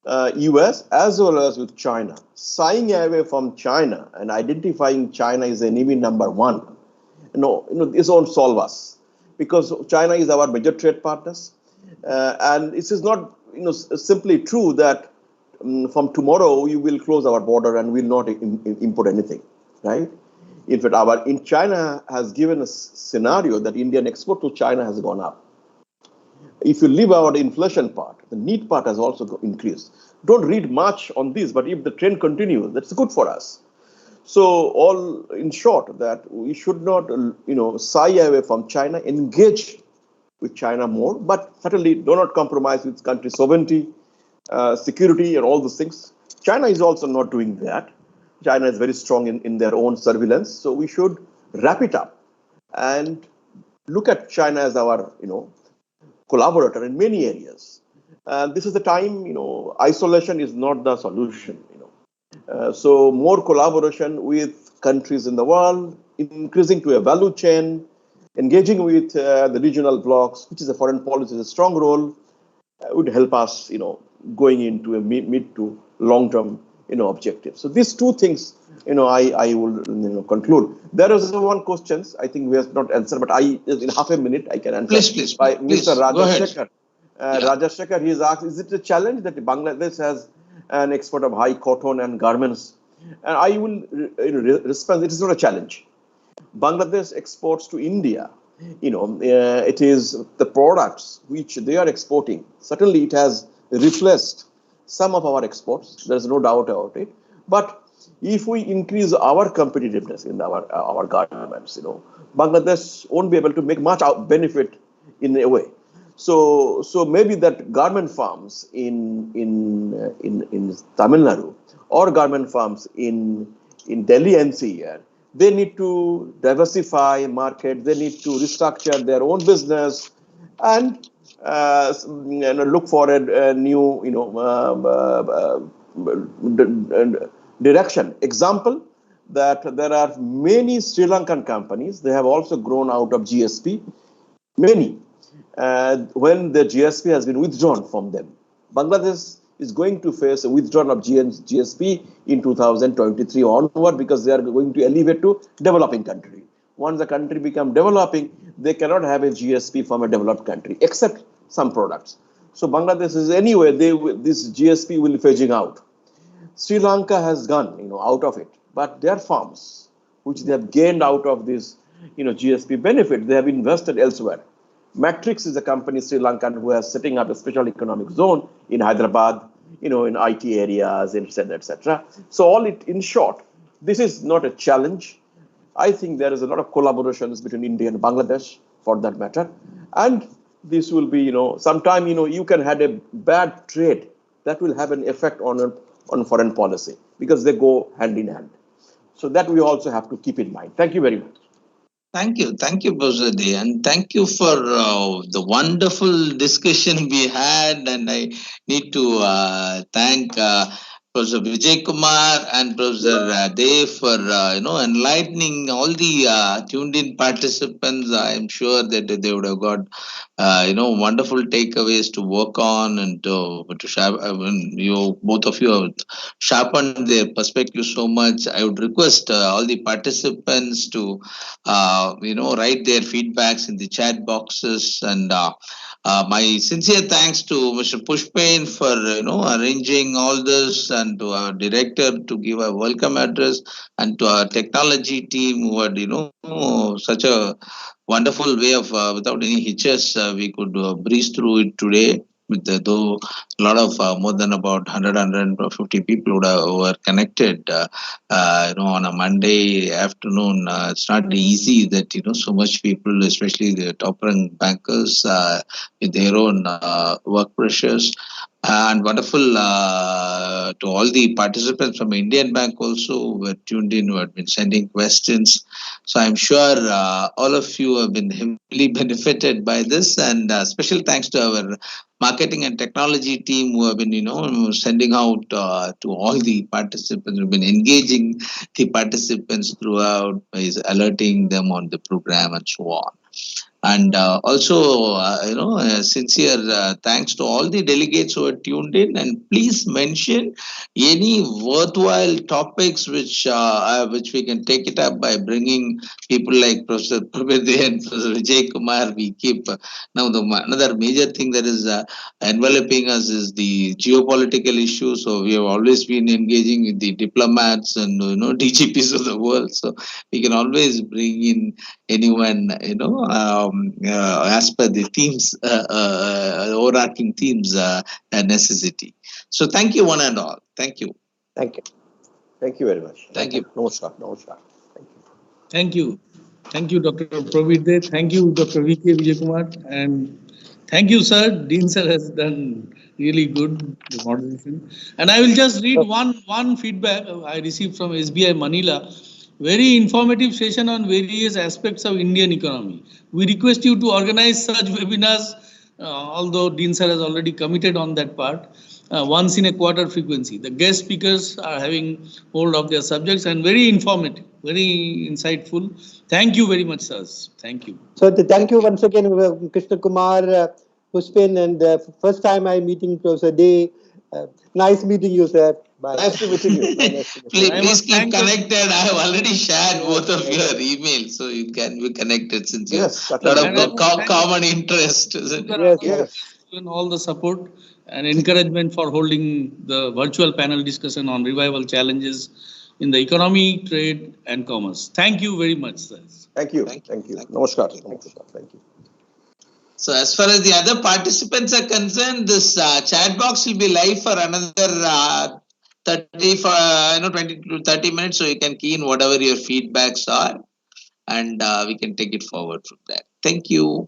[SPEAKER 4] US as well as with China. Shying away from China and identifying China as enemy number one, this won't solve us because China is our major trade partners. And it is not simply true that from tomorrow you will close our border and will not import anything, right? In fact, China has given a scenario that Indian export to China has gone up. If you leave out the inflation part, the need part has also increased. Don't read much on this, but if the trend continues, that's good for us. So all in short, that we should not, shy away from China, engage with China more, but certainly do not compromise with country sovereignty, security, and all those things. China is also not doing that. China is very strong in their own surveillance. So we should wrap it up and look at China as our, collaborator in many areas. This is the time, isolation is not the solution. So more collaboration with countries in the world, increasing to a value chain, engaging with the regional blocs, which is a foreign policy, is a strong role, would help us, going into a mid to long term, objective. So these two things, I will, conclude. There is one question I think we have not answered, but in half a minute I can answer.
[SPEAKER 1] Please,
[SPEAKER 4] By
[SPEAKER 1] please,
[SPEAKER 4] Mr.
[SPEAKER 1] go ahead.
[SPEAKER 4] Rajasekhar. Rajasekhar, he has asked, is it a challenge that Bangladesh has an export of high cotton and garments? And I will respond, it is not a challenge. Bangladesh exports to India. It is the products which they are exporting. Certainly, it has replaced some of our exports. There is no doubt about it. But if we increase our competitiveness in our garments, Bangladesh won't be able to make much benefit in a way. So maybe that garment farms in Tamil Nadu or garment farms in Delhi NCR, they need to diversify market. They need to restructure their own business and look for a new, direction. Example, that there are many Sri Lankan companies. They have also grown out of GSP. Many, when the GSP has been withdrawn from them. Bangladesh is going to face a withdrawal of GSP in 2023 onward because they are going to elevate to developing country. Once the country becomes developing, they cannot have a GSP from a developed country, except some products. So Bangladesh is anyway, this GSP will be phasing out. Sri Lanka has gone, out of it, but their farms, which they have gained out of this, GSP benefit, they have invested elsewhere. Matrix is a company, Sri Lankan, who is setting up a special economic zone in Hyderabad, in IT areas, etc. So in short, this is not a challenge. I think there is a lot of collaborations between India and Bangladesh, for that matter. And this will be, sometime, you can have a bad trade that will have an effect on foreign policy because they go hand in hand. So that we also have to keep in mind. Thank you very much.
[SPEAKER 1] Thank you, Professor Day, and thank you for the wonderful discussion we had. And I need to thank Professor Vijay Kumar and Professor Day for enlightening all the tuned-in participants. I am sure that they would have got wonderful takeaways to work on and to sharp. Both of you have sharpened their perspective so much. I would request all the participants to write their feedbacks in the chat boxes. And my sincere thanks to Mr. Pushpain for arranging all this, and to our director to give a welcome address, and to our technology team who had such a wonderful way of without any hitches we could breeze through it today. With though a lot of more than about 150 people were connected, on a Monday afternoon. It's not easy that so much people, especially the top ranked bankers, with their own work pressures. And wonderful to all the participants from Indian Bank also who were tuned in, who had been sending questions. So I'm sure all of you have been heavily benefited by this. And special thanks to our marketing and technology team who have been, sending out to all the participants, who've been engaging the participants throughout, by alerting them on the program and so on. And also, sincere thanks to all the delegates who are tuned in. And please mention any worthwhile topics which we can take it up by bringing people like Professor Prabir and Professor Vijay Kumar. We keep now another major thing that is enveloping us is the geopolitical issues. So we have always been engaging with the diplomats and DGPs of the world. So we can always bring in anyone, as per the themes, overarching themes, necessity. So thank you one and all. Thank you.
[SPEAKER 4] Thank you. Thank you very much.
[SPEAKER 1] Thank you.
[SPEAKER 4] Namaskar.
[SPEAKER 5] Thank you. Thank you, Dr. Prabir Dey. Thank you, Dr. Vk Vijay Kumar. And thank you, sir. Dean sir has done really good moderation. And I will just read one feedback I received from SBI Manila. Very informative session on various aspects of Indian economy. We request you to organize such webinars although Dean sir has already committed on that part, once in a quarter frequency. The guest speakers are having hold of their subjects and very informative, very insightful. Thank you very much, sirs. Thank you.
[SPEAKER 2] So thank you once again, Krishna Kumar, Pushpin, and first time I meeting Professor Day. Nice meeting you, sir. Bye.
[SPEAKER 4] Nice to meeting you.
[SPEAKER 1] Please keep
[SPEAKER 5] thank the-
[SPEAKER 1] connected. I have already shared
[SPEAKER 2] Yes,
[SPEAKER 1] both of
[SPEAKER 2] yes.
[SPEAKER 1] your emails, so you can be connected since you have
[SPEAKER 4] Yes,
[SPEAKER 1] a lot
[SPEAKER 4] certainly.
[SPEAKER 1] of common interest, isn't it?
[SPEAKER 2] Yes,
[SPEAKER 4] Yes.
[SPEAKER 5] Given all the support and encouragement for holding the virtual panel discussion on revival challenges in the economy, trade, and commerce. Thank you very much, sir.
[SPEAKER 4] Thank you.
[SPEAKER 1] Thank you.
[SPEAKER 4] Thank you.
[SPEAKER 1] Thank you.
[SPEAKER 4] Namaskar.
[SPEAKER 1] Thank you.
[SPEAKER 4] Namaskar. Thank you.
[SPEAKER 1] So as far as the other participants are concerned, this chat box will be live for another 20 to 30 minutes, so you can key in whatever your feedbacks are, and we can take it forward from there. Thank you.